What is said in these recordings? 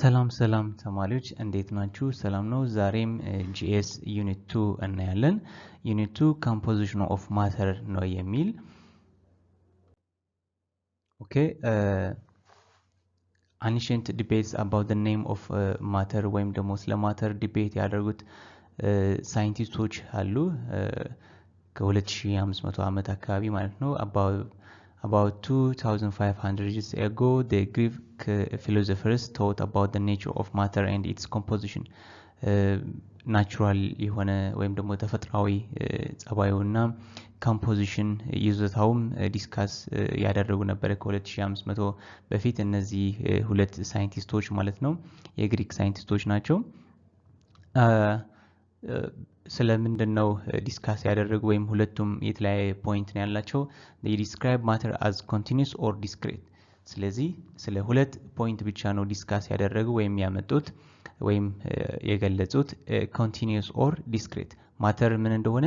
ሰላም ተማሪዎች እንዴት ናችሁ? ሰላም ነው። ዛሬም ጂኤስ ዩኒት 2 እናያለን። ዩኒት 2 composition of matter ነው የሚል ኦኬ ancient debates about the name of matter ወይም ደግሞ ስለ ማተር ዲቤት ያደረጉት ሳይንቲስቶች አሉ ከ2500 ዓመት አካባቢ ማለት ነው። About 2,500 years ago, the Greek philosophers thought about the nature of matter and its composition. Natural የሆነ ወይም ደግሞ ተፈጥሯዊ ጸባዩና composition ይዘታውም ዲስካስ ያደረጉ ነበር ከ2500 በፊት እነዚህ ሁለት ሳይንቲስቶች ማለት ነው የግሪክ ሳይንቲስቶች ናቸው። ስለምንድነው ዲስካስ ያደረጉ ወይም ሁለቱም የተለያየ ፖይንት ነው ያላቸው they describe matter as continuous or discrete ስለዚህ ስለ ሁለት ፖይንት ብቻ ነው ዲስካስ ያደረጉ ወይም ያመጡት ወይም የገለጹት continuous or discrete matter ምን እንደሆነ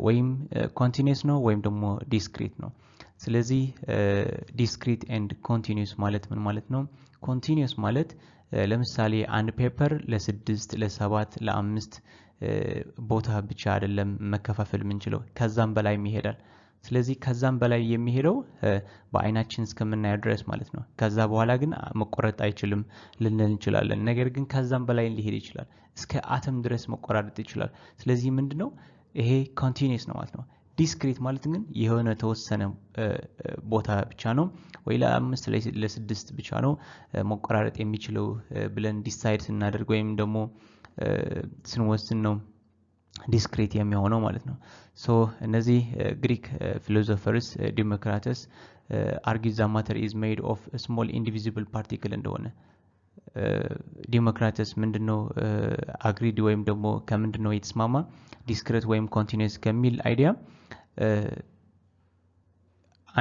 ወይም continuous ነው ወይም ደግሞ discrete ነው። ስለዚህ discrete and continuous ማለት ምን ማለት ነው? continuous ማለት ለምሳሌ አንድ ፔፐር ለ6 ለ7 ለ5 ቦታ ብቻ አይደለም መከፋፈል ምንችለው ከዛም በላይ ይሄዳል። ስለዚህ ከዛም በላይ የሚሄደው በአይናችን እስከምናየው ድረስ ማለት ነው። ከዛ በኋላ ግን መቆረጥ አይችልም ልንል እንችላለን። ነገር ግን ከዛም በላይ ሊሄድ ይችላል እስከ አተም ድረስ መቆራረጥ ይችላል። ስለዚህ ምንድነው ይሄ ኮንቲኒየስ ነው ማለት ነው። ዲስክሪት ማለት ግን የሆነ ተወሰነ ቦታ ብቻ ነው ወይ ለ5 ለ6 ብቻ ነው መቆራረጥ የሚችለው ብለን ዲሳይድ ስናደርግ ወይም ደግሞ ስንወስን ነው ዲስክሪት የሚሆነው ማለት ነው። ሶ እነዚህ ግሪክ ፊሎሶፈርስ ዲሞክራተስ argue that matter is made of a small indivisible particle እንደሆነ ዲሞክራተስ ምንድነው አግሪድ ወይም ደግሞ ከምንድነው የተስማማ ዲስክሪት ወይም ኮንቲኒየስ ከሚል አይዲያ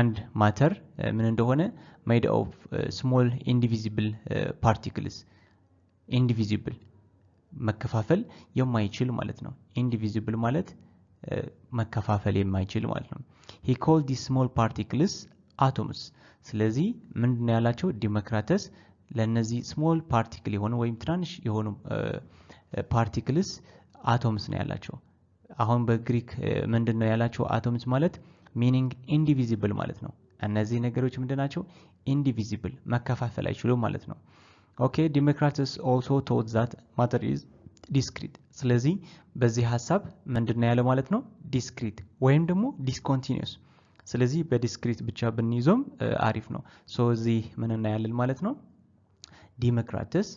አንድ ማተር ምን እንደሆነ made of small indivisible particles indivisible መከፋፈል የማይችል ማለት ነው። indivisible ማለት መከፋፈል የማይችል ማለት ነው። he called these small particles atoms ስለዚህ ምንድነው ያላቸው ዲሞክራተስ ለነዚህ small particle የሆኑ ወይም ትናንሽ የሆኑ particles atoms ነው ያላቸው። አሁን በግሪክ ምንድነው ያላቸው atoms ማለት meaning indivisible ማለት ነው። እነዚህ ነገሮች ምንድናቸው? indivisible መከፋፈል አይችሉም ማለት ነው። Okay, Democritus also taught that matter is discrete. ስለዚህ በዚህ ሐሳብ ምንድነው ያለው ማለት ነው? discrete ወይም ደግሞ discontinuous። ስለዚህ በዲስክሪት ብቻ ብንይዞም አሪፍ ነው። ሶ እዚህ ምን እናያለን ማለት ነው? Democritus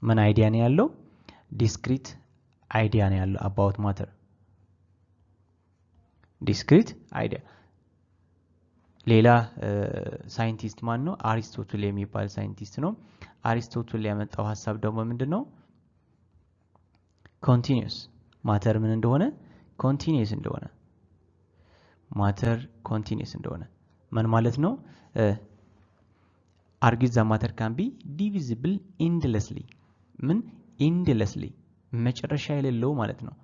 ምን አይዲያ ነው ያለው? discrete አይዲያ ነው ያለው about matter discrete idea ሌላ ሳይንቲስት ማን ነው? አሪስቶትል የሚባል ሳይንቲስት ነው። አሪስቶትል ያመጣው ሐሳብ ደግሞ ምንድነው? continuous ማተር ምን እንደሆነ continuous እንደሆነ ማተር continuous እንደሆነ ምን ማለት ነው? argue that matter can be divisible endlessly ምን endlessly መጨረሻ የሌለው ማለት ነው።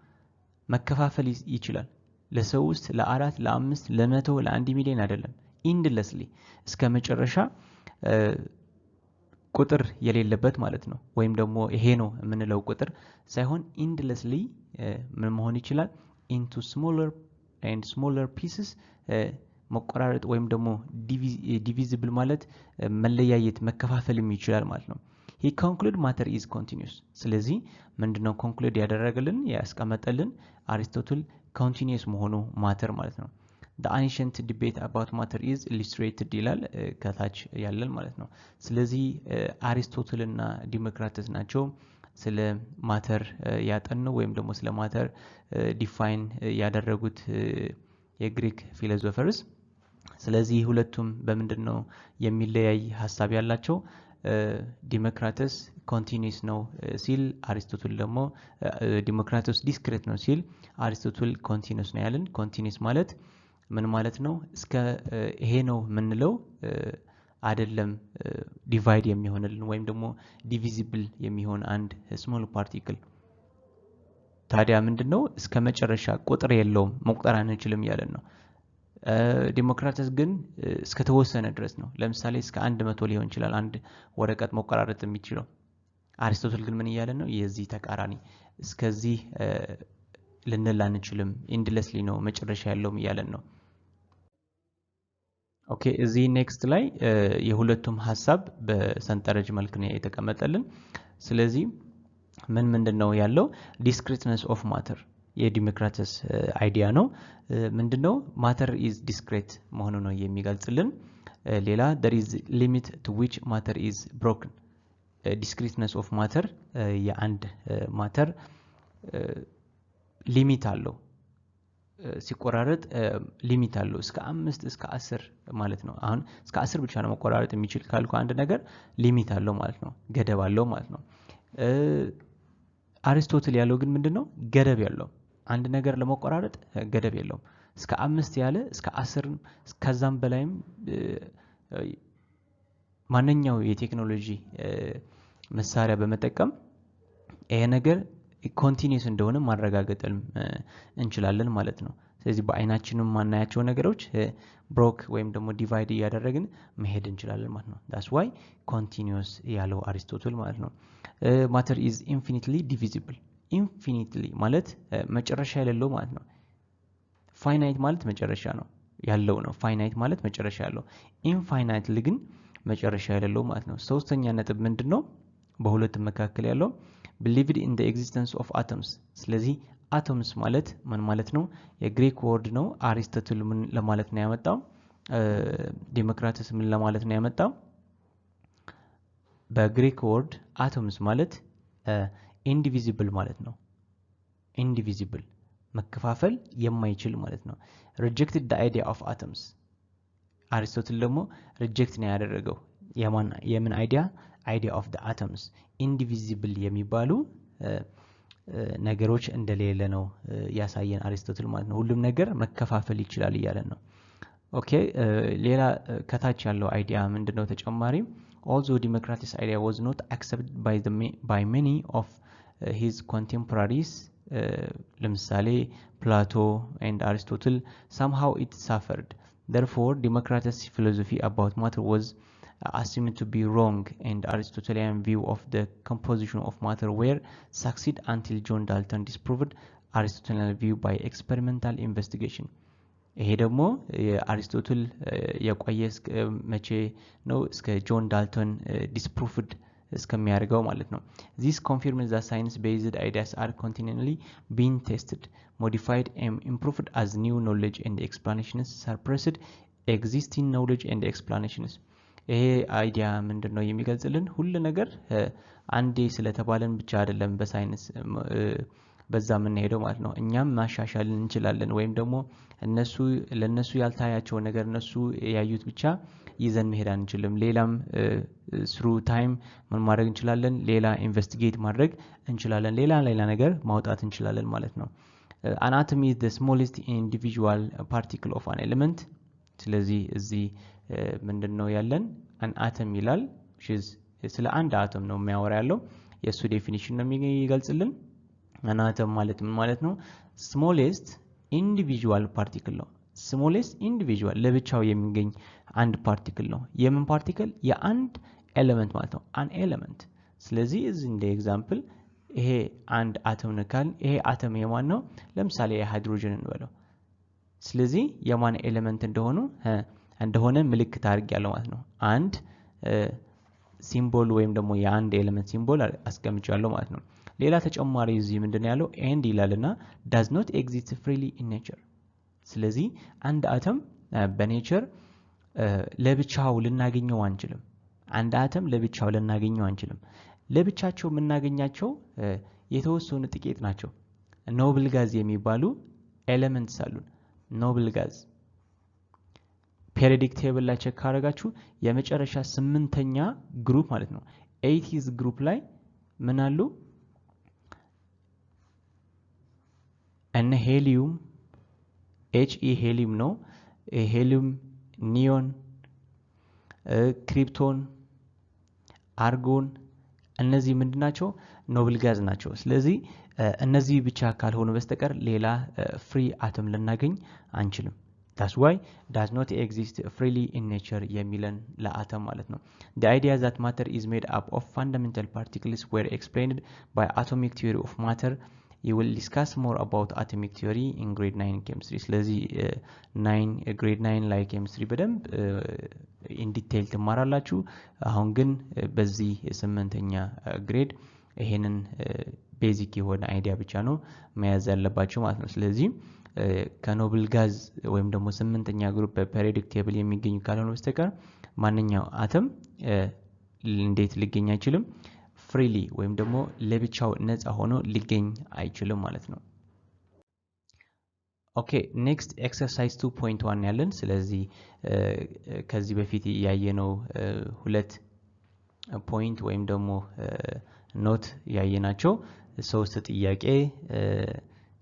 መከፋፈል ይችላል ለሰው ውስጥ ለ4 ለ5 ለ100 ለ1 ሚሊዮን አይደለም endlessly እስከ መጨረሻ ቁጥር የሌለበት ማለት ነው። ወይም ደግሞ ይሄ ነው የምንለው ቁጥር ሳይሆን endlessly ምን መሆን ይችላል? into smaller and smaller pieces መቆራረጥ ወይም ደግሞ divisible ማለት መለያየት መከፋፈልም ይችላል ማለት ነው። he conclude matter is continuous ስለዚህ ምንድነው ኮንክሉድ ያደረገልን ያስቀመጠልን አሪስቶትል continuous መሆኑ ማተር ማለት ነው። the ancient debate about matter is illustrated ይላል ከታች ያለን ማለት ነው። ስለዚህ አሪስቶትል እና ዲሞክራተስ ናቸው ስለ ማተር ያጠኑ ወይም ደግሞ ስለ ማተር ዲፋይን ያደረጉት የግሪክ ፊሎሶፈርስ። ስለዚህ ሁለቱም በምንድነው የሚለያይ ሐሳብ ያላቸው? ዲሞክራተስ ኮንቲኒየስ ነው ሲል አሪስቶትል ደግሞ ዲሞክራተስ ዲስክሪት ነው ሲል አሪስቶትል ኮንቲኒየስ ነው ያለን። ኮንቲኒየስ ማለት ምን ማለት ነው? እስከ ይሄ ነው ምንለው አይደለም ዲቫይድ የሚሆንልን ወይም ደግሞ ዲቪዚብል የሚሆን አንድ ስሞል ፓርቲክል ታዲያ ምንድነው እስከ መጨረሻ ቁጥር የለውም መቁጠር አንችልም ያለን ነው። ዲሞክራተስ ግን እስከ ተወሰነ ድረስ ነው። ለምሳሌ እስከ 100 ሊሆን ይችላል አንድ ወረቀት መቆራረጥ የሚችለው። አሪስቶትል ግን ምን እያለ ነው? የዚህ ተቃራኒ እስከዚህ ልንል አንችልም፣ ኢንድለስሊ ነው መጨረሻ ያለውም እያለን ነው። ኦኬ እዚህ ኔክስት ላይ የሁለቱም ሐሳብ በሰንጠረዥ መልክ ነው የተቀመጠልን። ስለዚህ ምንድነው ያለው? ዲስክሪትነስ ኦፍ ማተር የዲሞክራተስ አይዲያ ነው። ምንድነው? ማተር ኢዝ ዲስክሬት መሆኑ ነው የሚገልጽልን። ሌላ there is limit to which matter is broken ዲስክሪትነስ ኦፍ ማተር የአንድ ማተር ሊሚት አለው፣ ሲቆራረጥ ሊሚት አለው እስከ 5 እስከ 10 ማለት ነው። አሁን እስከ 10 ብቻ ነው መቆራረጥ የሚችል ካልኩ አንድ ነገር ሊሚት አለው ማለት ነው፣ ገደብ አለው ማለት ነው። አሪስቶትል ያለው ግን ምንድነው? ገደብ ያለው አንድ ነገር ለመቆራረጥ ገደብ የለውም። እስከ 5 ያለ እስከ 10 ከዛም በላይም ማንኛው የቴክኖሎጂ መሳሪያ በመጠቀም ይሄ ነገር ኮንቲኒዩስ እንደሆነ ማረጋገጥ እንችላለን ማለት ነው። ስለዚህ በአይናችንም ማናያቸው ነገሮች ብሮክ ወይም ደግሞ ዲቫይድ ያደረግን መሄድ እንችላለን ማለት ነው። that's why continuous ያለው አሪስቶትል ማለት ነው። matter is infinitely divisible infinitely ማለት መጨረሻ የሌለው ማለት ነው። finite ማለት መጨረሻ ነው ያለው ነው። finite ማለት መጨረሻ ያለው፣ infinitely ግን መጨረሻ የሌለው ማለት ነው። ሶስተኛ ነጥብ ምንድነው? በሁለቱም መካከል ያለው believed in the existence of atoms ስለዚህ atoms ማለት ምን ማለት ነው? የግሪክ ወርድ ነው። አሪስቶትል ምን ለማለት ነው ያመጣው? ዲሞክራተስ ምን ለማለት ነው ያመጣው? በግሪክ ወርድ atoms ማለት indivisible ማለት ነው። indivisible መከፋፈል የማይችል ማለት ነው። rejected the idea of atoms አሪስቶትል ደግሞ ሪጀክት ነው ያደረገው የምን አይዲያ? idea of the atoms indivisible የሚባሉ ነገሮች እንደሌለ ነው ያሳየን አሪስቶትል ማለት ነው። ሁሉም ነገር መከፋፈል ይችላል እያለን ነው። ኦኬ ሌላ ከታች ያለው አይዲያ ምንድነው? ተጨማሪ although democratic idea was not accepted by many of his contemporaries ለምሳሌ ፕላቶ and Aristotle somehow it suffered therefore democratic philosophy about matter was assumed to be wrong and Aristotelian view of the composition of matter were succeed until John Dalton disproved Aristotelian view by experimental investigation ይሄ ደግሞ የአሪስቶትል የቆየ መቼ ነው? እስከ ጆን ዳልተን ዲስፕሩቭድ እስከሚያደርገው ማለት ነው። this confirms that science based ideas are continually being tested modified and improved as new knowledge and explanations surpassed existing knowledge and explanations ይሄ አይዲያ ምንድነው የሚገልጽልን? ሁሉ ነገር አንዴ ስለተባለን ብቻ አይደለም በሳይንስ በዛ ምን ሄደው ማለት ነው። እኛም ማሻሻል እንችላለን ወይም ደግሞ ለነሱ ያልታያቸው ነገር እነሱ ያዩት ብቻ ይዘን መሄድ አንችልም። ሌላም through time ምን ማድረግ እንችላለን? ሌላ ኢንቨስቲጌት ማድረግ እንችላለን። ሌላ ነገር ማውጣት እንችላለን ማለት ነው። an atom is the smallest individual particle of an element ስለዚህ እዚህ ምንድነው ያለን? an atom ይላል ስለ አንድ አቶም ነው የሚያወራ ያለው። የሱ ዴፊኒሽን ነው የሚገልጽልን። an atom ማለት ምን ማለት ነው? smallest individual particle ነው። smallest individual ለብቻው የሚገኝ አንድ ፓርቲክል ነው። የምን ፓርቲክል? የአንድ ኤሌመንት ማለት ነው። an element ስለዚህ እዚህ እንደ ኤግዛምፕል ይሄ አንድ አቶም ነው ካል ይሄ አቶም የማን ነው? ለምሳሌ የሃይድሮጅን እንበለው። ስለዚህ የማን ኤሌመንት እንደሆነ ምልክት አድርጌያለሁ ማለት ነው። አንድ ሲምቦል ወይም ደግሞ የአንድ ኤሌመንት ሲምቦል አስቀምጫለሁ ማለት ነው። ሌላ ተጨማሪ እዚህ ምንድነው ያለው? and ይላልና does not exist freely in nature ስለዚህ አንድ አተም በኔቸር ለብቻው ልናገኘው አንችልም። አንድ አተም ለብቻው ልናገኘው አንችልም። ለብቻቸው የምናገኛቸው የተወሰኑ ጥቂት ናቸው። ኖብል ጋዝ የሚባሉ ኤሌመንትስ አሉ። ኖብል ጋዝ ፔሪዮዲክ ቴብል ላይ ቼክ ካደረጋችሁ የመጨረሻ 8ኛ ግሩፕ ማለት ነው 80th ግሩፕ ላይ ምን አሉ? እነ ሄሊዩም He ሄሊዩም ነው። ሄሊዩም፣ ኒዮን፣ ክሪፕቶን፣ አርጎን እነዚህ ምንድናቸው? ኖብል ጋዝ ናቸው። ስለዚህ እነዚህ ብቻ ካልሆኑ በስተቀር ሌላ ፍሪ አተም ልናገኝ አንችልም። that's why does not exist freely in nature የሚለን ለአተም ማለት ነው። the idea that matter is made up of fundamental particles were explained by atomic theory of matter. you will discuss more about atomic theory in grade 9 chemistry. ስለዚህ 9 grade 9 ላይ chemistry በደንብ in detail ትማራላችሁ። አሁን ግን በዚህ 8ኛ ግሬድ ይሄንን ቤዚክ የሆነ አይዲያ ብቻ ነው መያዝ ያለባችሁ ማለት ነው። ስለዚህ ከኖብል ጋዝ ወይም ደግሞ 8ኛ ግሩፕ በፔሪዮዲክ ቴብል የሚገኙ ካልሆነ በስተቀር ማንኛው አተም እንዴት ሊገኝ አይችልም? ፍሪሊ ወይም ደግሞ ለብቻው ነፃ ሆኖ ሊገኝ አይችልም ማለት ነው። ኦኬ ኔክስት ኤክሰርሳይዝ 2.1 ያለን። ስለዚህ ከዚህ በፊት ያየነው ሁለት ፖይንት ወይም ደግሞ ኖት ያየናቸው 3 ጥያቄ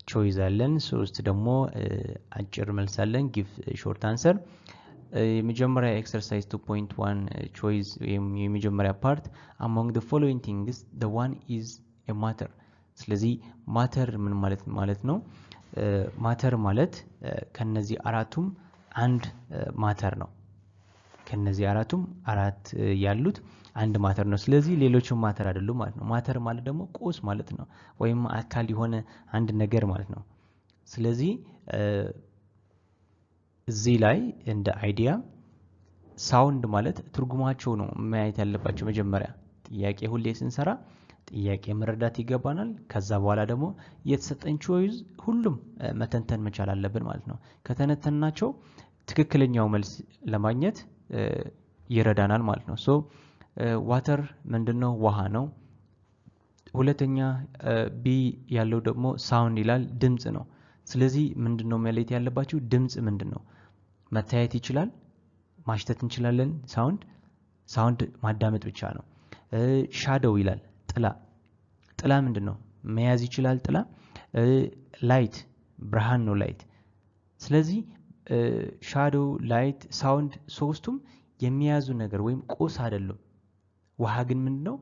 ቾይዝ አለን፣ 3 ደግሞ አጭር መልስ አለን ጊቭ ሾርት አንሰር። የመጀመሪያ ኤክሰርሳይዝ 2.1 ቾይዝ የመጀመሪያ ፓርት among the following things the one is a matter። ስለዚህ ማተር ምን ማለት ነው? ማተር ማለት ከነዚህ አራቱም አንድ ማተር ነው። ከነዚህ አራቱም አራት ያሉት አንድ ማተር ነው። ስለዚህ ሌሎችም ማተር አይደሉም ማለት ነው። ማተር ማለት ደግሞ ቁስ ማለት ነው፣ ወይም አካል የሆነ አንድ ነገር ማለት ነው። ስለዚህ እዚህ ላይ እንደ አይዲያ ሳውንድ ማለት ትርጉማቸው ነው ማየት ያለባቸው። መጀመሪያ ጥያቄ ሁሌ ስንሰራ ጥያቄ መረዳት ይገባናል። ከዛ በኋላ ደግሞ የተሰጠን ቾይዝ ሁሉም መተንተን መቻል አለብን ማለት ነው። ከተነተናቸው ትክክለኛው መልስ ለማግኘት ይረዳናል ማለት ነው። ሶ ዋተር ምንድነው? ውሃ ነው። ሁለተኛ ቢ ያለው ደግሞ ሳውንድ ይላል፣ ድምጽ ነው። ስለዚህ ምንድነው መለየት ያለባችሁ? ድምጽ ምንድነው? መታየት ይችላል፣ ማሽተት እንችላለን። ሳውንድ ማዳመጥ ብቻ ነው። ሻዶው ይላል፣ ጥላ። ጥላ ምንድነው? መያዝ ይችላል ጥላ። ላይት ብርሃን ነው ላይት። ስለዚህ ሻዶው፣ ላይት፣ ሳውንድ ሶስቱም የሚያዙ ነገር ወይም ቁስ አይደሉም። ውሃ ግን ምንድነው?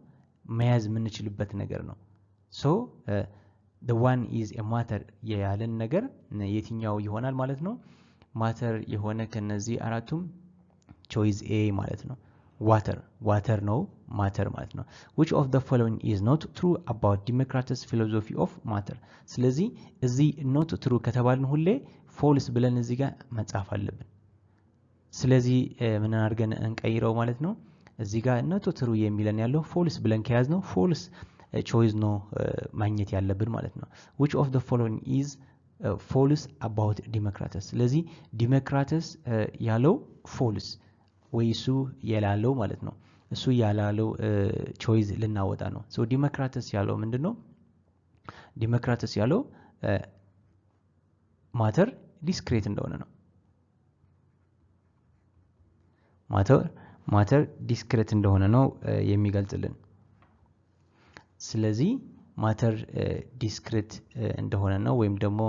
መያዝ የምንችልበት ነገር ነው። ሶ the one is a matter ያለን ነገር የትኛው ይሆናል ማለት ነው? ማተር የሆነ ከነዚህ አራቱም ቾይስ ኤ ማለት ነው። ዋተር ነው ማተር ማለት ነው። which of the following is not true about Democritus philosophy of matter። ስለዚህ እዚህ not true ከተባልን ሁሌ ፎልስ ብለን እዚህ ጋር መጻፍ አለብን። ስለዚህ ምን አድርገን እንቀይረው ማለት ነው? እዚህ ጋር not true የሚለን ያለው ፎልስ ብለን ከያዝ ነው ፎልስ ቾይስ ነው ማግኘት ያለብን ማለት ነው። which of the following is false about Democritus። ስለዚህ ዲሞክራተስ ያለው ፎልስ ወይ እሱ ያላለው ማለት ነው። እሱ ያላለው ቾይስ ልናወጣ ነው። ሶ ዲሞክራተስ ያለው ምንድነው? ዲሞክራተስ ያለው ማተር ዲስክሬት እንደሆነ ነው። ማተር ዲስክሬት እንደሆነ ነው የሚገልጽልን። ስለዚህ ማተር ዲስክሬት እንደሆነ ነው ወይም ደግሞ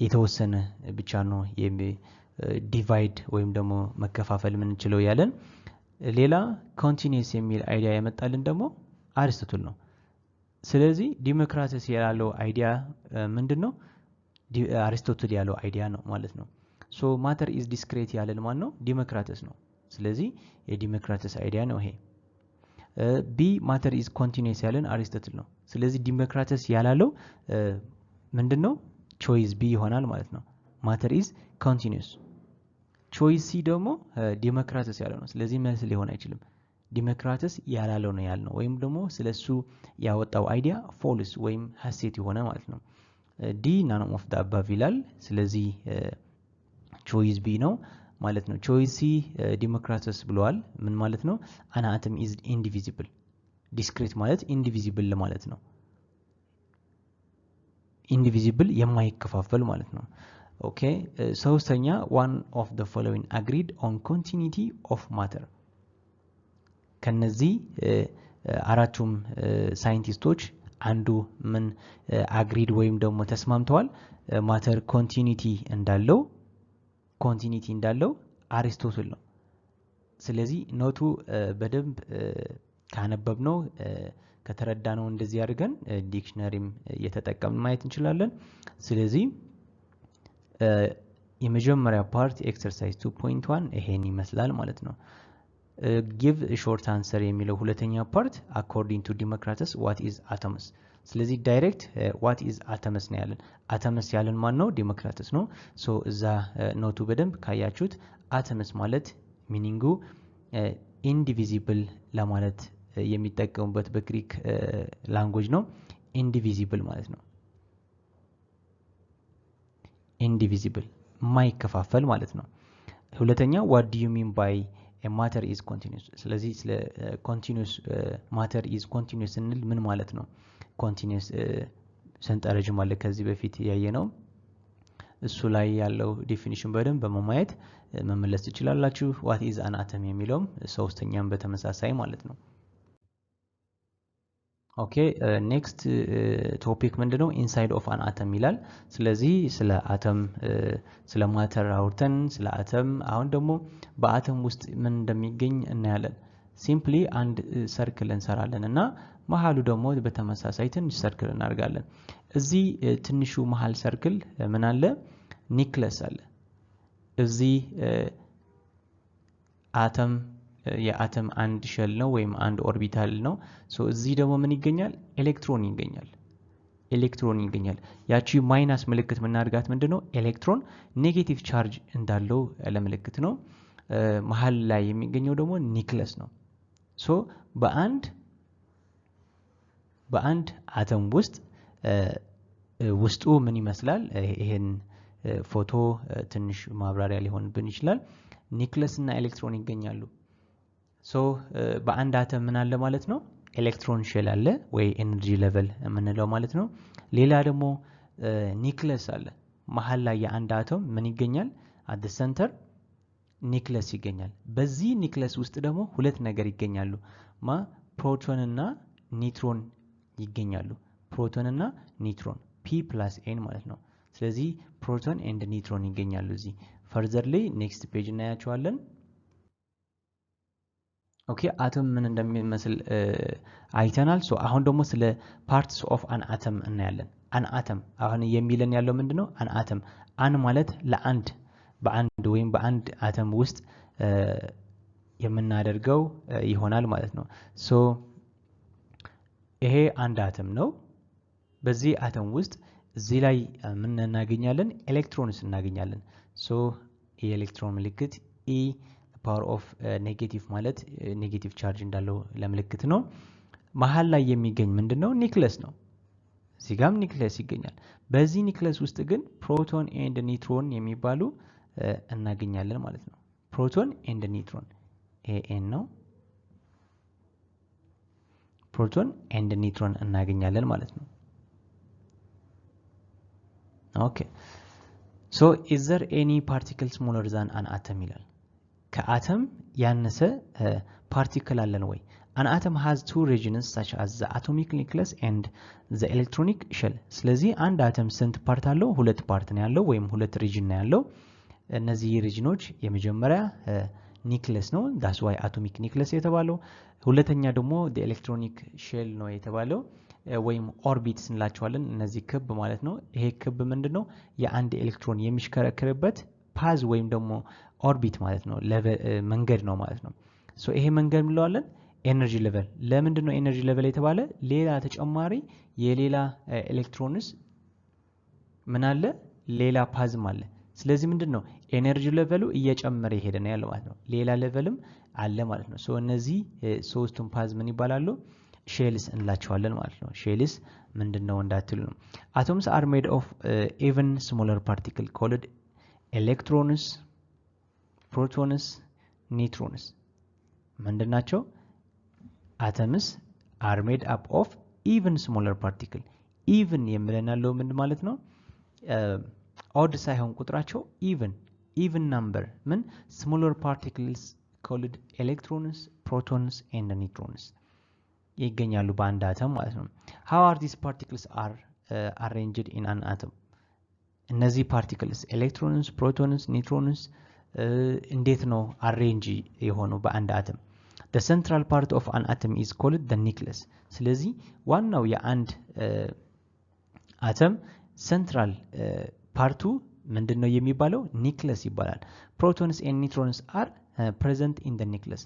የተወሰነ ብቻ ነው ዲቫይድ ወይም ደግሞ መከፋፈል የምንችለው ያለን። ሌላ ኮንቲኒየስ የሚል አይዲያ ያመጣልን ደግሞ አሪስቶትል ነው። ስለዚህ ዲሞክራተስ ያለው አይዲያ ምንድነው? አሪስቶትል ያለው አይዲያ ነው ማለት ነው። ሶ ማተር ኢዝ ዲስክሬት ያለን ማን ነው? ዲሞክራተስ ነው። ስለዚህ የዲሞክራተስ አይዲያ ነው ይሄ። ቢ ማተር ኢዝ ኮንቲኒየስ ያለን አሪስቶትል ነው። ስለዚህ ዲሞክራተስ ያላለው ምንድነው? ቾይስ ቢ ይሆናል ማለት ነው። ማተር ኢዝ ኮንቲኒየስ። ቾይስ ሲ ደግሞ ዲሞክራተስ ያለው ነው። ስለዚህ መልስ ሊሆን አይችልም። ዲሞክራተስ ያላለው ነው ያልነው ወይም ደግሞ ስለሱ ያወጣው አይዲያ ፎልስ ወይም ሐሰት የሆነ ማለት ነው። ዲ none of the above ይላል። ስለዚህ ቾይስ ቢ ነው ማለት ነው። ቾይስ ሲ ዲሞክራተስ ብለዋል። ምን ማለት ነው? an atom is indivisible። ዲስክሬት ማለት ኢንዲቪዚብል ማለት ነው። ኢንዲቪዚብል የማይከፋፈል ማለት ነው። ኦኬ ሶስተኛ one of the following agreed on continuity of matter። ከነዚህ አራቱም ሳይንቲስቶች አንዱ ምን አግሪድ ወይም ደግሞ ተስማምተዋል? ማተር ኮንቲኒቲ እንዳለው አሪስቶትል ነው። ስለዚህ ኖቱ በደንብ ካነበብነው ከተረዳነው እንደዚህ አድርገን ዲክሽነሪም እየተጠቀምን ማየት እንችላለን። ስለዚህ የመጀመሪያ ፓርት ኤክሰርሳይዝ 2.1 ይሄን ይመስላል ማለት ነው። ጊቭ ሾርት አንሰር የሚለው ሁለተኛ ፓርት አኮርዲንግ ቱ ዲሞክራተስ ዋት ኢዝ አተምስ። ስለዚህ ዳይሬክት ዋት ኢዝ አተምስ ነው ያለን። አተምስ ያለን ማን ነው? ዲሞክራተስ ነው። ሶ እዛ ኖቱ በደንብ ካያችሁት አተምስ ማለት ሚኒንጉ ኢንዲቪዚብል ለማለት የሚጠቀሙበት በግሪክ ላንጉዌጅ ነው። ኢንዲቪዚብል ማለት ነው። ኢንዲቪዚብል ማይከፋፈል ማለት ነው። ሁለተኛ what do you mean by a matter is continuous? ስለዚህ ስለ continuous matter is continuous ስንል ምን ማለት ነው? continuous ሰንጠረዥ ማለት ከዚህ በፊት ያየ ነው። እሱ ላይ ያለው ዴፊኒሽን በደንብ በማየት መመለስ ትችላላችሁ። what is an atom የሚለውም ሶስተኛም በተመሳሳይ ማለት ነው። ኦኬ ኔክስት ቶፒክ ምንድነው? ኢንሳይድ ኦፍ አን አተም ይላል። ስለዚህ ስለ አተም ስለ ማተር አውርተን ስለ አተም አሁን ደግሞ በአተም ውስጥ ምን እንደሚገኝ እናያለን። ሲምፕሊ አንድ ሰርክል እንሰራለን እና መሃሉ ደግሞ በተመሳሳይ ትንሽ ሰርክል እናደርጋለን። እዚህ ትንሹ መሃል ሰርክል ምን አለ? ኒክለስ አለ። እዚህ አተም የአተም አንድ ሸል ነው ወይም አንድ ኦርቢታል ነው። ሶ እዚህ ደግሞ ምን ይገኛል? ኤሌክትሮን ይገኛል። ኤሌክትሮን ይገኛል። ያቺ ማይነስ ምልክት ምናድርጋት ምንድነው? ኤሌክትሮን ኔጌቲቭ ቻርጅ እንዳለው ለምልክት ነው። መሃል ላይ የሚገኘው ደግሞ ኒክለስ ነው። ሶ በአንድ አተም ውስጡ ምን ይመስላል? ይሄን ፎቶ ትንሽ ማብራሪያ ሊሆንብን ይችላል። ኒክለስ እና ኤሌክትሮን ይገኛሉ። ሶ በአንድ አተም ምን አለ ማለት ነው? ኤሌክትሮን ሼል አለ ወይ ኤነርጂ ሌቨል የምንለው ማለት ነው። ሌላ ደግሞ ኒክለስ አለ። መሃል ላይ የአንድ አተም ምን ይገኛል? አት ዘ ሴንተር ኒክለስ ይገኛል። በዚህ ኒክለስ ውስጥ ደግሞ ሁለት ነገር ይገኛሉ። ፕሮቶን እና ኒውትሮን ይገኛሉ። ፕሮቶን እና ኒውትሮን P+N ማለት ነው። ስለዚህ ፕሮቶን ኤንድ ኒውትሮን ይገኛሉ እዚህ። ፈርዘርሊ ኔክስት ፔጅ እናያቸዋለን። ኦኬ አተም ምን እንደሚመስል አይተናል። ሶ አሁን ደግሞ ስለ ፓርትስ ኦፍ አን አተም እናያለን። አን አተም አሁን የሚለን ያለው ምንድነው? አን አተም አን ማለት ለአንድ በአንድ አተም ውስጥ የምናደርገው ይሆናል ማለት ነው። ሶ ይሄ አንድ አተም ነው። በዚህ አተም ውስጥ እዚህ ላይ ምን እናገኛለን? ኤሌክትሮንስ እናገኛለን። ሶ የኤሌክትሮን ምልክት E ፓወር ኦፍ ኔጌቲቭ ማለት ኔጌቲቭ ቻርጅ እንዳለው ለምልክት ነው። መሃል ላይ የሚገኝ ምንድነው? ኒክለስ ነው። እዚህ ጋርም ኒክለስ ይገኛል። በዚህ ኒክለስ ውስጥ ግን ፕሮቶን ኤንድ ኒውትሮን የሚባሉ እናገኛለን ማለት ነው። ፕሮቶን ኤንድ ኒውትሮን ኤን ነው። ፕሮቶን ኤንድ ኒውትሮን እናገኛለን ማለት ነው። ኦኬ ሶ ኢዝ ዘር ኤኒ ፓርቲክል ስሞለር ዛን አን አተም ይላል። ከአተም ያነሰ ፓርቲክል አለን ወይ? አን አተም ሃዝ ቱ ሪጅንስ such as the atomic nucleus and the electronic shell። ስለዚህ አንድ አተም ስንት ፓርት አለው? ሁለት ፓርት ነው ያለው ወይም ሁለት ሪጅን ነው ያለው። እነዚህ ሪጅኖች የመጀመሪያ ኒክለስ ነው። that's why atomic nucleus የተባለው። ሁለተኛ ደግሞ the electronic shell ነው የተባለው ወይም ኦርቢት እንላቸዋለን። እነዚህ ክብ ማለት ነው። ይሄ ክብ ምንድነው? የአንድ ኤሌክትሮን የሚሽከረከርበት ፓዝ ወይም ደግሞ ኦርቢት ማለት ነው። መንገድ ነው ማለት ነው። ሶ ይሄ መንገድ እንለዋለን ኤነርጂ ሌቨል። ለምንድን ነው ኤነርጂ ሌቨል የተባለ? ሌላ ተጨማሪ የሌላ ኤሌክትሮንስ ምን አለ? ሌላ ፓዝም አለ። ስለዚህ ምንድነው ኤነርጂ ሌቨሉ እየጨመረ ይሄደ ነው ያለው ማለት ነው። ሌላ ሌቨልም አለ ማለት ነው። ሶ እነዚህ ሶስቱም ፓዝ ምን ይባላሉ? ሼልስ እንላቸዋለን ማለት ነው። ሼልስ ምንድነው እንዳትሉ ነው። አቶምስ አር ሜድ ኦፍ ኢቨን ስሞለር ፓርቲክል ኮልድ ኤሌክትሮንስ፣ ፕሮቶንስ፣ ኒውትሮንስ ምንድናቸው? አተምስ አር ሜድ አፕ ኦፍ ኢቨን ስሞለር ፓርቲክል። ኢቨን የምለናለው ምን ማለት ነው? ኦድ ሳይሆን ቁጥራቸው ኢቨን ናምበር ምን ስሞለር ፓርቲክልስ ኮልድ ኤሌክትሮንስ፣ ፕሮቶንስ ኤንድ ኒውትሮንስ ይገኛሉ በአንድ አተም ማለት ነው። how are these particles are arranged in an atom? እነዚህ ፓርቲክልስ ኤሌክትሮንስ፣ ፕሮቶንስ፣ ኒውትሮንስ እንዴት ነው አሬንጅ የሆነው በአንድ አተም? the central part of an atom is called the nucleus። ስለዚህ ዋናው የአንድ አተም ሴንትራል ፓርቱ ምንድነው የሚባለው ኒክለስ ይባላል ፕሮቶንስ ኤንድ ኒውትሮንስ አር ፕሬዘንት ኢን ዘ ኒክለስ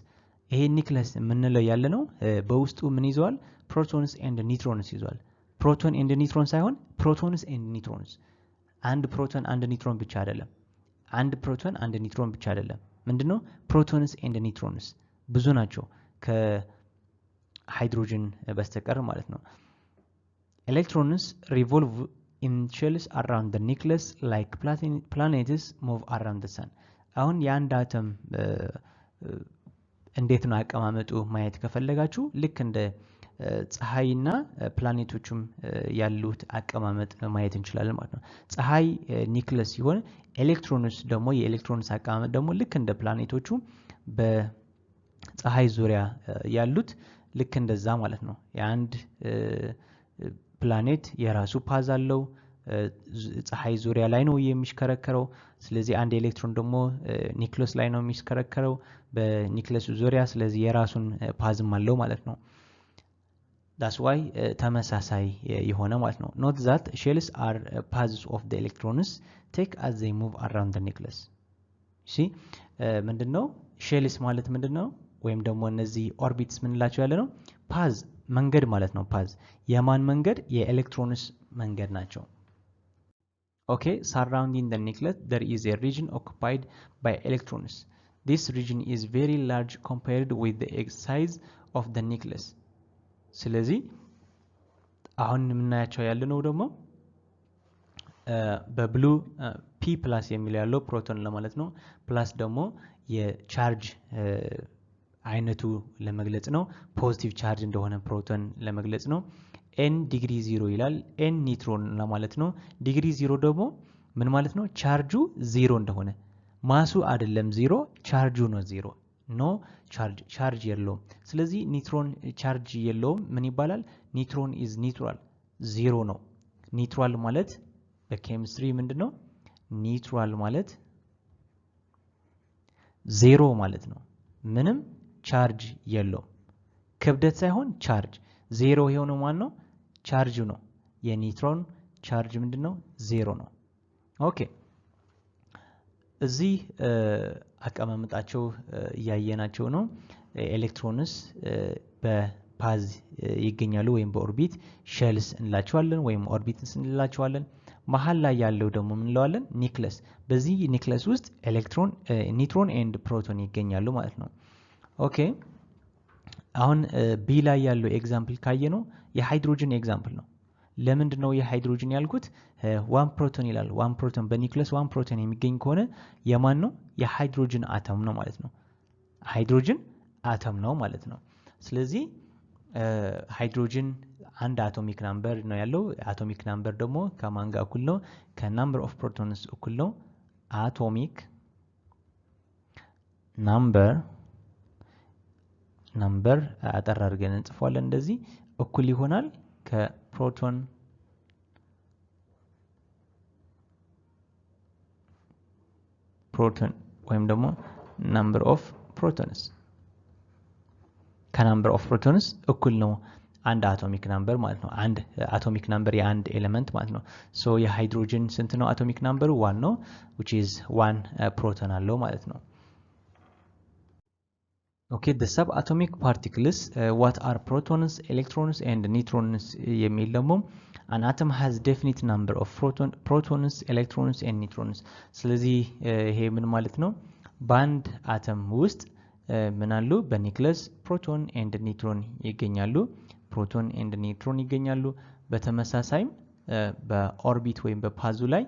ይሄ ኒክለስ ምንለው ያለ ነው በውስጡ ምን ይዟል ፕሮቶንስ ኤንድ ኒውትሮንስ ይዟል ፕሮቶን ኤንድ ኒውትሮን ሳይሆን ፕሮቶንስ ኤንድ ኒውትሮንስ አንድ ፕሮቶን አንድ ኒውትሮን ብቻ አይደለም አንድ ፕሮቶን አንድ ኒውትሮን ብቻ አይደለም ምንድነው ፕሮቶንስ ኤንድ ኒውትሮንስ ብዙ ናቸው ከሃይድሮጅን በስተቀር ማለት ነው ኤሌክትሮንስ ሪቮልቭ in shells around the nucleus like planets move around the sun አሁን የአንድ አተም እንዴት ነው አቀማመጡ ማየት ከፈለጋችሁ ልክ እንደ ፀሐይና ፕላኔቶችም ያሉት አቀማመጥ ማየት እንችላለን ማለት ነው ፀሐይ ኒክለስ ሲሆን ኤሌክትሮንስ ደግሞ የኤሌክትሮንስ አቀማመጥ ደግሞ ልክ እንደ ፕላኔቶቹ በፀሐይ ዙሪያ ያሉት ልክ እንደዛ ማለት ነው የአንድ ፕላኔት የራሱ ፓዝ አለው ፀሐይ ዙሪያ ላይ ነው የሚሽከረከረው ስለዚህ አንድ ኤሌክትሮን ደግሞ ኒክለስ ላይ ነው የሚሽከረከረው በኒክለሱ ዙሪያ ስለዚህ የራሱን ፓዝም አለው ማለት ነው that's why ተመሳሳይ የሆነ ማለት ነው note that shells are paths of the electrons take as they move around the nucleus see ምንድነው shells ማለት ምንድነው ወይም ደግሞ እነዚህ ኦርቢትስ ምንላቸው ያለ ነው ፓዝ መንገድ ማለት ነው ፓዝ የማን መንገድ የኤሌክትሮንስ መንገድ ናቸው okay surrounding the nucleus there is a region occupied by electrons this region is very large compared with the size of the nucleus ስለዚህ አሁን የምናያቸው ያለ ነው ደግሞ በብሉ p+ የሚል ያለው ፕሮቶን ለማለት ነው ፕላስ ደግሞ የቻርጅ አይነቱ ለመግለጽ ነው ፖዚቲቭ ቻርጅ እንደሆነ ፕሮቶን ለመግለጽ ነው n ዲግሪ 0 ይላል n ኒውትሮን ለማለት ነው ዲግሪ 0 ደግሞ ምን ማለት ነው ቻርጁ 0 እንደሆነ ማሱ አይደለም 0 ቻርጁ ነው 0 ኖ ቻርጅ የለውም ስለዚህ ኒውትሮን ቻርጅ የለውም ምን ይባላል ኒውትሮን is neutral 0 ነው ኒውትራል ማለት በኬሚስትሪ ምንድነው ኒውትራል ማለት 0 ማለት ነው ምንም ቻርጅ የለውም ክብደት ሳይሆን ቻርጅ 0 የሆነው ማን ነው ቻርጁ ነው የኒውትሮን ቻርጅ ምንድነው 0 ነው ኦኬ እዚህ አቀማመጣቸው ያየናቸው ነው ኤሌክትሮንስ በፓዝ ይገኛሉ ወይም በኦርቢት ሼልስ እንላቸዋለን ወይም ኦርቢትስ እንላቸዋለን መሃል ላይ ያለው ደግሞ ምን እንለዋለን ኒክለስ በዚህ ኒክለስ ውስጥ ኤሌክትሮን ኒውትሮን ኤንድ ፕሮቶን ይገኛሉ ማለት ነው ኦኬ አሁን ቢ ላይ ያለው ኤግዛምፕል ካየነው የሃይድሮጅን ኤግዛምፕል ነው ለምንድነው የሃይድሮጅን ያልኩት 1 ፕሮቶን ይላል 1 ፕሮቶን በኒክለስ 1 ፕሮቶን የሚገኝ ከሆነ የማን ነው የሃይድሮጅን አተም ነው ማለት ነው ሃይድሮጅን አተም ነው ማለት ነው ስለዚህ ሃይድሮጅን አንድ አቶሚክ ናምበር ነው ያለው አቶሚክ ናምበር ደግሞ ከማን ጋር እኩል ነው ከናምበር ኦፍ ፕሮቶንስ እኩል ነው አቶሚክ ናምበር አጠር አድርገን እንጽፈዋለን እንደዚህ እኩል ይሆናል ከፕሮቶን ወይም ደግሞ ናምበር ኦፍ ፕሮቶንስ ከናምበር ኦፍ ፕሮቶንስ እኩል ነው አንድ አቶሚክ ናምበር ማለት ነው አንድ አቶሚክ ናምበር የአንድ ኤሌመንት ማለት ነው ሶ የሃይድሮጅን ስንት ነው አቶሚክ ናምበሩ 1 ነው which is 1 ፕሮቶን አለው ማለት ነው okay the subatomic particles what are protons electrons and neutrons የሚል ደግሞ an atom has definite number of protons electrons and neutrons ስለዚህ ይሄ ምን ማለት ነው በአንድ አተም ውስጥ ምን አሉ በኒክለስ ፕሮቶን ኤንድ ኒውትሮን ይገኛሉ ፕሮቶን ኤንድ ኒውትሮን ይገኛሉ በተመሳሳይም በኦርቢት ወይም በፓዙ ላይ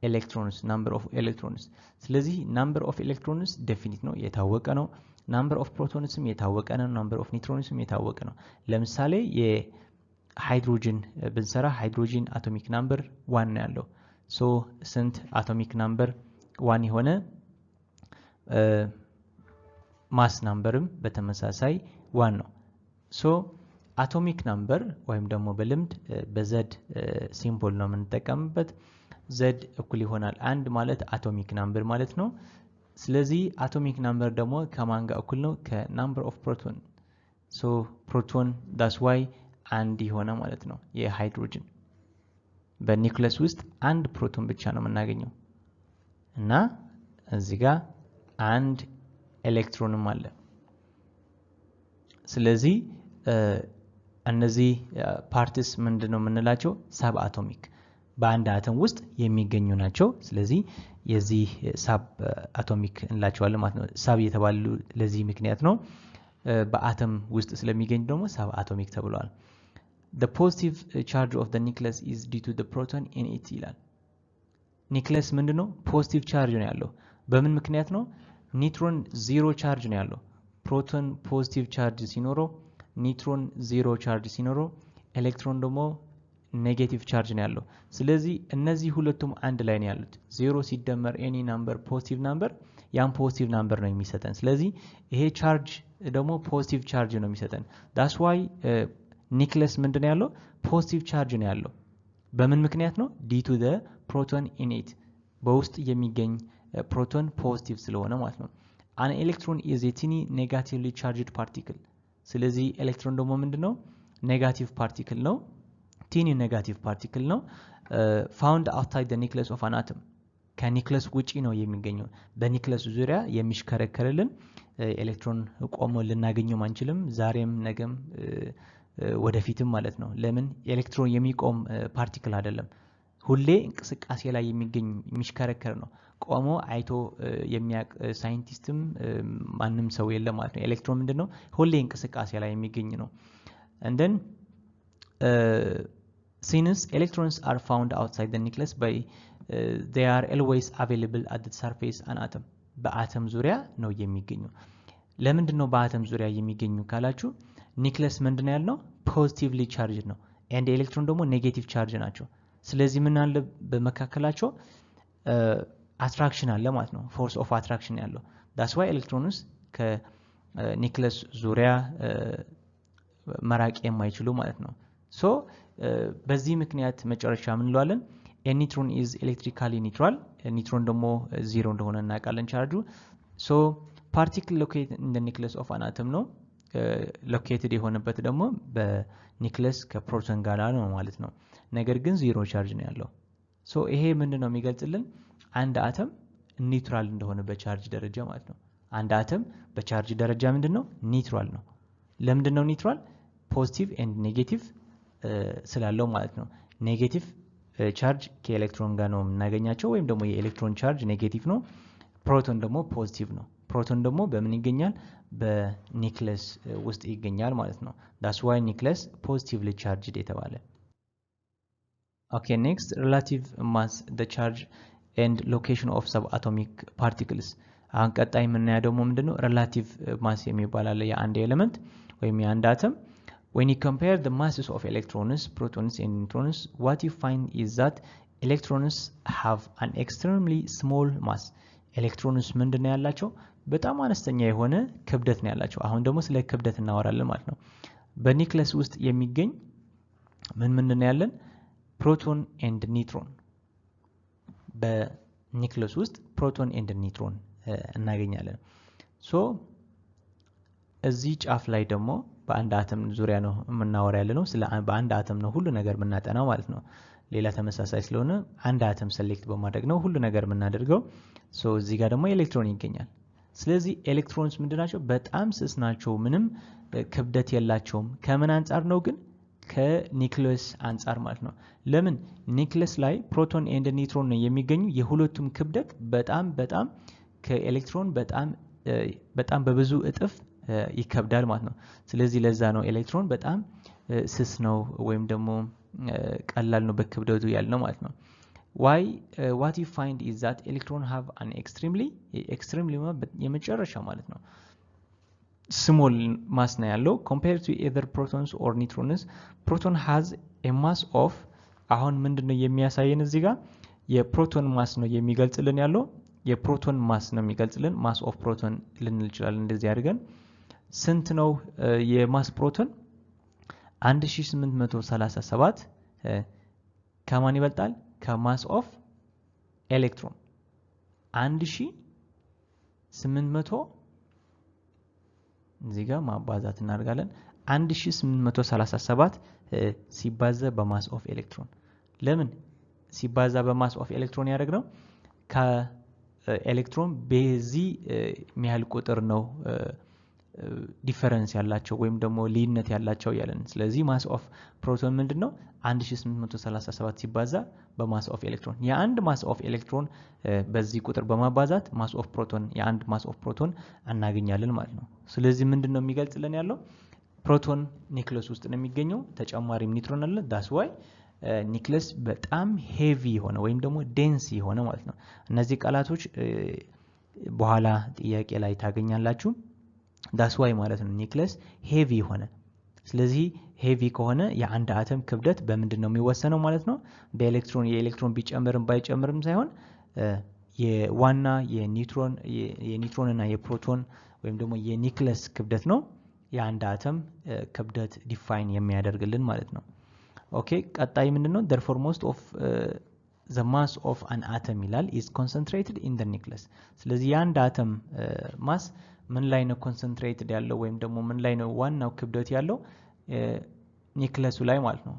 ኤሌክትሮንስ ናምበር ኦፍ ኤሌክትሮንስ ስለዚህ ናምበር ኦፍ ኤሌክትሮንስ ዴፊኒት ነው የታወቀ ነው ናምበር ኦፍ ፕሮቶንስም የታወቀ ነው ናምበር ኦፍ ኒውትሮንስም የታወቀ ነው ለምሳሌ የሃይድሮጅን ብንሰራ ሃይድሮጅን አቶሚክ ናምበር 1 ነው ያለው ሶ ስንት አቶሚክ ናምበር 1 የሆነ ማስ ናምበርም በተመሳሳይ 1 ነው ሶ አቶሚክ ናምበር ወይም ደግሞ በልምድ በዘድ ሲምቦል ነው የምንጠቀምበት ዘድ እኩል ይሆናል 1 ማለት አቶሚክ ናምበር ማለት ነው ስለዚህ አቶሚክ ናምበር ደግሞ ከማን ጋር እኩል ነው ከናምበር ኦፍ ፕሮቶን ሶ ፕሮቶን that's why አንድ ይሆነ ማለት ነው የሃይድሮጅን በኒውክለስ ውስጥ አንድ ፕሮቶን ብቻ ነው የምናገኘው እና እዚህ ጋር አንድ ኤሌክትሮንም አለ። ስለዚህ እነዚህ ፓርትስ ምንድነው የምንላቸው? ሰብ አቶሚክ በአንድ አተም ውስጥ የሚገኙ ናቸው። ስለዚህ የዚህ ሰብ አቶሚክ እንላቸዋለን ማለት ነው። ሰብ የተባሉ ለዚህ ምክንያት ነው። በአተም ውስጥ ስለሚገኝ ደግሞ ሰብ አቶሚክ ተብሏል። the positive charge of the nucleus is due to the proton in it ይላል። ኒክለስ ምንድነው? ፖዚቲቭ ቻርጅ ነው ያለው። በምን ምክንያት ነው? ኒውትሮን ዜሮ ቻርጅ ነው ያለው። ፕሮቶን ፖዚቲቭ ቻርጅ ሲኖረው፣ ኒውትሮን ዜሮ ቻርጅ ሲኖረው፣ ኤሌክትሮን ደግሞ ኔጌቲቭ ቻርጅ ነው ያለው። ስለዚህ እነዚህ ሁለቱም አንድ ላይ ነው ያሉት። ዜሮ ሲደመር ኤኒ ናምበር ፖዚቲቭ ናምበር ያን ፖዚቲቭ ናምበር ነው የሚሰጠን። ስለዚህ ይሄ ቻርጅ ደግሞ ፖዚቲቭ ቻርጅ ነው የሚሰጠን። that's why ኒክለስ ምንድነው ያለው? ፖዚቲቭ ቻርጅ ነው ያለው። በምን ምክንያት ነው? due to the proton in it በውስጥ የሚገኝ ፕሮቶን ፖዚቲቭ ስለሆነ ማለት ነው። an electron is a tiny negatively charged particle ስለዚህ ኤሌክትሮን ደግሞ ምንድነው? ኔጋቲቭ ፓርቲክል ነው። ቲኒ ኔጋቲቭ ፓርቲክል ነው። found outside the nucleus of an atom ከኒክለስ ውጪ ነው የሚገኘው። በኒክለስ ዙሪያ የሚሽከረከርልን ኤሌክትሮን ቆሞ ልናገኘው አንችልም። ዛሬም ነገም ወደፊትም ማለት ነው። ለምን? ኤሌክትሮን የሚቆም ፓርቲክል አይደለም። ሁሌ እንቅስቃሴ ላይ የሚገኝ የሚሽከረከር ነው። ቆሞ አይቶ የሚያቅ ሳይንቲስትም ማንም ሰው የለም ማለት ነው። ኤሌክትሮን ምንድነው? ሁሌ እንቅስቃሴ ላይ የሚገኝ ነው። and then since electrons are found outside the nucleus by they are always available at the surface an atom በአተም ዙሪያ ነው የሚገኙ። ለምንድን ነው በአተም ዙሪያ የሚገኙ ካላችሁ ኒክለስ ምንድነው ያልነው? ፖዚቲቭሊ ቻርጅ ነው and ኤሌክትሮን ደግሞ ኔጌቲቭ ቻርጅ ናቸው። ስለዚህ ምን አለ በመካከላቸው? አትራክሽን አለ ማለት ነው። ፎርስ ኦፍ አትራክሽን ያለው that's why ኤሌክትሮንስ ከኒክለስ ዙሪያ መራቅ የማይችሉ ማለት ነው። ሶ በዚህ ምክንያት መጨረሻ ምን እንለዋለን? a neutron is electrically neutral ኒውትሮን ደግሞ ዜሮ እንደሆነ እናውቃለን ቻርጁ። so particle located in the nucleus of an atom ነው ሎኬትድ የሆነበት ደግሞ በኒክለስ ከፕሮቶን ጋር ነው ማለት ነው። ነገር ግን ዜሮ ቻርጅ ነው ያለው። ሶ ይሄ ምንድነው የሚገልጽልን? አንድ አተም ኒውትራል እንደሆነ በቻርጅ ደረጃ ማለት ነው። አንድ አተም በቻርጅ ደረጃ ምንድነው? ኒውትራል ነው። ለምንድነው ኒውትራል? ፖዚቲቭ ኤንድ ኔጌቲቭ ስላለው ማለት ነው። ኔጌቲቭ ቻርጅ ከኤሌክትሮን ጋር ነው የምናገኛቸው ወይም ደግሞ የኤሌክትሮን ቻርጅ ኔጌቲቭ ነው። ፕሮቶን ደግሞ ፖዚቲቭ ነው። ፕሮቶን ደግሞ በምን ይገኛል? በኒክለስ ውስጥ ይገኛል ማለት ነው። that's why ኒክለስ positively charged የተባለ። okay next relative mass the charge and location of subatomic particles አሁን ቀጣይ የምናየው ደግሞ ምንድነው? relative mass የሚባል አለ የአንድ ኤሌመንት ወይም የአንድ አተም። when you compare the masses of electrons, protons and neutrons, what you find is that electrons have an extremely small mass. ኤሌክትሮንስ ምንድነው ያላቸው? በጣም አነስተኛ የሆነ ክብደት ነው ያላቸው። አሁን ደግሞ ስለ ክብደት እናወራለን ማለት ነው። በኒክለስ ውስጥ የሚገኝ ምንድነው ያለን? ፕሮቶን ኤንድ ኒውትሮን። በኒክለስ ውስጥ ፕሮቶን ኤንድ ኒውትሮን እናገኛለን። ሶ እዚህ ጫፍ ላይ ደግሞ በአንድ አተም ዙሪያ ነው የምናወራ ያለነው። ስለ በአንድ አተም ነው ሁሉ ነገር የምናጠናው ማለት ነው። ሌላ ተመሳሳይ ስለሆነ አንድ አተም ሰሌክት በማድረግ ነው ሁሉ ነገር የምናደርገው። ሶ እዚህ ጋር ደግሞ ኤሌክትሮን ይገኛል። ስለዚህ ኤሌክትሮንስ ምንድናቸው? በጣም ስስ ናቸው። ምንም ክብደት የላቸውም። ከምን አንፃር ነው ግን? ከኒክለስ አንፃር ማለት ነው። ለምን? ኒክለስ ላይ ፕሮቶን ኤንድ ኒውትሮን ነው የሚገኙ። የሁለቱም ክብደት በጣም ከኤሌክትሮን በጣም በብዙ እጥፍ ይከብዳል ማለት ነው። ስለዚህ ለዛ ነው ኤሌክትሮን በጣም ስስ ነው ወይም ደግሞ ቀላል ነው በክብደቱ ያለው ማለት ነው። why what you find is that electron have an extremely የመጨረሻ ማለት ነው small mass ነው ያለው compared to either protons or neutrons. proton has a mass of አሁን ምንድነው የሚያሳየን እዚህ ጋር? የፕሮቶን ማስ ነው የሚገልጽልን ያለው። የፕሮቶን ማስ ነው የሚገልጽልን። ማስ ኦፍ ፕሮቶን ልንል ይችላል እንደዚህ አድርገን። ስንት ነው የማስ ፕሮቶን? 1837 ከማን ይበልጣል? ከማስ ኦፍ ኤሌክትሮን 1800 እዚህ ጋር ማባዛት እናደርጋለን። 1837 ሲባዛ በማስ ኦፍ ኤሌክትሮን። ለምን ሲባዛ በማስ ኦፍ ኤሌክትሮን ያደረግነው? ኤሌክትሮን በዚህ የሚያህል ቁጥር ነው ዲፈረንስ ያላቸው ወይም ደግሞ ልዩነት ያላቸው ያለን ስለዚህ ማስ ኦፍ ፕሮቶን ምንድነው 1837 ሲባዛ በማስ ኦፍ ኤሌክትሮን የአንድ ማስ ኦፍ ኤሌክትሮን በዚህ ቁጥር በማባዛት ማስ ኦፍ ፕሮቶን የአንድ ማስ ኦፍ ፕሮቶን እናገኛለን ማለት ነው ስለዚህ ምንድነው የሚገልጽልን ያለው ፕሮቶን ኒውክለስ ውስጥ ነው የሚገኘው ተጨማሪ ኒውትሮን አለ ዳስ ዋይ ኒውክለስ በጣም ሄቪ ሆነ ወይም ደግሞ ዴንስ ሆነ ማለት ነው እነዚህ ቃላቶች በኋላ ጥያቄ ላይ ታገኛላችሁ ዳስ ዋይ ማለት ነው ኒውክለስ ሄቪ ሆነ ስለዚህ ሄቪ ከሆነ የአንድ አተም ክብደት በምንድነው የሚወሰነው ማለት ነው በኤሌክትሮን የኤሌክትሮን ቢጨምርም ባይጨምርም ሳይሆን የዋና የኒውትሮን እና የፕሮቶን ወይም ደግሞ የኒውክለስ ክብደት ነው የአንድ አተም ክብደት ዲፋይን የሚያደርግልን ማለት ነው ኦኬ ቀጣይ ምንድነው therefore most of the mass of an atom ይላል is concentrated in the nucleus ስለዚህ የአንድ አተም ማስ ምን ላይ ነው ኮንሰንትሬትድ ያለው ወይም ደግሞ ምን ላይ ነው ዋናው ክብደት ያለው ኒውክለሱ ላይ ማለት ነው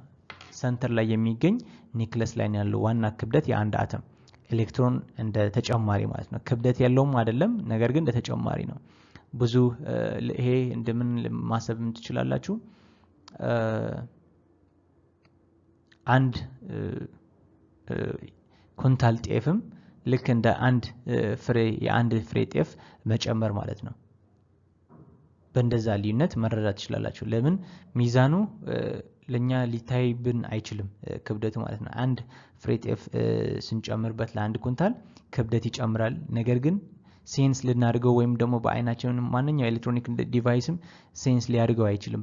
ሰንተር ላይ የሚገኝ ኒውክለስ ላይ ያለው ዋና ክብደት የአንድ አተም ኤሌክትሮን እንደ ተጨማሪ ማለት ነው ክብደት ያለውም አይደለም ነገር ግን እንደ ተጨማሪ ነው ብዙ ይሄ እንደምን ማሰብ ትችላላችሁ አንድ ኩንታል ጤፍም ልክ እንደ አንድ ፍሬ የአንድ ፍሬ ጤፍ መጨመር ማለት ነው በእንደዛ ልዩነት መረዳት ይችላልላችሁ ለምን ሚዛኑ ለኛ ሊታይብን አይችልም ክብደቱ ማለት ነው አንድ ፍሬ ጤፍ ስንጨምርበት ለአንድ ኩንታል ክብደት ይጨምራል ነገር ግን ሴንስ ልናደርገው ወይም ደግሞ በአይናችን ማንኛው ኤሌክትሮኒክ ዲቫይስም ሴንስ ሊያደርገው አይችልም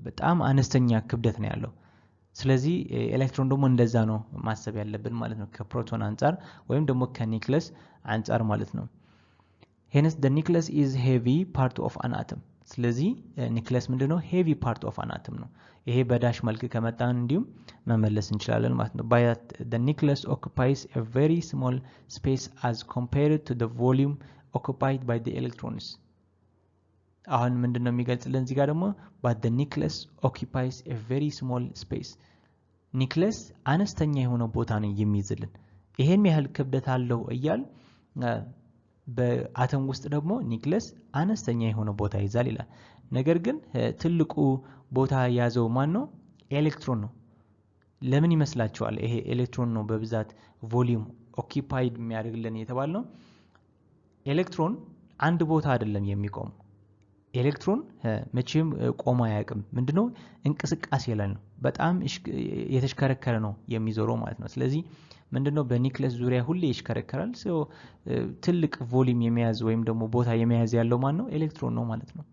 በጣም አነስተኛ ክብደት ነው ያለው ስለዚህ ኤሌክትሮን ደግሞ እንደዛ ነው ማሰብ ያለብን ማለት ነው ከፕሮቶን አንፃር ወይም ደግሞ ከኒውክለስ አንፃር ማለት ነው hence the nucleus is heavy part of an atom ስለዚህ ኒውክለስ ምንድነው heavy part of an atom ነው ይሄ በዳሽ መልክ ከመጣን እንዲሁም መመለስ እንችላለን ማለት ነው but the nucleus occupies a very small space as compared to the volume occupied by the electrons አሁን ምንድነው የሚገልጽልን እዚህ ጋር ደግሞ but the nucleus occupies a very small space ኒውክለስ አነስተኛ የሆነ ቦታ ነው የሚይዝልን ይሄን ያህል ክብደት አለው እያል በአተም ውስጥ ደግሞ ኒውክለስ አነስተኛ የሆነ ቦታ ይዛል ይላል ነገር ግን ትልቁ ቦታ ያዘው ማን ነው ኤሌክትሮን ነው ለምን ይመስላችኋል ይሄ ኤሌክትሮን ነው በብዛት ቮሊዩም ኦኪፓይድ የሚያደርግልን የተባለው ኤሌክትሮን አንድ ቦታ አይደለም የሚቆም ኤሌክትሮን መቼም ቆሞ አያውቅም ምንድነው እንቅስቃሴ ላይ ነው በጣም የተሽከረከረ ነው የሚዞረው ማለት ነው ስለዚህ ምንድነው በኒውክለስ ዙሪያ ሁሌ ይሽከረከራል ትልቅ ቮሊዩም የሚያዝ ወይም ደግሞ ቦታ የሚያዝ ያለው ማን ነው ኤሌክትሮን ነው ማለት ነው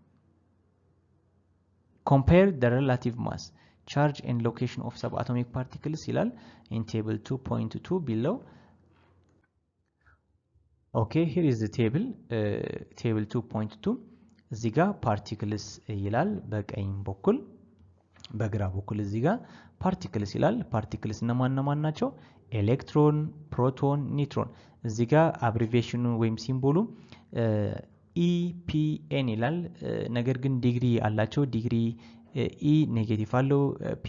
compare the relative mass charge and location of subatomic particles ይላል in table 2.2 below okay here is the table 2.2 እዚህ ጋር ፓርቲክልስ ይላል በቀኝ በኩል በግራ በኩል እዚህ ጋር ፓርቲክልስ ይላል ፓርቲክልስ እነማን ናቸው ኤሌክትሮን ፕሮቶን ኒውትሮን እዚህ ጋር አብሪቪዬሽኑ ወይም ሲምቦሉ ኢፒኤን ይላል ነገር ግን ዲግሪ አላቸው ዲግሪ ኢ ኔጌቲቭ አለው ፒ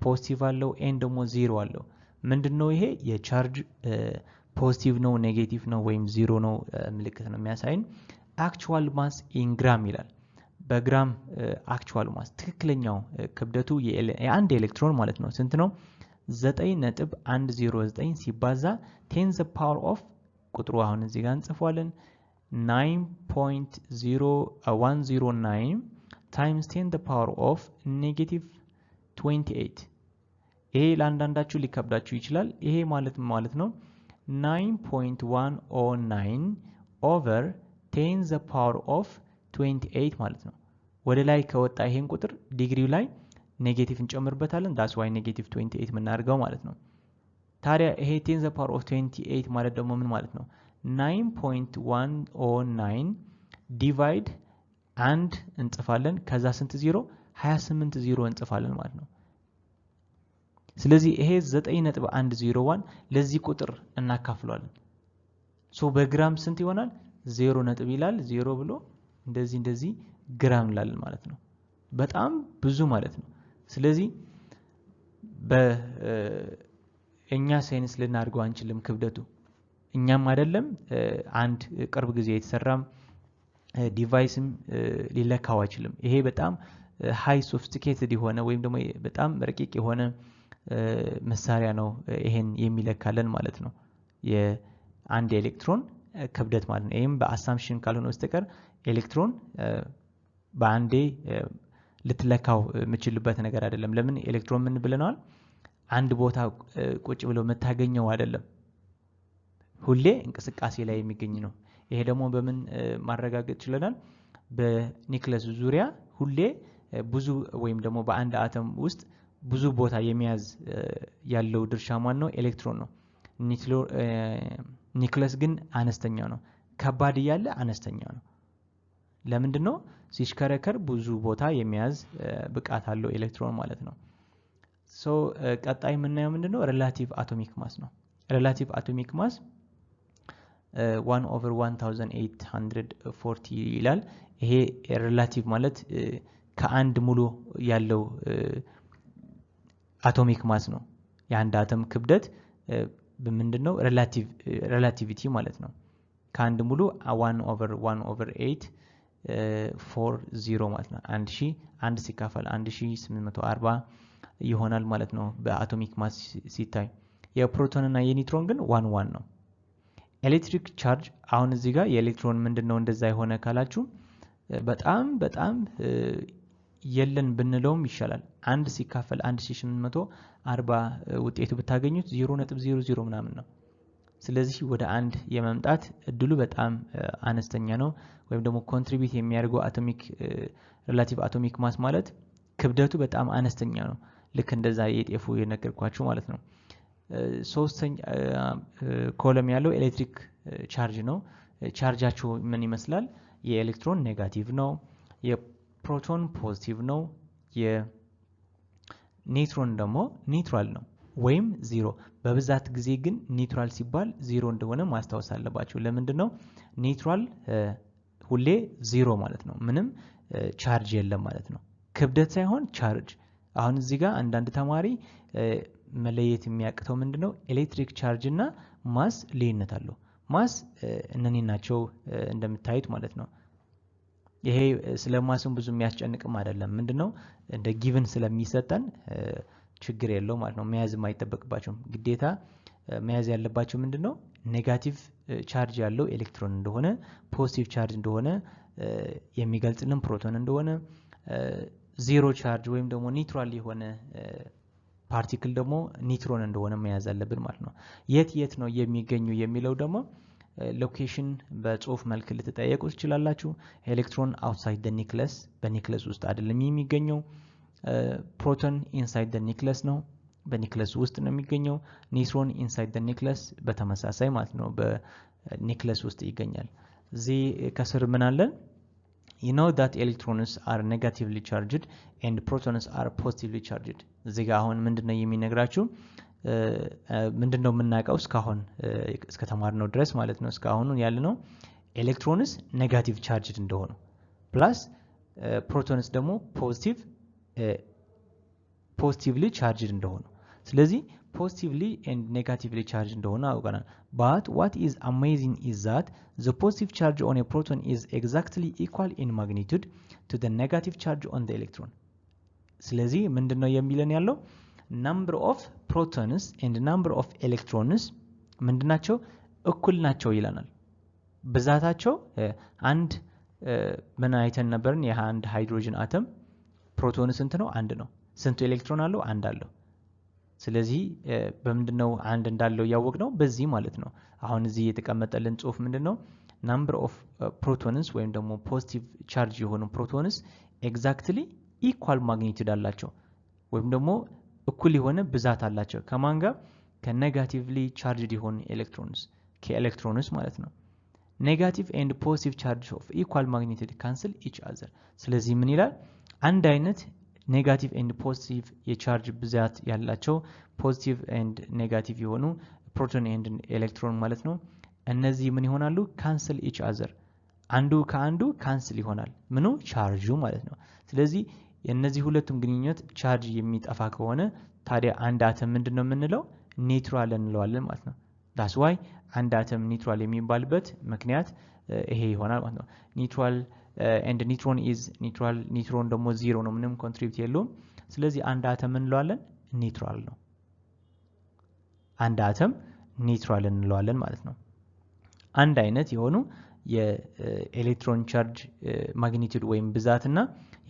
ፖዚቲቭ አለው ኤን ደግሞ ዜሮ አለው ምንድነው ይሄ የቻርጅ ፖዚቲቭ ነው ኔጌቲቭ ነው ወይም ዜሮ ነው ምልክት ነው የሚያሳየን actual mass in gram ይላል በግራም actual mass ትክክለኛው ክብደቱ የአንድ ኤሌክትሮን ማለት ነው ስንት ነው 9.109 ሲባዛ 10 the power of ቁጥሩ አሁን እዚህ ጋር እንጽፋለን 9.0109 times 10 the power of -28 ይሄ ለአንዳንዳችሁ ሊከብዳችሁ ይችላል ይሄ ማለት ነው 9.109 over 10 the power of 28 ማለት ነው ወደ ላይ ከወጣ ይሄን ቁጥር ዲግሪው ላይ ኔጌቲቭ እንጨምርበታለን that's why -28 ምናርገው ማለት ነው ታዲያ ይሄ 10 the power of 28 ማለት ደግሞ ምን ማለት ነው 9.109 ዲቫይድ አንድ እንጽፋለን ከዛ ስንት ዜሮ 28 ዜሮ እንጽፋለን ማለት ነው ስለዚህ ይሄ 9.101 ለዚህ ቁጥር እናካፍሏለን በግራም ስንት ይሆናል 0 ነጥብ ይላል 0 ብሎ እንደዚህ ግራም ይላል ማለት ነው በጣም ብዙ ማለት ነው ስለዚህ በእኛ ሳይንስ ልናርገው አንችልም ክብደቱ እኛም አይደለም አንድ ቅርብ ጊዜ የተሰራም ዲቫይስም ሊለካው አይችልም። ይሄ በጣም ሃይ ሶፊስቲኬትድ የሆነ ወይም ደግሞ በጣም ረቂቅ የሆነ መሳሪያ ነው ይሄን የሚለካለን ማለት ነው። የአንድ ኤሌክትሮን ክብደት ማለት ነው። ይሄም በአሳምፕሽን ካልሆነ በስተቀር ኤሌክትሮን በአንዴ ልትለካው የምችልበት ነገር አይደለም። ለምን ኤሌክትሮን ምን ብለናል? አንድ ቦታ ቁጭ ብሎ መታገኘው አይደለም፣ ሁሌ እንቅስቃሴ ላይ የሚገኝ ነው። ይሄ ደግሞ በምን ማረጋገጥ ይችላል? በኒውክለስ ዙሪያ ሁሌ ብዙ ወይም ደግሞ በአንድ አተም ውስጥ ብዙ ቦታ የሚያዝ ያለው ድርሻ ማን ነው? ኤሌክትሮን ነው። ኒውክለስ ግን አነስተኛ ነው። ከባድ እያለ አነስተኛ ነው። ለምንድነው? ሲሽከረከር ብዙ ቦታ የሚያዝ ብቃት አለው ኤሌክትሮን ማለት ነው። ሶ ቀጣይ የምናየው ምንድነው? ሪላቲቭ አቶሚክ ማስ ነው። ሪላቲቭ አቶሚክ ማስ 1/1840 ይላል። ይሄ ሪላቲቭ ማለት ከአንድ ሙሉ ያለው አቶሚክ ማስ ነው። የአንድ አተም ክብደት ምንድነው? ሪላቲቪቲ ማለት ነው። ከአንድ ሙሉ 1/1/840 ማለት ነው። 1 ሲካፈል 1840 ይሆናል ማለት ነው በአቶሚክ ማስ ሲታይ። የፕሮቶን እና የኒውትሮን ግን 1 ነው። ኤሌክትሪክ ቻርጅ አሁን እዚህ ጋር የኤሌክትሮን ምንድነው እንደዛ የሆነ ካላችሁ በጣም የለን ብንለውም ይሻላል። 1 ሲካፈል 1840 ውጤቱ ብታገኙት 0.00 ምናምን ነው። ስለዚህ ወደ 1 የመምጣት እድሉ በጣም አነስተኛ ነው። ወይም ደግሞ ኮንትሪቢዩት የሚያደርገው አቶሚክ ሪላቲቭ አቶሚክ ማስ ማለት ክብደቱ በጣም አነስተኛ ነው። ልክ እንደዛ የጤፉ የነገርኳችሁ ማለት ነው። ሶስተኛ ኮለም ያለው ኤሌክትሪክ ቻርጅ ነው። ቻርጃቸው ምን ይመስላል? የኤሌክትሮን ኔጋቲቭ ነው፣ የፕሮቶን ፖዚቲቭ ነው፣ የኒውትሮን ደግሞ ኒውትራል ነው ወይም ዜሮ። በብዛት ጊዜ ግን ኒውትራል ሲባል ዜሮ እንደሆነ ማስታወስ አለባችሁ። ለምንድነው? ኒውትራል ሁሌ ዜሮ ማለት ነው። ምንም ቻርጅ የለም ማለት ነው። ክብደት ሳይሆን ቻርጅ። አሁን እዚህ ጋር አንዳንድ ተማሪ መለየት የሚያቅተው ምንድነው? ኤሌክትሪክ ቻርጅ እና ማስ ልዩነት አለው። ማስ እነኚህ ናቸው እንደምታዩት ማለት ነው። ይሄ ስለ ማስም ብዙ የሚያስጨንቅም አይደለም። ምንድነው? እንደ ጊቭን ስለሚሰጠን ችግር የለው ማለት ነው። መያዝ የማይጠበቅባቸውም። ግዴታ መያዝ ያለባቸው ምንድነው? ኔጋቲቭ ቻርጅ ያለው ኤሌክትሮን እንደሆነ፣ ፖዚቲቭ ቻርጅ እንደሆነ የሚገልጽልን ፕሮቶን እንደሆነ፣ ዜሮ ቻርጅ ወይም ደግሞ ኒውትራል የሆነ ፓርቲክል ደግሞ ኒውትሮን እንደሆነ መያዝ አለብን ማለት ነው። የት ነው የሚገኙ የሚለው ደግሞ ሎኬሽን በጽሁፍ መልክ ልትጠየቁ ትችላላችሁ። ኤሌክትሮን አውትሳይድ ደ ኒውክለስ፣ በኒውክለስ ውስጥ አይደለም የሚገኘው። ፕሮቶን ኢንሳይድ ደ ኒውክለስ ነው፣ በኒውክለስ ውስጥ ነው የሚገኘው። ኒውትሮን ኢንሳይድ ደ ኒውክለስ በተመሳሳይ ማለት ነው በኒውክለስ ውስጥ ይገኛል። እዚህ ከስር ምን አለን? You know that electrons are negatively charged and protons are positively charged. እዚህ ጋር አሁን ምንድነው የሚነግራችሁ? ምንድነው የምናውቀው እስካሁን እስከተማርነው ድረስ ማለት ነው። እስካሁን ያለነው ኤሌክትሮንስ ኔጋቲቭ ቻርጅድ እንደሆኑ ፕላስ ፕሮቶንስ ደግሞ ፖዚቲቭሊ ቻርጅድ እንደሆኑ። ስለዚህ ፖዚቲቭሊ and negatively charged እንደሆነ አውቀናል። But what is amazing is that the positive charge on a proton is exactly equal in magnitude to the negative charge on the electron. ስለዚህ ምንድነው የሚለን ያለው? number of protons and number of electrons ምንድናቸው? እኩል ናቸው ይለናል። ብዛታቸው አንድ ምን አይተን ነበርን? የአንድ ሃይድሮጅን አተም ፕሮቶን ስንት ነው? አንድ ነው። ስንቱ ኤሌክትሮን አለው? አንድ አለው። ስለዚህ በምንድነው አንድ እንዳለው ያወቅነው? በዚህ ማለት ነው። አሁን እዚህ የተቀመጠልን ጽሁፍ ምንድነው? number of protons ወይም ደግሞ ፖዚቲቭ ቻርጅ የሆኑ ፕሮቶንስ ኤግዛክትሊ ኢኳል ማግኒቲዩድ አላቸው ወይም ደግሞ እኩል የሆነ ብዛት አላቸው። ከማን ጋር? ከኔጋቲቭሊ ቻርጅድ የሆኑ ኤሌክትሮንስ ከኤሌክትሮንስ ማለት ነው። ኔጋቲቭ ኤንድ ፖዚቲቭ ቻርጅ ኦፍ ኢኳል ማግኒቲዩድ ካንስል ኢች አዘር። ስለዚህ ምን ይላል? አንድ አይነት ኔጋቲቭ ኤንድ ፖዚቲቭ የቻርጅ ብዛት ያላቸው ፖዚቲቭ ኤንድ ኔጋቲቭ የሆኑ ፕሮቶን ኤንድ ኤሌክትሮን ማለት ነው። እነዚህ ምን ይሆናሉ? ካንስል ኢች አዘር። አንዱ ከአንዱ ካንስል ይሆናል። ምኑ? ቻርጁ ማለት ነው። ስለዚህ የነዚህ ሁለቱም ግንኙነት ቻርጅ የሚጠፋ ከሆነ ታዲያ አንድ አተም ምንድነው የምንለው? ኒውትራል እንለዋለን ማለት ነው። that's why አንድ አተም ኒውትራል የሚባልበት ምክንያት ይሄ ይሆናል ማለት ነው። ኒውትራል and neutron is neutral ኒውትሮን ደግሞ ዜሮ ነው ምንም ኮንትሪቢዩት የለውም ስለዚህ አንድ አተም እንለዋለን ኒውትራል ነው አንድ አተም ኒውትራል እንለዋለን ማለት ነው አንድ አይነት የሆኑ የኤሌክትሮን ቻርጅ ማግኒቲዩድ ወይም ብዛትና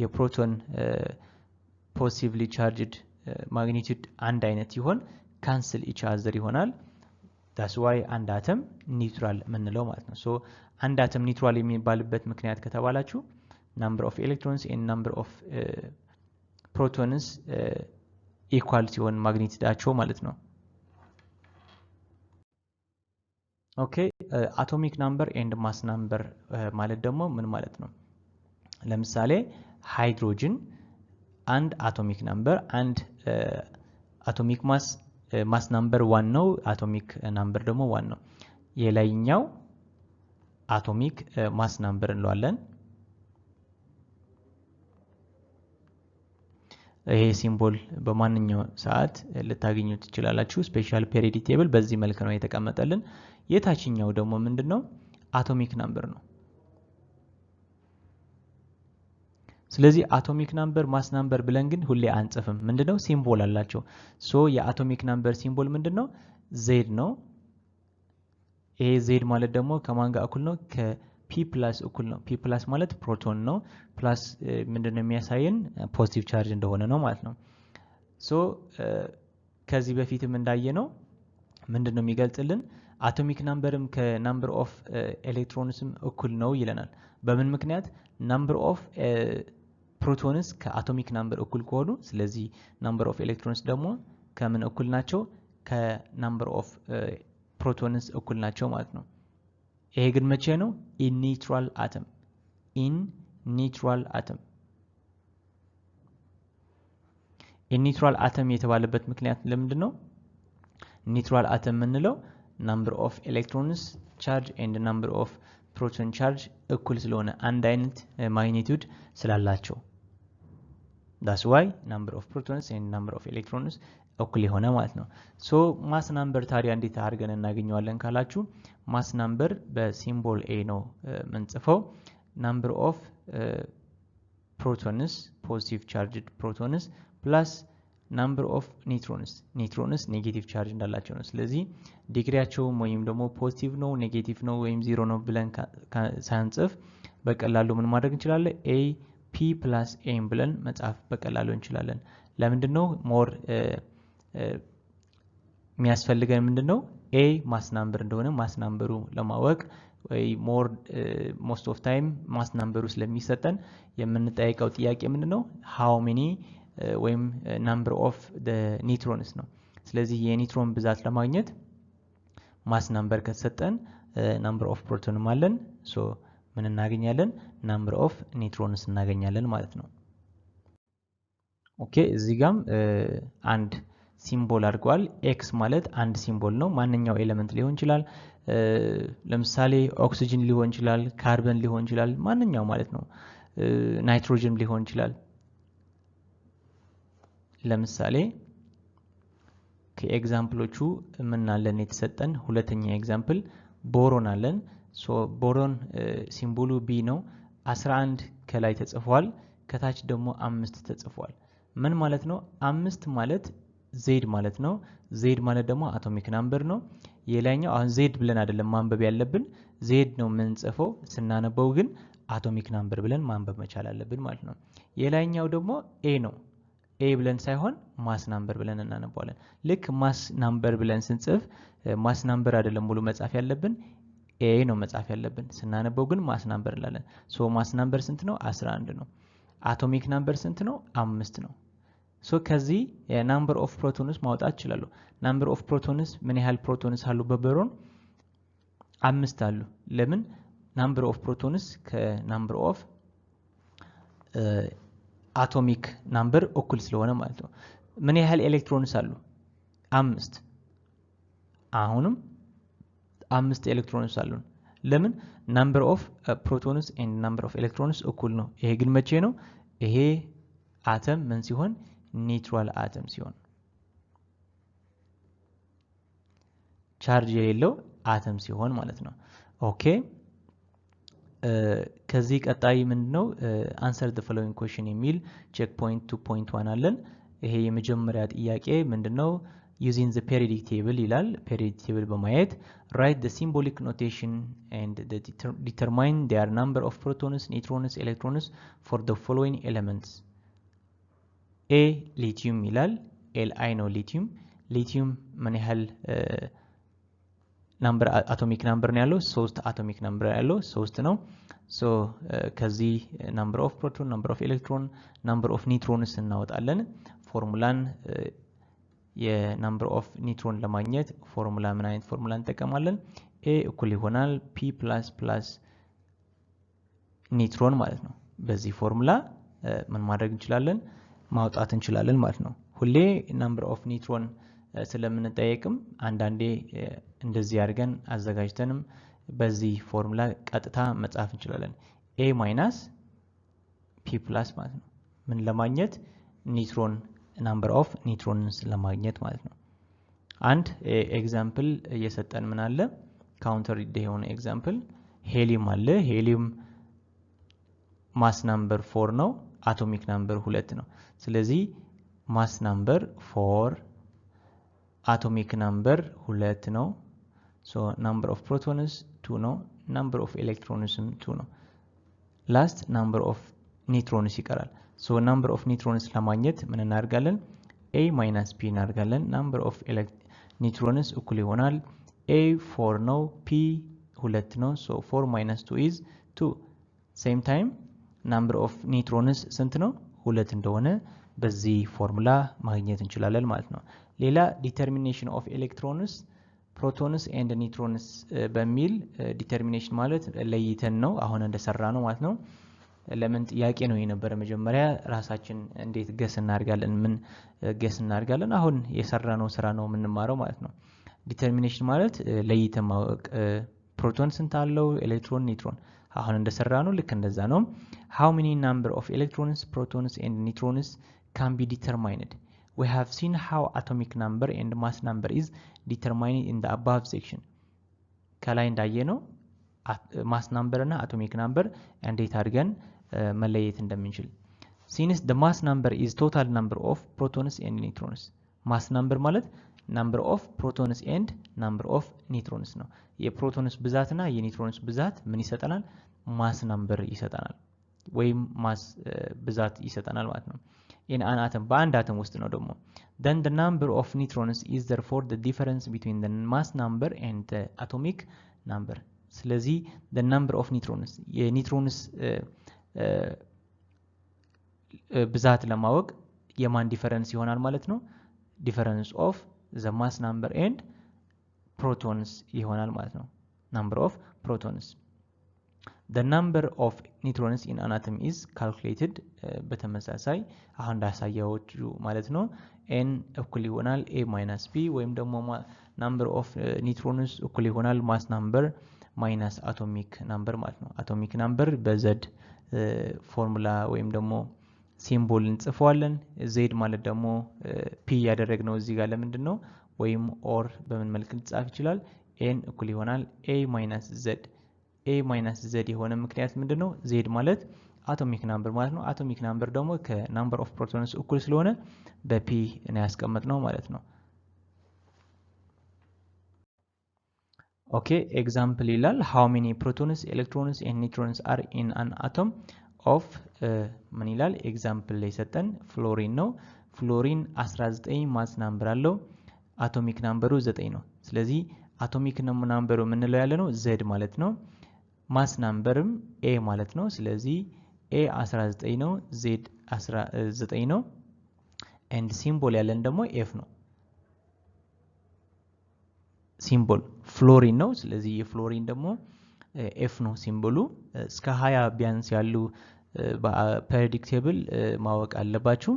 የፕሮቶን ፖሲብሊ ቻርጅድ ማግኒቲዩድ አንድ አይነት ይሆን ካንስል ኢች አዘር ይሆናል that's why አንድ አተም ኒውትራል ምንለው ማለት ነው so አንድ አተም ኒውትራል የሚባልበት ምክንያት ከተባላችሁ number of electrons and number of protons equal ሲሆን ማግኒቲዩዳቸው ማለት ነው ኦኬ አቶሚክ ናምበር ኤንድ ማስ ናምበር ማለት ደግሞ ምን ማለት ነው ለምሳሌ ሃይድሮጅን አንድ አቶሚክ ናምበር አንድ አቶሚክ ማስ ናምበር 1 ነው አቶሚክ ናምበር ደግሞ 1 ነው የላይኛው አቶሚክ ማስ ናምበር እንለዋለን ይሄ ሲምቦል በማንኛው ሰዓት ልታገኙት ትችላላችሁ ስፔሻል ፔሪዮዲክ ቴብል በዚህ መልኩ ነው የተቀመጠልን የታችኛው ደግሞ ምንድነው አቶሚክ ናምበር ነው ስለዚህ አቶሚክ ናምበር ማስ ናምበር ብለን ግን ሁሌ አንጽፍም ምንድነው ሲምቦል አላቸው ሶ የአቶሚክ ናምበር ሲምቦል ምንድነው ዜድ ነው ይሄ ዜድ ማለት ደግሞ ከማን ጋር እኩል ነው ከፒ ፕላስ እኩል ነው ፒ ፕላስ ማለት ፕሮቶን ነው ፕላስ ምንድነው የሚያሳየን ፖዚቲቭ ቻርጅ እንደሆነ ነው ማለት ነው ሶ ከዚህ በፊትም እንዳየነው ምንድነው የሚገልጽልን አቶሚክ ናምበርም ከናምበር ኦፍ ኤሌክትሮንስም እኩል ነው ይለናል በምን ምክንያት ናምበር ኦፍ ፕሮቶንስ ከአቶሚክ ናምበር እኩል ከሆኑ ስለዚህ ናምበር ኦፍ ኤሌክትሮንስ ደግሞ ከምን እኩል ናቸው ከናምበር ኦፍ ፕሮቶንስ እኩል ናቸው ማለት ነው ይሄ ግን መቼ ነው ኢን ኒውትራል አተም የተባለበት ምክንያት ለምንድን ነው ኒውትራል አተም የምንለው number of electrons charge and number of proton charge እኩል ስለሆነ አንድ አይነት ማግኒቲዩድ ስላላቸው that's why number of protons and number of electrons እኩል የሆነ ማለት ነው so ማስ ናምበር ታዲያ እንዴት አድርገን እናገኘዋለን ካላችሁ ማስ ናምበር በሲምቦል a ነው ምንጽፈው number of protons positive charged protons plus number of neutrons negative charge እንዳላቸው ነው ስለዚህ ዲግሪያቸው ወይም ደግሞ ፖዚቲቭ ነው ኔጌቲቭ ነው ወይም ዜሮ ነው ብለን ሳንጽፍ በቀላሉ ምን ማድረግ እንችላለን a p plus a ብለን መጻፍ በቀላሉ እንችላለን ለምንድነው ሞር የሚያስፈልገን ምንድነው a ማስ ናምበር እንደሆነ ማስ ናምበሩ ለማወቅ ወይ ሞር most of time ማስ ናምበሩ ስለሚሰጠን የምንጠይቀው ጥያቄ ምንድነው how many ወይም number of the neutrons ነው ስለዚህ የኒውትሮን ብዛት ለማግኘት ማስ ናምበር ከተሰጠን number of proton አለን so ምን እናገኛለን number of neutrons እናገኛለን ማለት ነው ኦኬ እዚህ ጋም አንድ ሲምቦል አድርጓል x ማለት አንድ ሲምቦል ነው ማንኛው ኤሌመንት ሊሆን ይችላል ለምሳሌ ኦክሲጅን ሊሆን ይችላል ካርበን ሊሆን ይችላል ማንኛው ማለት ነው ናይትሮጅን ሊሆን ይችላል ለምሳሌ ከኤግዛምፕሎቹ ምን አለን የተሰጠን ሁለተኛ ኤግዛምፕል ቦሮን አለን ሶ ቦሮን ሲምቦሉ b ነው 11 ከላይ ተጽፏል ከታች ደግሞ 5 ተጽፏል ምን ማለት ነው 5 ማለት z ማለት ነው z ማለት ደግሞ አቶሚክ ናምበር ነው የላይኛው አሁን z ብለን አይደለም ማንበብ ያለብን z ነው ምንጽፈው ስናነበው ግን አቶሚክ ናምበር ብለን ማንበብ መቻል አለብን ማለት ነው የላይኛው ደግሞ a ነው a ብለን ሳይሆን ማስ ናምበር ብለን እናነባዋለን ልክ ማስ ናምበር ብለን ስንጽፍ ማስ ናምበር አይደለም ሙሉ መጻፍ ያለብን a ነው መጻፍ ያለብን ስናነበው ግን ማስ ናምበር እንላለን ሶ ማስ ናምበር ስንት ነው 11 ነው አቶሚክ ናምበር ስንት ነው 5 ነው ሶ ከዚህ የናምበር ኦፍ ፕሮቶንስ ማውጣት ይችላሉ ናምበር ኦፍ ፕሮቶንስ ምን ያህል ፕሮቶንስ አሉ በቦሮን 5 አሉ ለምን ናምበር ኦፍ ፕሮቶንስ ከናምበር ኦፍ አቶሚክ ናምበር እኩል ስለሆነ ማለት ነው ምን ያህል ኤሌክትሮንስ አሉ 5 አሁንም 5 ኤሌክትሮንስ አሉ ለምን ናምበር ኦፍ ፕሮቶንስ ኤንድ ናምበር ኦፍ ኤሌክትሮንስ እኩል ነው ይሄ ግን መቼ ነው ይሄ አተም ምን ሲሆን ኒውትራል አተም ሲሆን ቻርጅ የሌለው አተም ሲሆን ማለት ነው። ኦኬ ከዚህ ቀጣይ ምንድነው answer the following question የሚል check point 2.1 አለን። ይሄ የመጀመሪያ ጥያቄ ምንድነው using the periodic table ይላል። periodic table በማየት write the symbolic notation and determine their number of protons, neutrons, electrons for the following elements. A lithium ይላል። Li ነው lithium። lithium ምን ያህል number atomic number ነው ያለው 3 atomic number ያለው 3 ነው። so ከዚህ number of proton, number of electron, number of neutrons እናወጣለን። ፎርሙላን የnumber of neutron ለማግኘት ፎርሙላ ምን አይነት ፎርሙላ እንጠቀማለን? A እኩል ይሆናል P plus neutron ማለት ነው። በዚህ ፎርሙላ ምን ማድረግ እንችላለን? ማውጣት እንችላለን ማለት ነው። ሁሌ number of neutron ስለምንጠየቅም አንዳንዴ እንደዚህ አድርገን አዘጋጅተንም በዚህ ፎርሙላ ቀጥታ መጻፍ እንችላለን። A minus P plus ማለት ነው። ምን ለማግኘት? ኒውትሮን number of neutrons ለማግኘት ማለት ነው። አንድ ኤግዛምፕል እየሰጠን ምን አለ? ካውንተር የሆነ ኤግዛምፕል ሄሊየም አለ። ሄሊየም ማስ ናምበር 4 ነው፣ አቶሚክ ናምበር 2 ነው። ስለዚህ ማስ ናምበር 4 atomic number 2 ነው። so number of protons 2 ነው። number of electrons 2 ነው። last number of neutrons ይቀራል። so number of neutrons ለማግኘት ምን እናደርጋለን? A minus P እናደርጋለን። number of neutrons እኩል ይሆናል A 4 ነው P 2 ነው። so 4 minus 2 is 2 same time number of neutrons ስንት ነው? 2 እንደሆነ በዚህ ፎርሙላ ማግኘት እንችላለን ማለት ነው። ሌላ ዲተርሚኔሽን ኦፍ ኤሌክትሮንስ ፕሮቶንስ ኤንድ ኒውትሮንስ በሚል ዲተርሚኔሽን ማለት ለይተን ነው አሁን እንደሰራ ነው ማለት ነው። ለምን ጥያቄ ነው የነበረ መጀመሪያ ራሳችን እንዴት ገስ እናርጋለን ምን ገስ እናርጋለን አሁን የሰራነው ስራ ነው የምንማረው ማለት ነው። ዲተርሚኔሽን ማለት ለይተን ማወቅ ፕሮቶን ስንት አለው ኤሌክትሮን ኒውትሮን አሁን እንደሰራ ነው ልክ እንደዛ ነው። how many number of electrons protons and neutrons can be determined? We have seen how atomic number and mass number is determined in the above section. ከላይ እንዳየነው mass number እና atomic number እንዴት አድርገን መለየት እንደምንችል። since the mass number is total number of protons and neutrons. mass number ማለት number of protons and number of neutrons ነው። የፕሮቶንስ ብዛትና የኒውትሮንስ ብዛት ምን ይሰጠናል? mass number ይሰጠናል ወይም mass ብዛት ይሰጠናል ማለት ነው። in an atom በአንድ አተም ውስጥ ነው ደግሞ then the number of neutrons is therefore the difference between the mass number and the atomic number. ስለዚህ the number of neutrons የኒውትሮንስ ብዛት ለማወቅ የማን ዲፈረንስ ይሆናል ማለት ነው? difference of the mass number and protons ይሆናል ማለት ነው። number of protons. the number of neutrons in an atom is calculated በተመሳሳይ አሁን እንዳሳያችሁ ማለት ነው። n እኩል ይሆናል a minus p ወይም ደግሞ number of neutrons እኩል ይሆናል mass number minus atomic number ማለት ነው። atomic number በz ፎርሙላ ወይም ደግሞ ሲምቦል እንጽፈዋለን። z ማለት ደግሞ p ያደረግነው እዚህ ጋር ለምንድነው ወይም or በምን መልክ ሊጻፍ ይችላል? n እኩል ይሆናል a minus z a minus z የሆነ ምክንያት ምንድነው? z ማለት አቶሚክ ናምበር ማለት ነው። አቶሚክ ናምበር ደግሞ ከናምበር ኦፍ ፕሮቶንስ እኩል ስለሆነ በp ነው ያስቀመጥነው ማለት ነው። ኦኬ ኤግዛምፕል ይላል how many protons, electrons and neutrons are in an atom of ምን ይላል? ኤግዛምፕል ላይ ሰጠን ፍሎሪን ነው። ፍሎሪን 19 ማስ ናምበር አለው። አቶሚክ ናምበሩ 9 ነው። ስለዚህ አቶሚክ ናምበሩ ምንለው ያለ ነው z ማለት ነው። ማስ ናምበርም a ማለት ነው። ስለዚህ a 19 ነው z 19 ነው and ሲምቦል ያለን ደግሞ f ነው። ሲምቦል ፍሎሪን ነው። ስለዚህ የፍሎሪን ደግሞ f ነው ሲምቦሉ። እስከ 20 ቢያንስ ያሉ በፔሪዮዲክ ቴብል ማወቅ አለባችሁ።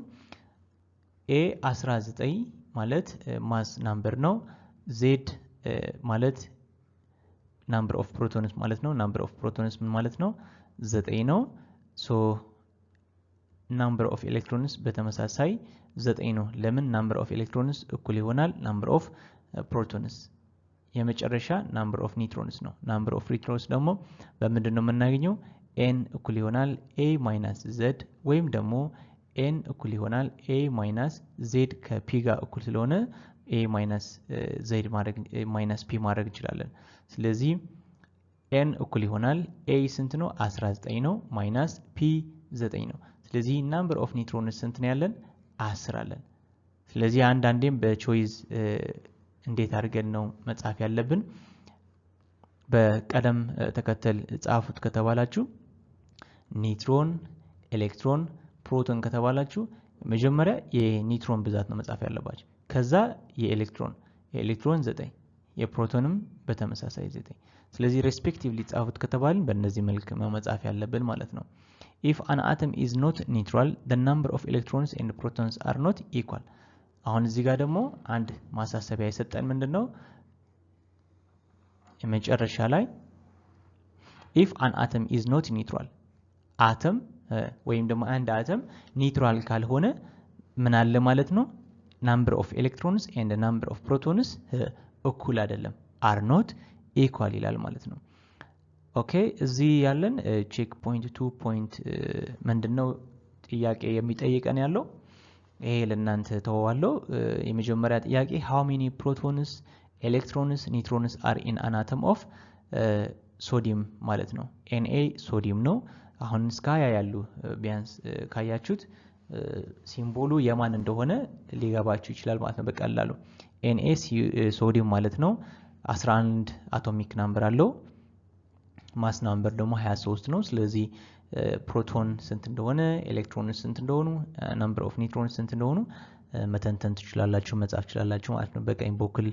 a 19 ማለት ማስ ናምበር ነው። z ማለት number of protons ማለት ነው። number of protons ምን ማለት ነው? 9 ነው። so number of electrons በተመሳሳይ 9 ነው። ለምን number of electrons እኩል ይሆናል number of protons የመጨረሻ number of neutrons ነው number of neutrons ደግሞ በምንድነው የምናገኘው n እኩል ይሆናል a minus z ወይም ደግሞ n እኩል ይሆናል a minus z ከp ጋር እኩል ስለሆነ a minus z ማድረግ minus p ማድረግ እንችላለን ስለዚህ n እኩል ይሆናል a ስንት ነው 19 ነው minus p 9 ነው ስለዚህ number of neutrons ስንት ነው ያለን 10 አለን ስለዚህ አንዳንዴም በቾይስ እንዴት አድርገን ነው መጻፍ ያለብን በቀደም ተከተል ጻፉት ከተባላችሁ ኒውትሮን ኤሌክትሮን ፕሮቶን ከተባላችሁ መጀመሪያ የኒውትሮን ብዛት ነው መጻፍ ያለባችሁ ከዛ የኤሌክትሮን 9 የፕሮቶንም በተመሳሳይ 9 ስለዚህ ሬስፔክቲቭሊ ጻፉት ከተባልን በእነዚህ መልክ መጻፍ ያለብን ማለት ነው if an atom is not neutral the number of electrons and protons are not equal አሁን እዚህ ጋር ደግሞ አንድ ማሳሰቢያ የሰጠን ምንድነው የመጨረሻ ላይ if an atom is not neutral atom ወይም ደግሞ አንድ አተም ኒውትራል ካልሆነ ምን አለ ማለት ነው number of electrons and the number of protons እኩል አይደለም are not equal ይላል ማለት ነው ኦኬ እዚህ ያለን ቼክ ፖይንት 2 ፖይንት ምንድነው ጥያቄ የሚጠይቀን ያለው ይሄ ለእናንተ ተዋዋለው የመጀመሪያ ጥያቄ how many protons electrons neutrons are in an atom of sodium ማለት ነው Na ሶዲየም ነው አሁን ስካያ ያሉ ቢያንስ ካያችሁት ሲምቦሉ የማን እንደሆነ ሊገባችሁ ይችላል ማለት ነው በቀላሉ Na ሶዲየም ማለት ነው 11 አቶሚክ ናምበር አለው ማስ ናምበር ደግሞ 23 ነው ስለዚህ ፕሮቶን ስንት እንደሆነ ኤሌክትሮን ስንት እንደሆኑ number of neutrons ስንት እንደሆኑ መተንተን ትችላላችሁ መጻፍ ትችላላችሁ ማለት ነው በቀኝ በኩል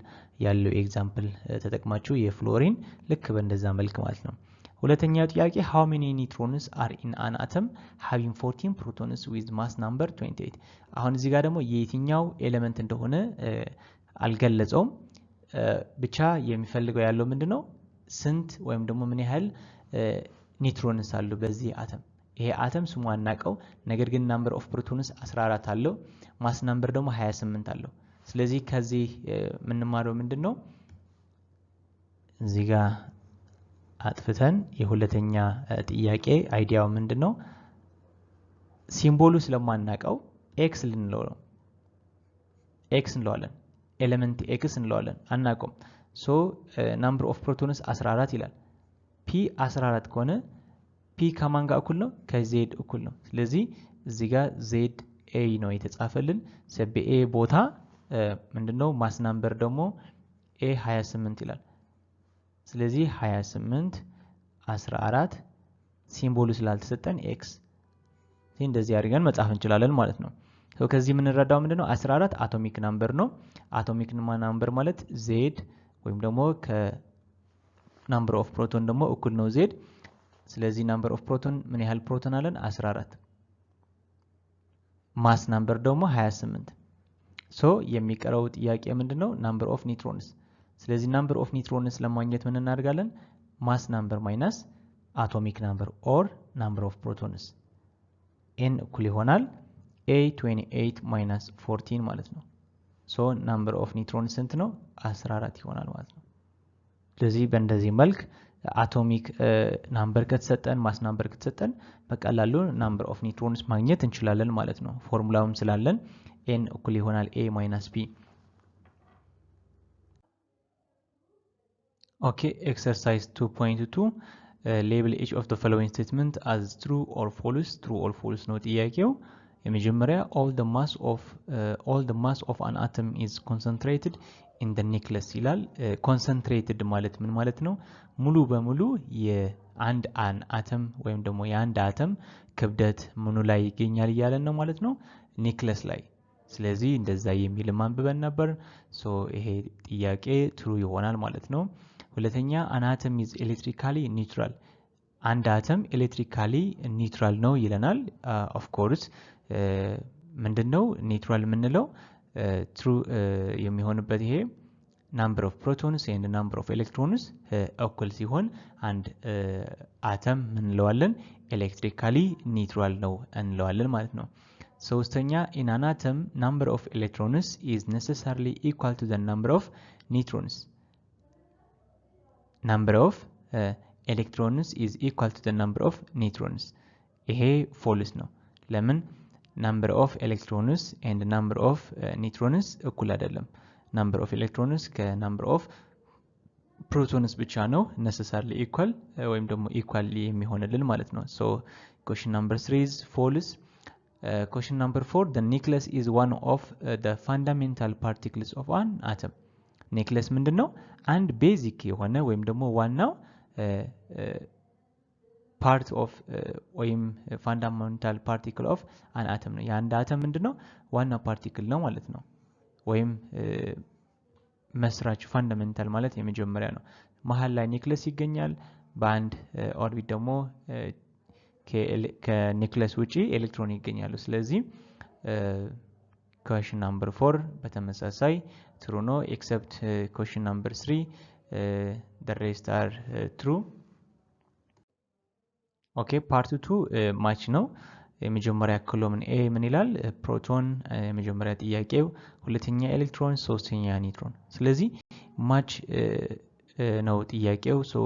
ያለው ኤግዛምፕል ተጠቅማችሁ የፍሎሪን ልክ በእንደዛ መልክ ማለት ነው ሁለተኛው ጥያቄ how many neutrons are in an atom having 14 protons with mass number 28 አሁን እዚህ ጋር ደግሞ የትኛው ኤሌመንት እንደሆነ አልገለጸውም ብቻ የሚፈልገው ያለው ምንድነው ስንት ወይም ደግሞ ምን ያህል ኒውትሮንስ አሉ በዚህ አተም ይሄ አተም ስሙ አናቀው ነገር ግን number of protons 14 አለው ማስ ነምበር ደግሞ 28 አለው ስለዚህ ከዚህ ምንማረው ምንድነው እዚህ ጋር አጥፍተን የሁለተኛ ጥያቄ አይዲያው ምንድነው ሲምቦሉ ስለማናቀው x ልንለው ነው x እንለዋለን ኤሌመንት x እንለዋለን አናቀው ሶ number of protons 14 ይላል p 14 ከሆነ p ከማን ጋር እኩል ነው ከz እኩል ነው ስለዚህ እዚህ ጋር z a ነው የተጻፈልን ሰብ a ቦታ ምንድነው ማስ ናምበር ደግሞ a 28 ይላል ስለዚህ 28 14 ሲምቦሉ ስላልተሰጠን x እንደዚህ አድርገን መጻፍ እንችላለን ማለት ነው ከዚህ ምን እንረዳው ምንድነው 14 አቶሚክ ናምበር ነው አቶሚክ ናምበር ማለት z ወይም ደግሞ ከnumber of proton ደግሞ እኩል ነው z ስለዚህ number of proton ምን ያህል ፕሮቶን አለን 14 ማስ ናምበር ደግሞ 28 ሶ የሚቀረው ጥያቄ ምንድነው number of neutrons ስለዚህ number of neutrons ለማግኘት ምን እናደርጋለን ማስ ናምበር ማይነስ አቶሚክ ናምበር or number of protons n እኩል ይሆናል a28 minus 14 ማለት ነው ሶ number of neutrons ስንት ነው 14 ይሆናል ማለት ነው ስለዚህ በእንደዚህ መልክ አቶሚክ ናምበር ከተሰጠን ማስ ናምበር ከተሰጠን በቀላሉ number of neutrons ማግኘት እንችላለን ማለት ነው ፎርሙላውም ስላለን n እኩል ይሆናል a minus p okay exercise 2.2 label each of the following statement as true or false ነው ጥያቄው የመጀመሪያ all the mass of an atom is concentrated in the nucleus ይላል concentrated ማለት ምን ማለት ነው ሙሉ በሙሉ የአንድ አተም ወይም ደግሞ የአንድ አተም ክብደት ምኑ ላይ ይገኛል ይያለን ነው ማለት ነው ኒክለስ ላይ ስለዚህ እንደዛ የሚል ማንበበን ነበር ሶ ይሄ ጥያቄ true ይሆናል ማለት ነው ሁለተኛ an atom is electrically neutral አንድ አተም ኤሌክትሪካሊ ኒውትራል ነው ይለናል of course ምንድነው ኒውትራል ምንለው true የሚሆንበት ይሄ number of protons and number of electrons እኩል ሲሆን አንድ አተም ምን እንለዋለን electrically neutral ነው እንለዋለን ማለት ነው ሶስተኛ in an atom number of electrons is necessarily equal to the number of neutrons number of electrons is equal to the number of neutrons ይሄ ፎልስ ነው ለምን number of electrons and number of neutrons እኩል አይደለም number of electrons ከnumber of protons ብቻ ነው necessarily equal ወይም ደግሞ equally የሚሆንልን ማለት ነው so question number 3 is false question number 4 the nucleus is one of the fundamental particles of an atom nucleus ምንድነው አንድ ቤዚክ የሆነ ወይም ደግሞ ዋናው part of ወይም fundamental particle of an atom ነው የአንድ አተም ምንድነው ዋና ፓርቲክል ነው ማለት ነው ወይም መስራች ፋንዳሜንታል ማለት የመጀመሪያ ነው መሃል ላይ ኒክለስ ይገኛል በአንድ ኦርቢት ደግሞ ከኒክለስ ውጪ ኤሌክትሮን ይገኛሉ ስለዚህ question number 4 በተመሳሳይ true ነው except question number 3 the rest are true okay part 2 ማች ነው የመጀመሪያ ኮሎምን ኤ ምን ይላል ፕሮቶን የመጀመሪያ ጥያቄው ሁለተኛ ኤሌክትሮን ሶስተኛ ኒውትሮን ስለዚህ ማች ነው ጥያቄው ሶ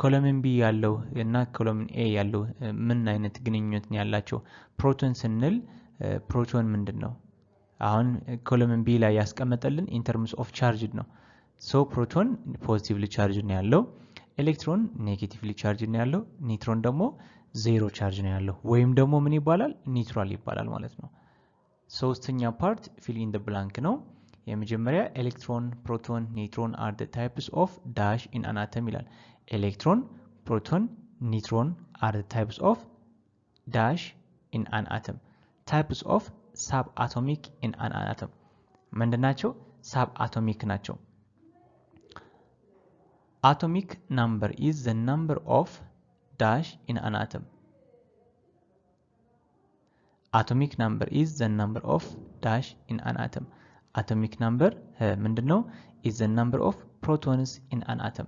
ኮሎምን ቢ ያለው እና ኮሎምን ኤ ያለው ምን አይነት ግንኙነት ነው ያላቸው ፕሮቶን ስንል ፕሮቶን ምንድነው አሁን ኮሎምን ቢ ላይ ያስቀመጠልን in terms of charged ነው ሶ ፕሮቶን ፖዚቲቭሊ ቻርጅድ ነው ያለው ኤሌክትሮን ኔጌቲቭሊ ቻርጅድ ነው ያለው ኒውትሮን ደግሞ ዜሮ ቻርጅ ነው ያለው ወይም ደግሞ ምን ይባላል ኒውትራል ይባላል ማለት ነው ሶስተኛ ፓርት fill in the blank ነው የመጀመሪያ ኤሌክትሮን ፕሮቶን ኒውትሮን are the types of dash in an atom ይላል ኤሌክትሮን ፕሮቶን ኒውትሮን are the types of dash in an atom types of subatomic in an atom ምንድናቸው subatomic ናቸው atomic number is the number of dash in an atom atomic number is the number of dash in an atom atomic number ምንድነው is the number of protons in an atom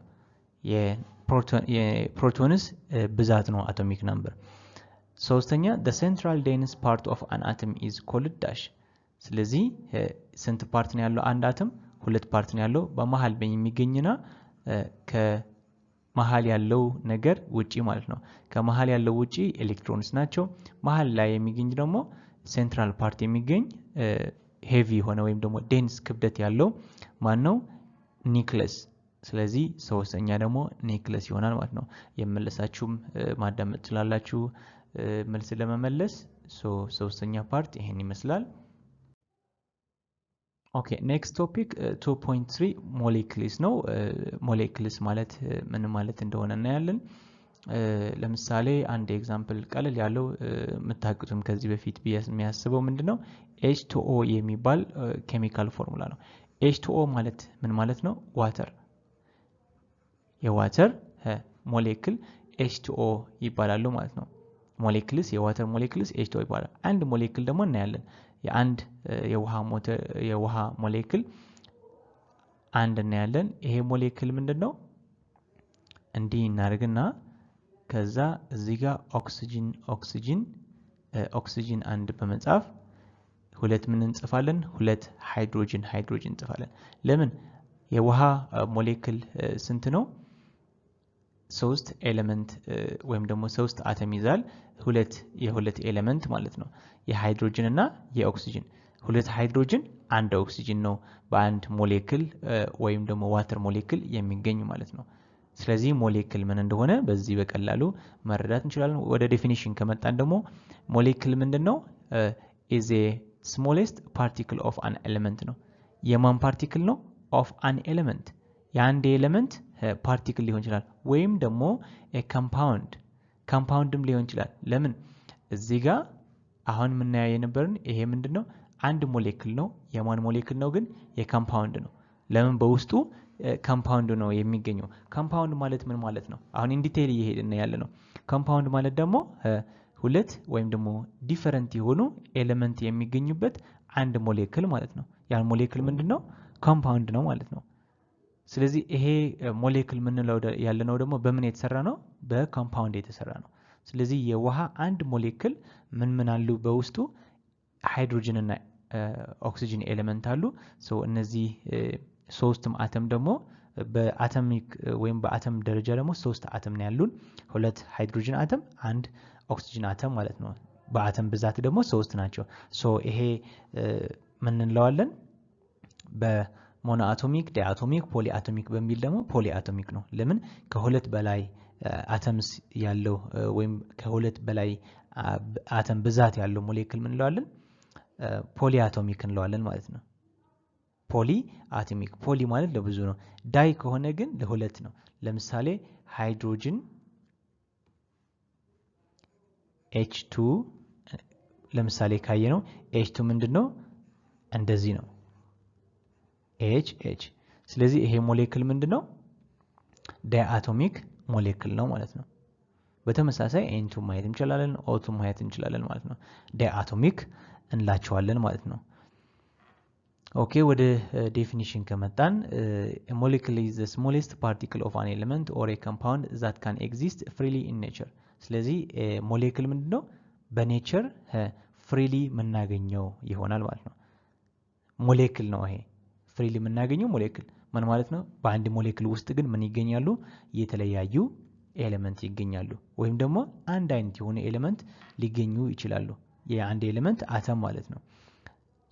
የፕሮቶንስ ብዛት ነው atomic number ሶስተኛ the central dense part of an atom is called dash ስለዚህ ስንት ፓርት ነው ያለው አንድ አተም ሁለት ፓርት ነው ያለው በመሃል የሚገኝና ከመሃል ያለው ነገር ውጪ ማለት ነው ከመሃል ያለው ውጪ ኤሌክትሮንስ ናቸው መሃል ላይ የሚገኝ ደግሞ ሴንትራል ፓርት የሚገኝ ሄቪ ሆነ ወይም ደግሞ ዴንስ ክብደት ያለው ማን ነው ኒክለስ ስለዚህ ሶስተኛ ደግሞ ኒክለስ ይሆናል ማለት ነው የመለሳችሁም ማዳመጥ ትችላላችሁ መልስ ለመመለስ ሶስተኛ ፓርት ይሄን ይመስላል Okay, next topic 2.3 molecules ነው molecules ማለት ምን ማለት እንደሆነ እናያለን ለምሳሌ አንድ ኤግዛምፕል ቀለል ያለው መታቀቱም ከዚህ በፊት የሚያስበው ምንድነው H2O የሚባል ኬሚካል ፎርሙላ ነው H2O ማለት ምን ማለት ነው ዋተር የዋተር ሞሌክል H2O ይባላሉ ማለት ነው ሞሌክልስ የዋተር ሞሌክልስ H2O ይባላል አንድ ሞሌክል ደግሞ እናያለን የአንድ የውሃ ሞሌክል አንድ እናያለን ይሄ ሞሌክል ምንድነው እንዲህ እናርግና ከዛ እዚህ ጋር ኦክሲጅን አንድ በመጻፍ ሁለት ምን እንጽፋለን ሁለት ሃይድሮጅን እንጽፋለን ለምን የውሃ ሞሌክል ስንት ነው ሶስት ኤሌመንት ወይም ደግሞ ሶስት አተም ይዛል የሁለት ኤሌመንት ማለት ነው የሃይድሮጅን እና የኦክሲጅን ሁለት ሃይድሮጅን አንድ ኦክሲጅን ነው በአንድ ሞሌክል ወይም ደግሞ ዋተር ሞሌክል የሚገኝ ማለት ነው ስለዚህ ሞሌክል ምን እንደሆነ በዚህ በቀላሉ መረዳት እንችላለን ወደ ዴፊኒሽን ከመጣን ደግሞ ሞሌክል ምንድነው is a smallest particle of an element ነው የማን ፓርቲክል ነው of an element የአንድ ኤሌመንት ፓርቲክል ሊሆን ይችላል ወይም ደግሞ ኮምፓውንድም ሊሆን ይችላል ለምን እዚህ ጋር አሁን ምን ያየነበርን ይሄ ምንድነው አንድ ሞሌክል ነው የማን ሞሌክል ነው ግን የኮምፓውንድ ነው ለምን በውስጡ ኮምፓውንድ ነው የሚገኘው ኮምፓውንድ ማለት ምን ማለት ነው አሁን ኢን ዲቴይል እየሄድን ያለ ነው ኮምፓውንድ ማለት ደግሞ ሁለት ወይም ደግሞ ዲፈረንት የሆኑ ኤሌመንት የሚገኙበት አንድ ሞሌክል ማለት ነው ያን ሞሌክል ምንድነው ኮምፓውንድ ነው ማለት ነው ስለዚህ ይሄ ሞሌክል ምንለው ያለነው ደግሞ በምን የተሰራ ነው በኮምፓውንድ የተሰራ ነው ስለዚህ የውሃ አንድ ሞሌክል ምን አሉ በውስጡ ሃይድሮጅን እና ኦክሲጅን ኤሌመንት አሉ ሶ እነዚህ ሶስቱም አተም ደግሞ በአቶሚክ ወይም በአተም ደረጃ ደግሞ 3 አተም ነው ያሉን 2 ሃይድሮጅን አተም 1 ኦክሲጅን አተም ማለት ነው በአተም ብዛት ደግሞ 3 ናቸው ሶ ይሄ ምን እንለዋለን በሞኖ አቶሚክ ዳይአቶሚክ ፖሊ አቶሚክ በሚል ደግሞ ፖሊ አቶሚክ ነው ለምን ከሁለት በላይ አተምስ ያለው ወይም ከሁለት በላይ አተም ብዛት ያለው ሞሌኩል ምን እንለዋለን ፖሊ አቶሚክ እንለዋለን ማለት ነው ፖሊ አቶሚክ ፖሊ ማለት ለብዙ ነው ዳይ ከሆነ ግን ለሁለት ነው ለምሳሌ ሃይድሮጅን H2 ለምሳሌ ካየነው H2 ምንድነው እንደዚህ ነው H ስለዚህ ይሄ ሞሌኩል ምንድነው ዳይአቶሚክ ሞሌኩል ነው ማለት ነው በተመሳሳይ N2 ማየት እንችላለን O2 ማየት እንችላለን ማለት ነው ዳይአቶሚክ እንላቸዋለን ማለት ነው ኦኬ ወደ ዴፊኒሽን ከመጣን a molecule is the smallest particle of an element or a compound that can exist freely in nature ስለዚህ ሞሌኩል ምንድነው በኔቸር ፍሪሊ መናገኘው ይሆናል ማለት ነው ሞሌኩል ነው ይሄ ፍሪሊ መናገኘው ሞሌኩል ምን ማለት ነው በአንድ ሞሌኩል ውስጥ ግን ምን ይገኛሉ የተለያዩ ኤሌመንት ይገኛሉ ወይም ደግሞ አንድ አይነት የሆነ ኤሌመንት ሊገኙ ይችላሉ የአንድ ኤሌመንት አተም ማለት ነው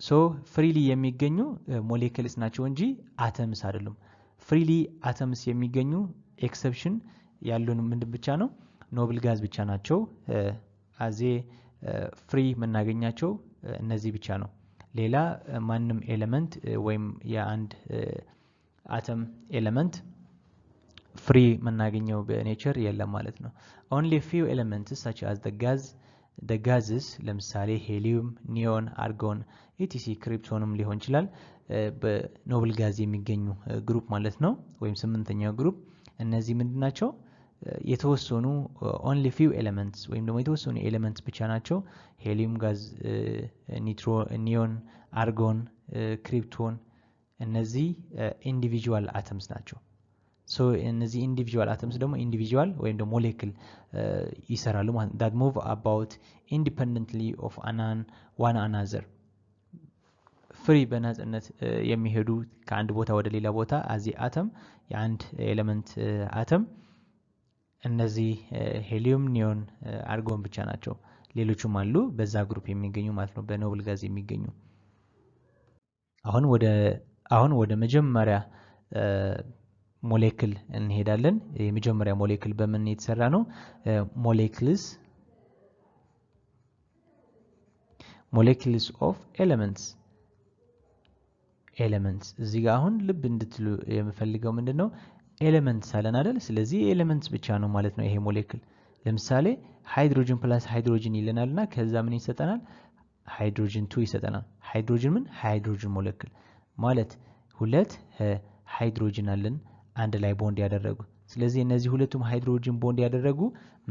ሶ ፍሪሊ የሚገኙ ሞሌኩልስ ናቸው እንጂ አተምስ አይደሉም ፍሪሊ አተምስ የሚገኙ ኤክሰፕሽን ያሉን ምንድን ብቻ ነው ኖብል ጋዝ ብቻ ናቸው አዜ ፍሪ መናገኛቸው እነዚህ ብቻ ነው ሌላ ማንንም ኤሌመንት ወይም የአንድ አተም ኤሌመንት ፍሪ መናገኘው በኔቸር የለም ማለት ነው only few elements such as the gases ለምሳሌ ሄሊየም ኒዮን አርጎን etc ክሪፕቶንም ሊሆን ይችላል በኖብል ጋዝ የሚገኙ ግሩፕ ማለት ነው ወይም 8ኛው ግሩፕ እነዚህ ምንድናቸው የተወሰኑ only few elements ወይም ደግሞ የተወሰኑ ኤሌመንትስ ብቻ ናቸው ሄሊየም ጋዝ ኒትሮ ኒዮን አርጎን ክሪፕቶን እነዚህ ኢንዲቪጁዋል አተምስ ናቸው ሶ እነዚህ ኢንዲቪጁዋል አተምስ ደግሞ ኢንዲቪጁዋል ወይም ደግሞ ሞሌኩል ይሰራሉ ማለት that move about independently of one another ፍሪ በነጻነት የሚሄዱ ከአንድ ቦታ ወደ ሌላ ቦታ አዚ አተም የአንድ ኤሌመንት አተም እነዚህ ሄሊየም ኒዮን አርጎን ብቻ ናቸው ሌሎችም አሉ በዛ ግሩፕ የሚገኙ ማለት ነው በኖብል ጋዝ የሚገኙ አሁን ወደ መጀመሪያ ሞሌኩል እንሄዳለን የመጀመሪያ ሞሌኩል በምን የተሰራ ነው molecules of elements እዚህ ጋር አሁን ልብ እንድትሉ የምፈልገው ምንድነው ኤሌመንትስ አለን አይደል ስለዚህ ኤሌመንትስ ብቻ ነው ማለት ነው ይሄ ሞሌኩል ለምሳሌ ሃይድሮጅን ፕላስ ሃይድሮጅን ይለናልና ከዛ ምን ይሰጠናል ሃይድሮጅን 2 ይሰጠናል ሃይድሮጅን ሞሌኩል ማለት ሁለት ሃይድሮጅን አለን አንድ ላይ ቦንድ ያደረጉ ስለዚህ እነዚህ ሁለቱም ሃይድሮጅን ቦንድ ያደረጉ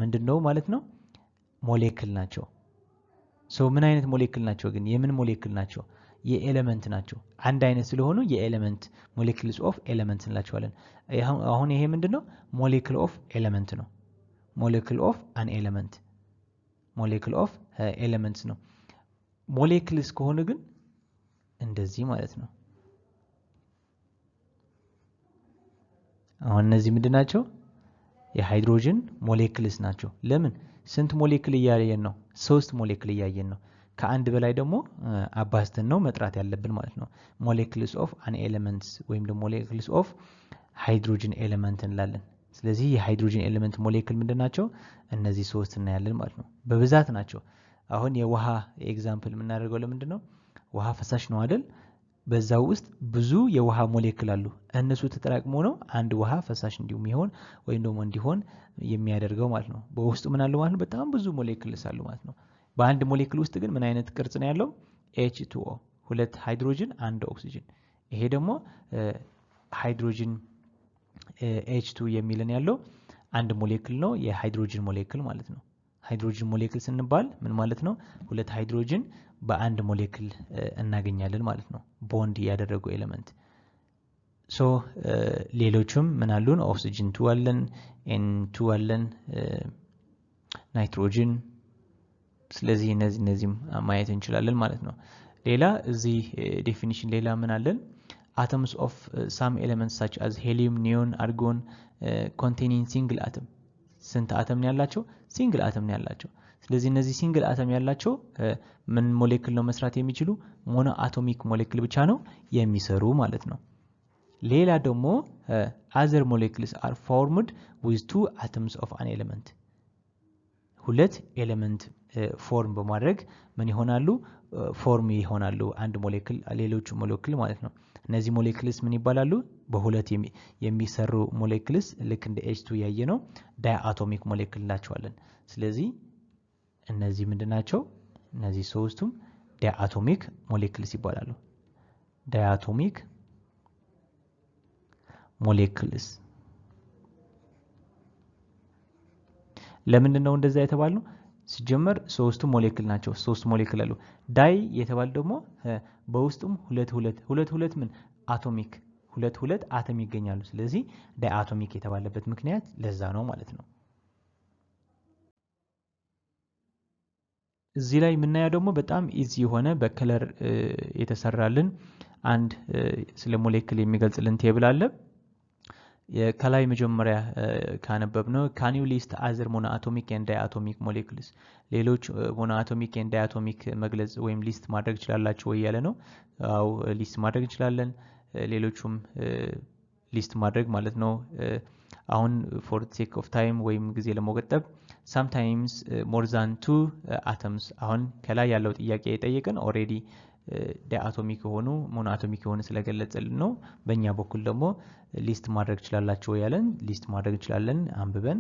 ምንድነው ማለት ነው ሞሌኩል ናቸው ሶ ምን አይነት ሞሌኩል ናቸው ግን የምን ሞሌኩል ናቸው የኤሌመንት ናቸው አንድ አይነት ስለሆኑ የኤሌመንት molecules of elements እንላቸዋለን አሁን ይሄ ምንድነው molecule of element ነው molecule of an element molecule of elements ነው molecules ከሆነ ግን እንደዚህ ማለት ነው አሁን እነዚህ ምንድናቸው የሃይድሮጅን molecules ናቸው ለምን ስንት ሞሌኩል እያየን ነው 3 ሞሌኩል እያየን ነው ከአንድ በላይ ደግሞ አባስተን ነው መጥራት ያለብን ማለት ነው molecules of an elements ወይም ደግሞ molecules of hydrogen element እንላለን ስለዚህ የሃይድሮጅን ኤሌመንት ሞሌኩል ምንድናቸው እነዚህ 3 እናያለን ማለት ነው በብዛት ናቸው አሁን የውሃ ኤግዛምፕል የምናደርገው ለምንድነው ውሃ ፈሳሽ ነው አይደል በዛው ውስጥ ብዙ የውሃ ሞሌኩል አሉ እነሱ ተጠራቅመው ነው አንድ ውሃ ፈሳሽ እንዲሆን ወይም ደግሞ እንዲሆን የሚያደርገው ማለት ነው በውስጡ ምን አለ ማለት ነው በጣም ብዙ ሞሌኩልስ አሉ ማለት ነው በአንድ ሞሌኩል ውስጥ ግን ምን አይነት ቅርጽ ነው ያለው H2O ሁለት ሃይድሮጅን አንድ ኦክሲጅን ይሄ ደግሞ ሃይድሮጅን H2 የሚልን ያለው አንድ ሞሌኩል ነው የሃይድሮጅን ሞሌኩል ማለት ነው ሃይድሮጅን ሞሌኩል ስንባል ምን ማለት ነው ሁለት ሃይድሮጅን በአንድ ሞሌኩል እናገኛለን ማለት ነው ቦንድ ያደረጉ ኤሌመንት ሶ ሌሎችም ምን አሉን ኦክሲጅን 2 አለን N2 አለን ናይትሮጅን ስለዚህ እነዚህም ማየት እንችላለን ማለት ነው ሌላ እዚህ ዴፊኒሽን ሌላ ምን አለን atoms of some elements such as helium, neon, argon containing single atom ስንት አተም ነው ያላቸው ሲንግል አተም ነው ያላቸው ስለዚህ እነዚህ ሲንግል አተም ያላቸው ምን ሞሌኩል ነው መስራት የሚችሉ ሞኖ አቶሚክ ሞሌኩል ብቻ ነው የሚሰሩ ማለት ነው ሌላ ደግሞ other molecules are formed with two atoms of an element ሁለት ኤሌመንት ፎርም በማድረግ ምን ይሆናሉ ፎርም ይሆናሉ አንድ ሞሌኩል ሌሎች ሞሌኩል ማለት ነው እነዚህ ሞሌኩልስ ምን ይባላሉ በሁለት የሚሰሩ ሞሌኩልስ ልክ እንደ H2 ያየ ነው ዳይአቶሚክ ሞሌኩል ናቸዋለን ስለዚህ እነዚህ ምንድናቸው እነዚህ ሶስቱም ዳይአቶሚክ ሞሌኩልስ ይባላሉ ዳይአቶሚክ ሞሌኩልስ ለምን ነው እንደዛ የተባለው ሲጀመር ሶስቱ ሞሌኩል ናቸው ሶስት ሞሌኩል አሉ ዳይ የተባለ ደግሞ በውስጡም ሁለት ምን አቶሚክ ሁለት አተም ይገኛሉ ስለዚህ ዳይ አቶሚክ የተባለበት ምክንያት ለዛ ነው ማለት ነው እዚህ ላይ የምናየው ደግሞ በጣም ኢዚ የሆነ በከለር የተሰራልን አንድ ስለ ሞሌኩል የሚገልጽልን ቴብል አለ ከላይ መጀመሪያ ካነበብነው can you list other monoatomic and diatomic molecules ሌሎች monoatomic and diatomic መግለጽ ወይም ሊስት ማድረግ ይችላልላችሁ ወይ ያለ ነው አው ሊስት ማድረግ ይችላልን ሌሎችም ሊስት ማድረግ ማለት ነው አሁን for the sake of time ወይም ጊዜ ለመቆጠብ sometimes more than two atoms አሁን ከላይ ያለው ጥያቄ የጠየቀን already ዳይአቶሚክ ሆኖ ሞኖአቶሚክ ሆኖ ስለገለጸልን ነው በእኛ በኩል ደግሞ ሊስት ማድረግ ይችላልላችሁ ያለን ሊስት ማድረግ ይችላልን አንብበን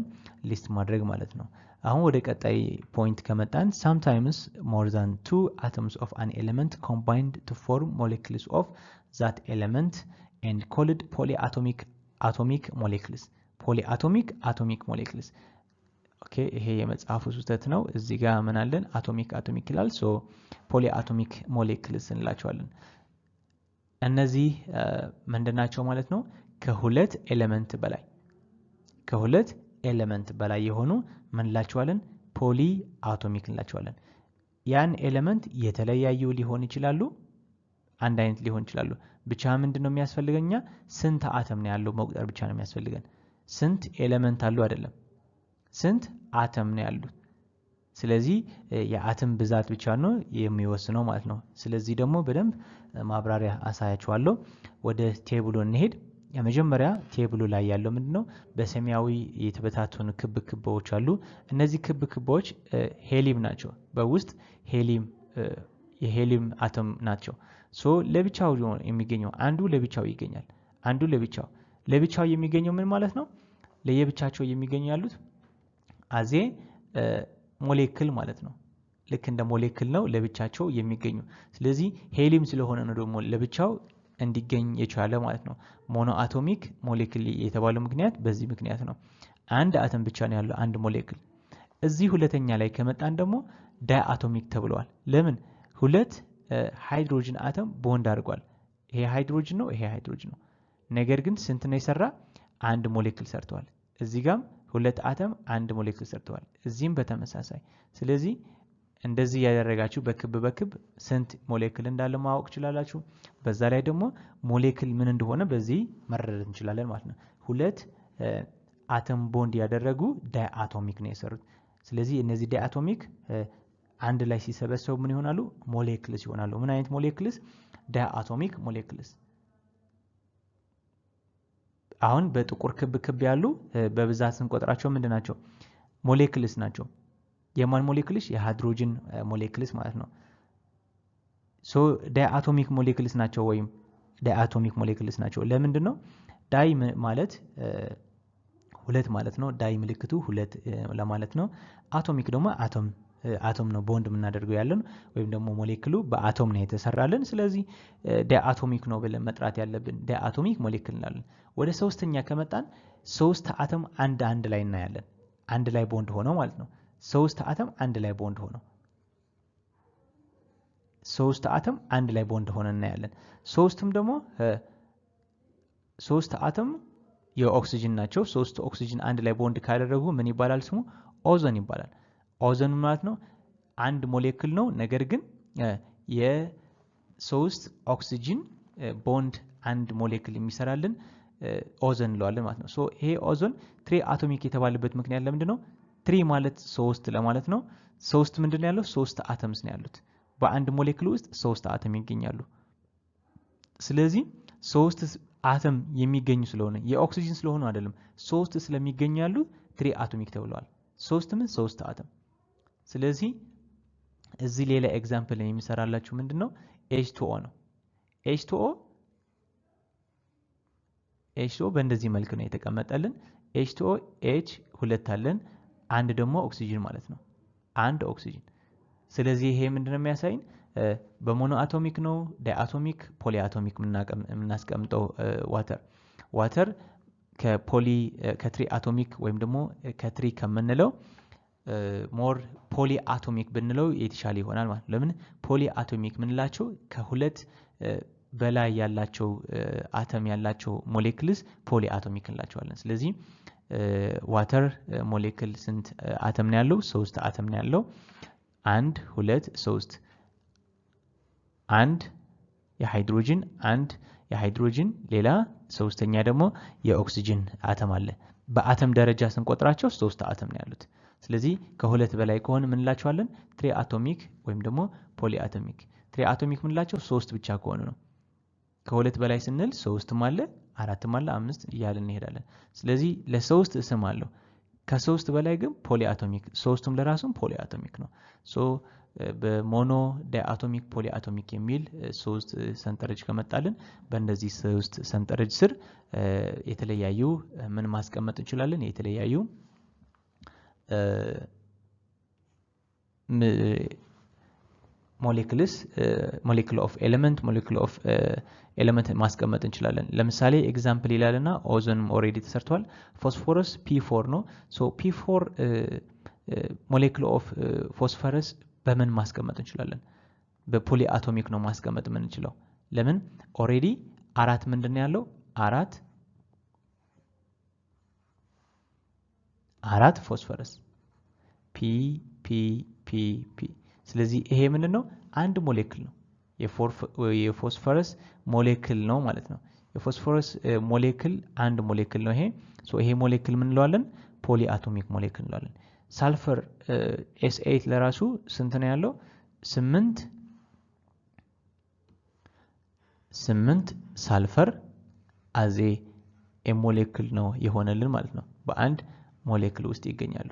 ሊስት ማድረግ ማለት ነው አሁን ወደ ቀጣይ ፖይንት ከመጣን sometimes more than two atoms of an element combined to form molecules of that element and called polyatomic molecules polyatomic molecules ኦኬ ይሄ የመጽሐፉ ስህተት ነው እዚህ ጋር ምን አለን አቶሚክ ይላል ሶ ፖሊአቶሚክ ሞሌኩልስ እንላቸዋለን እነዚህ ምንድናቸው ማለት ነው ከሁለት ኤሌመንት በላይ የሆኑ ምን እንላቸዋለን ፖሊአቶሚክ እንላቸዋለን ያን ኤሌመንት የተለያዩ ሊሆን ይችላሉ አንድ አይነት ሊሆን ይችላሉ ብቻ ምንድነው የሚያስፈልገኛ ስንት አተም ነው ያለው መቁጠር ብቻ ነው የሚያስፈልገን ስንት ኤሌመንት አሉ አይደለም ስንት አተም ነው ያሉት ስለዚህ የአተም ብዛት ብቻ ነው የሚወስነው ማለት ነው ስለዚህ ደግሞ በደንብ ማብራሪያ አሳያችኋለሁ ወደ ቴብሉ እንሄድ የመጀመሪያ ቴብሉ ላይ ያለው ምንድነው በሰማያዊ የተበታተኑ ክቦች አሉ እነዚህ ክቦች ሄሊየም ናቸው በውስጥ የሄሊየም አተም ናቸው ሶ ለብቻው የሚገኘው አንዱ ለብቻው ይገኛል አንዱ ለብቻው የሚገኘው ምን ማለት ነው ለየብቻቸው የሚገኙ ያሉት አዜ ሞሌኩል ማለት ነው ልክ እንደ ሞሌኩል ነው ለብቻቸው የሚገኙ ስለዚህ ሄሊየም ስለሆነ ነው ደግሞ ለብቻው እንዲገኝ የቻለ ማለት ነው ሞኖአቶሚክ ሞሌኩል የተባለው ምክንያት በዚህ ምክንያት ነው አንድ አተም ብቻ ነው ያለው አንድ ሞሌኩል እዚህ ሁለተኛ ላይ ከመጣን ደግሞ ዳይአቶሚክ ተብሏል ለምን ሁለት ሃይድሮጅን አተም ቦንድ አድርጓል ይሄ ሃይድሮጅን ነው ነገር ግን ስንት ነው የሰራ አንድ ሞሌኩል ሰርተዋል እዚህ ጋር ሁለት አተም አንድ ሞሌኩል ሰርተዋል እዚህም በተመሳሳይ ስለዚህ እንደዚህ ያደረጋችሁ በክብ ስንት ሞሌኩል እንዳለ ማወቅ ይችላልላችሁ በዛ ላይ ደግሞ ሞሌኩል ምን እንደሆነ በዚህ መረዳት እንችላለን ማለት ነው ሁለት አተም ቦንድ ያደረጉ ዳይአቶሚክ ነው የሰሩት ስለዚህ እነዚህ ዳይአቶሚክ አንድ ላይ ሲሰበሰቡ ምን ይሆናሉ ሞሌኩልስ ይሆናሉ ምን አይነት ሞሌኩልስ ዳይአቶሚክ ሞሌኩልስ አሁን በጥቁር ክብ ያሉ በብዛት እንቆጥራቸው ምንድናቸው ሞሌኩልስ ናቸው የማን ሞሌኩልስ የሃይድሮጅን ሞሌኩልስ ማለት ነው ሶ ዳይአቶሚክ ሞሌኩልስ ናቸው ወይም ዳይአቶሚክ ሞሌኩልስ ናቸው ለምንድነው ዳይ ማለት ሁለት ማለት ነው ዳይ ምልክቱ ሁለት ለማለት ነው አቶሚክ ደግሞ አቶም ነው ቦንድ የምናደርገው ያለን ወይም ደግሞ ሞሌኩሉ በአቶም ነው የተሰራልን ስለዚህ ዳይአቶሚክ ነው ብለን መጥራት ያለብን ዳይአቶሚክ ሞሌኩል እንላለን ወደ ሶስተኛ ከመጣን ሶስት አተም አንድ ላይ እናያለን አንድ ላይ ቦንድ ሆነው ማለት ነው ሶስት አተም አንድ ላይ ቦንድ ሆነው ሶስት አተም አንድ ላይ ቦንድ ሆነው እናያለን ሶስቱም ደግሞ ሶስት አተም የኦክሲጅን ናቸው ሶስት ኦክሲጅን አንድ ላይ ቦንድ ካደረጉ ምን ይባላል ስሙ ኦዞን ይባላል ኦዞን ማለት ነው አንድ ሞሌኩል ነው ነገር ግን የሶስት ኦክሲጅን ቦንድ አንድ ሞሌክል የሚሰራልን ኦዞን እንለዋለን ማለት ነው ሶ ይሄ ኦዞን ትሪ አቶሚክ የተባለበት ምክንያት ለምንድነው ትሪ ማለት 3 ለማለት ነው 3 ምንድነው ያለው 3 አተምስ ነው ያሉት በአንድ ሞሌክል ውስጥ 3 አተም ይገኛሉ ስለዚህ 3 አተም የሚገኙ ስለሆነ የኦክሲጅን ስለሆነ አይደለም 3 ስለሚገኙ ያሉ ትሪ አቶሚክ ተብለዋል 3 ምን 3 አተም ስለዚህ እዚህ ሌላ ኤግዛምፕል የሚሰራላችሁ ምንድነው H2O ነው H2O በእንደዚህ መልኩ ነው የተቀመጠልን H2O H ሁለት አለን አንድ ደግሞ ኦክሲጅን ማለት ነው አንድ ኦክሲጅን ስለዚህ ይሄ ምንድነው የሚያሳይን በሞኖ አቶሚክ ነው ዳይአቶሚክ ፖሊ አቶሚክ ምናስቀምጠው ዋተር ከትሪ አቶሚክ ወይም ደግሞ ከትሪ ከምንለው ሞር ፖሊ አቶሚክ ብንለው የተሻለ ይሆናል ማለት ለምን ፖሊ አቶሚክ ምንላቸው ከሁለት በላይ ያላቸው አተም ያላቸው ሞሌክልስ ፖሊ አቶሚክ እንላቸዋለን ስለዚህ ዋተር ሞሌክል ስንት አተም ነው ያለው 3 አተም ነው ያለው 1 2 3 አንድ የሃይድሮጅን ሌላ ሶስተኛ ደግሞ የኦክሲጅን አተም አለ በአተም ደረጃ ስንቆጥራቸው 3 አተም ነው ያሉት ስለዚህ ከሁለት በላይ ከሆነ ምን እንላቸዋለን ትሪ አቶሚክ ወይም ደግሞ ፖሊ አቶሚክ ትሪ አቶሚክ ምንላቸው 3 ብቻ ከሆነ ነው ከሁለት በላይ ስንል 3 አለ 4 አለ 5 እያልን እንሄዳለን ስለዚህ ለ3 ስም አለው ከ3 በላይ ግን ፖሊ አቶሚክ 3ቱም ለራሱም ፖሊ አቶሚክ ነው ሶ በሞኖ ዳይአቶሚክ ፖሊ አቶሚክ የሚል 3 ሰንጠረዥ ከመጣልን በእንደዚህ 3 ሰንጠረዥ ስር የተለያዩ ምን ማስቀመጥ እንችላለን የተለያዩ molecule of element ማስቀመጥ እንችላለን ለምሳሌ ኤግዛምፕል ይላልና ኦዞን ኦሬዲ ተሰርቷል ፎስፎረስ P4 ነው ሶ P4 molecule of phosphorus በምን ማስቀመጥ እንችላለን በፖሊ አቶሚክ ነው ማስቀመጥ ምን እንችላለን ለምን ኦሬዲ አራት ምንድነው ያለው አራት ፎስፎረስ P ስለዚህ ይሄ ምንድነው አንድ ሞሌክል ነው የፎስፎረስ ሞሌክል ነው ማለት ነው የፎስፎረስ ሞሌክል አንድ ሞሌክል ነው ይሄ ሶ ይሄ ሞሌክል ምን እንለዋለን ፖሊ አቶሚክ ሞሌክል እንለዋለን ሳልፈር S8 ለራሱ ስንት ነው ያለው 8 ሳልፈር አዜ ሞሌክል ነው የሆነልን ማለት ነው በአንድ ሞሌክል ውስጥ ይገኛሉ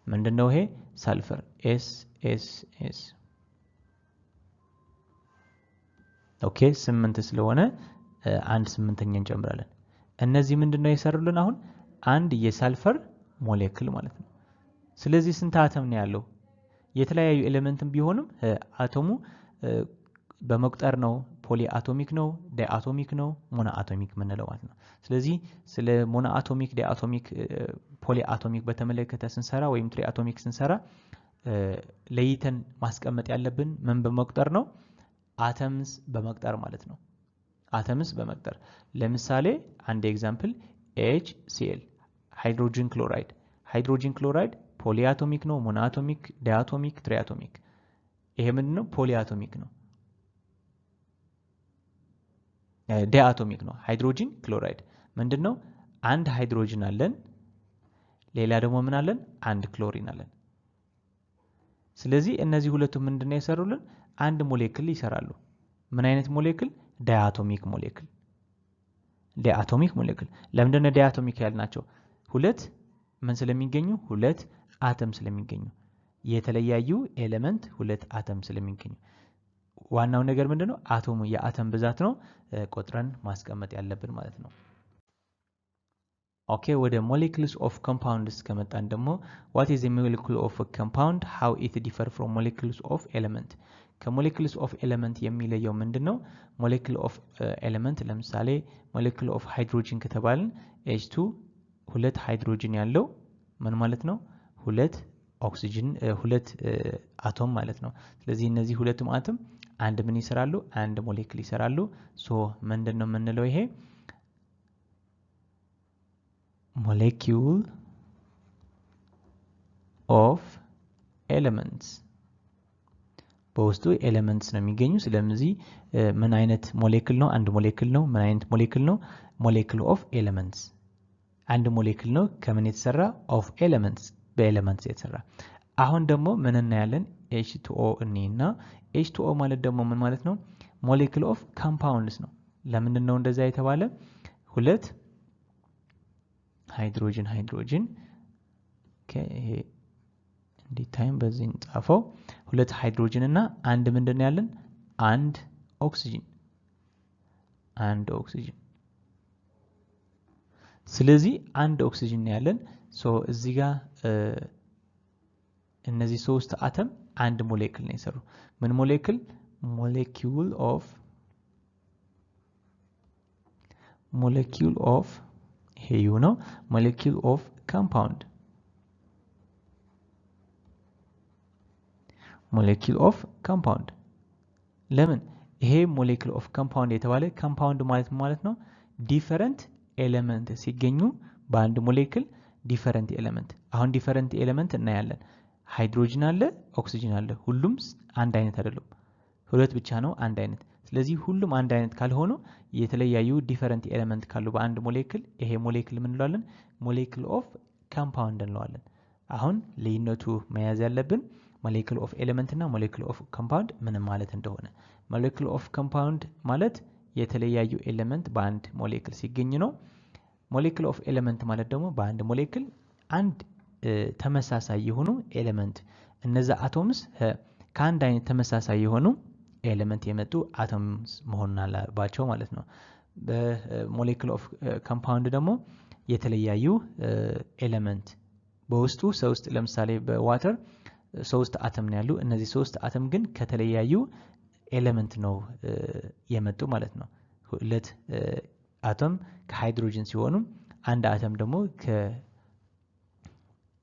ምንድነው ይሄ ሳልፈር S ኦኬ 8 ስለሆነ አንድ 8ኛ እንጨምራለን እነዚህ ምንድነው የሰሩልን አሁን አንድ የሳልፈር ሞሌክል ማለት ነው ስለዚህ ስንት አተም ነው ያለው የተለያዩ ኤሌመንትም ቢሆንም አቶሙ በመቁጠር ነው ፖሊ አቶሚክ ነው ዳይአቶሚክ ነው ሞኖ አቶሚክ ምንለው ማለት ነው ስለዚህ ስለ ሞኖ አቶሚክ ዳይአቶሚክ ፖሊ አቶሚክ በተመለከተ ስንሰራ ወይም ትሪ አቶሚክ ስንሰራ ለይተን ማስቀመጥ ያለብን ምን በመቁጠር ነው አተምስ በመቁጠር ማለት ነው አተምስ በመቁጠር ለምሳሌ አንድ ኤግዛምፕል HCl ሃይድሮጅን ክሎራይድ ፖሊ አቶሚክ ነው ሞኖ አቶሚክ ዳይአቶሚክ ትሪ አቶሚክ ይሄ ምንድነው ፖሊ አቶሚክ ነው ዳይአቶሚክ ነው ሃይድሮጅን ክሎራይድ ምንድነው አንድ ሃይድሮጅን አለን ሌላ ደግሞ ምን አለን አንድ ክሎሪን አለን ስለዚህ እነዚህ ሁለቱ ምንድነው የሰሩልን አንድ ሞሌክል ይሰራሉ ምን አይነት ሞሌክል ዳይአቶሚክ ሞሌክል ለምንድነው ዳይአቶሚክ ያልናቸው ሁለት ምን ስለሚገኙ ሁለት አተም ስለሚገኙ የተለያዩ ኤሌመንት ሁለት አተም ስለሚገኙ ዋናው ነገር ምንድነው አቶሙ የአተም ብዛት ነው ቆጥረን ማስቀመጥ ያለብን ማለት ነው ኦኬ ወደ molecules of compounds ከመጣን ደግሞ what is a molecule of a compound how it differ from molecules of element ከmolecules of element የሚለየው ምንድነው molecule of element ለምሳሌ molecule of hydrogen ከተባልን H2 ሁለት ሃይድሮጅን ያለው ምን ማለት ነው ሁለት ኦክሲጅን ሁለት አቶም ማለት ነው ስለዚህ እነዚህ ሁለቱም አቶም አንድ ምን ይሰራሉ አንድ ሞሌክል ይሰራሉ ሶ ምንድነው የምንለው ይሄ molecule of elements በውስጡ ኤሌመንትስ ነው የሚገኙ ስለዚህ ምን አይነት ሞሌክል ነው አንድ ሞሌክል ነው ምን አይነት ሞሌክል ነው ሞሌክል ኦፍ ኤሌመንትስ አንድ ሞሌክል ነው ከምን የተሰራ ኦፍ ኤሌመንትስ በኤሌመንትስ የተሰራ አሁን ደግሞ ምን እናያለን H2O እና H2O ማለት ደግሞ ምን ማለት ነው ሞሌክል ኦፍ ኮምፓውንድስ ነው ለምንድን ነው እንደዛ የተባለ ሁለት ሃይድሮጅን ይሄ እንዴ ታይም በዚህ እንጻፈው ሁለት ሃይድሮጅን እና አንድ ምንድነው ያለን አንድ ኦክሲጅን ስለዚህ አንድ ኦክሲጅን ያለን ሶ እዚህ ጋር እነዚህ ሶስት አተም አንድ ሞሌክል ነው የሰሩ ምን ሞሌክል ሞሌኪዩል ኦፍ ይሄ ዩ ነው ሞሌኪዩል ኦፍ ኮምፓውንድ ሞሌኪዩል ኦፍ ኮምፓውንድ ለምን ይሄ ሞሌኪዩል ኦፍ ኮምፓውንድ የተባለ ኮምፓውንድ ማለት ነው ዲፈረንት ኤሌመንት ሲገኙ በአንድ ሞሌክል ዲፈረንት ኤሌመንት አሁን ዲፈረንት ኤሌመንት እናያለን ሃይድሮጅን አለ ኦክሲጅን አለ ሁሉም አንድ አይነት አይደለም ሁለት ብቻ ነው አንድ አይነት ስለዚህ ሁሉም አንድ አይነት ካልሆኑ የተለያዩ ዲፈረንት ኤሌመንት ካሉ በአንድ ሞሌክል ይሄ ሞሌክል ምን እንለዋለን ሞሌክል ኦፍ ኮምፓውንድ እንለዋለን አሁን ልዩነቱ መያዝ ያለብን ሞሌክል ኦፍ ኤሌመንት እና ሞሌክል ኦፍ ኮምፓውንድ ምን ማለት እንደሆነ ሞሌክል ኦፍ ኮምፓውንድ ማለት የተለያዩ ኤሌመንት በአንድ ሞሌክል ሲገኝ ነው ሞሌክል ኦፍ ኤሌመንት ማለት ደግሞ በአንድ ሞሌክል አንድ ተመሳሳይ የሆኑ ኤሌመንት እነዛ አቶምስ ከአንድ አይነት ተመሳሳይ የሆኑ ኤሌመንት የመጡ አቶምስ መሆን አለባቸው ማለት ነው በሞሌክል ኦፍ ኮምፓውንድ ደግሞ የተለያዩ ኤሌመንት በውስጡ ሶስት ለምሳሌ በዋተር ሶስት አተም ነው ያሉ እነዚህ ሶስት አተም ግን ከተለያዩ ኤሌመንት ነው የመጡ ማለት ነው ሁለት አተም ከሃይድሮጅን ሲሆኑ አንድ አተም ደግሞ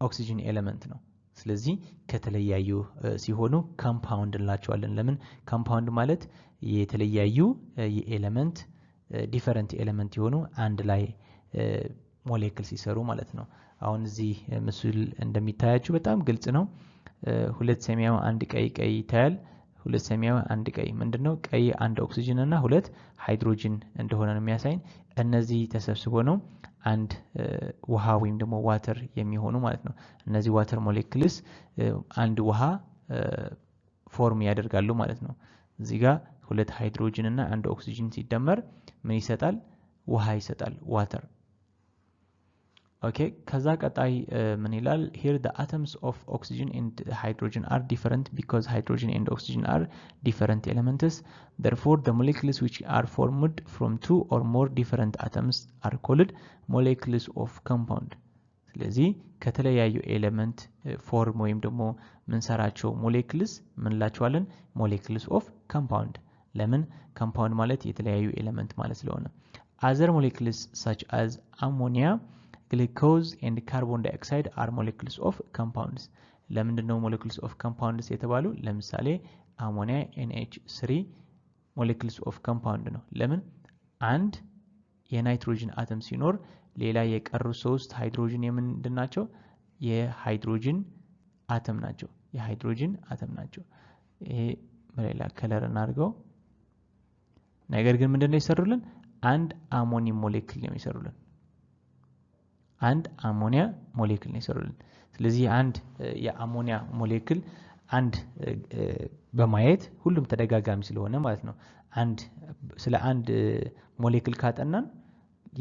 ከኦክሲጅን ኤሌመንት ነው ስለዚህ ከተለያዩ ሲሆኑ ኮምፓውንድ እንላቸዋለን ለምን ኮምፓውንድ ማለት የተለያዩ የኤሌመንት ዲፈረንት ኤሌመንት የሆኑ አንድ ላይ ሞሌክል ሲሰሩ ማለት ነው አሁን እዚህ ምስል እንደሚታያችሁ በጣም ግልጽ ነው ሁለት ሰማያዊ አንድ ቀይ ይታያል ሁለት ሰማያዊ አንድ ቀይ ምንድነው ቀይ አንድ ኦክሲጅን እና ሁለት ሃይድሮጅን እንደሆነ ነው የሚያሳየን እነዚህ ተሰብስቦ ነው አንድ ውሃ ወይም ደግሞ ዋተር የሚሆኑ ማለት ነው እነዚህ ዋተር ሞሌክልስ አንድ ውሃ ፎርም ያደርጋሉ ማለት ነው እዚህ ጋር ሁለት ሃይድሮጅን እና አንድ ኦክሲጅን ሲደመር ምን ይሰጣል ውሃ ይሰጣል ዋተር Okay, ከዛ ቀጣይ ምን ይላል here the atoms of oxygen and hydrogen are different because hydrogen and oxygen are different elements therefore the molecules which are formed from two or more different atoms are called molecules of compound ስለዚህ ከተለያዩ ኤሌመንት ፎርም ወይም ደግሞ ምንሰራቸው ሞሌክልስ ምን ላቸዋለን molecules of compound ለምን compound ማለት የተለያዩ ኤሌመንት ማለት ስለሆነ other molecules such as ammonia glucose and carbon dioxide are molecules of compounds ለምንድነው molecules of compounds የተባሉ ለምሳሌ አሞኒያ NH3 molecules of compound ነው ለምን አንድ የናይትሮጅን አተም ሲኖር ሌላ የቀሩ ሶስት ሃይድሮጅን የምንድናቸው የሃይድሮጅን አተም ናቸው ይሄ በሌላ ከለር እናርገው ነገር ግን ምንድነው ይሰሩልን አንድ አሞኒየም ሞሌክል ነው ይሰሩልን አንድ አሞኒያ ሞሌክል ነው ይሰሩልን ስለዚህ አንድ የአሞኒያ ሞሌክል አንድ በማየት ሁሉም ተደጋጋሚ ስለሆነ ማለት ነው አንድ ስለ አንድ ሞሌክል ካጠናን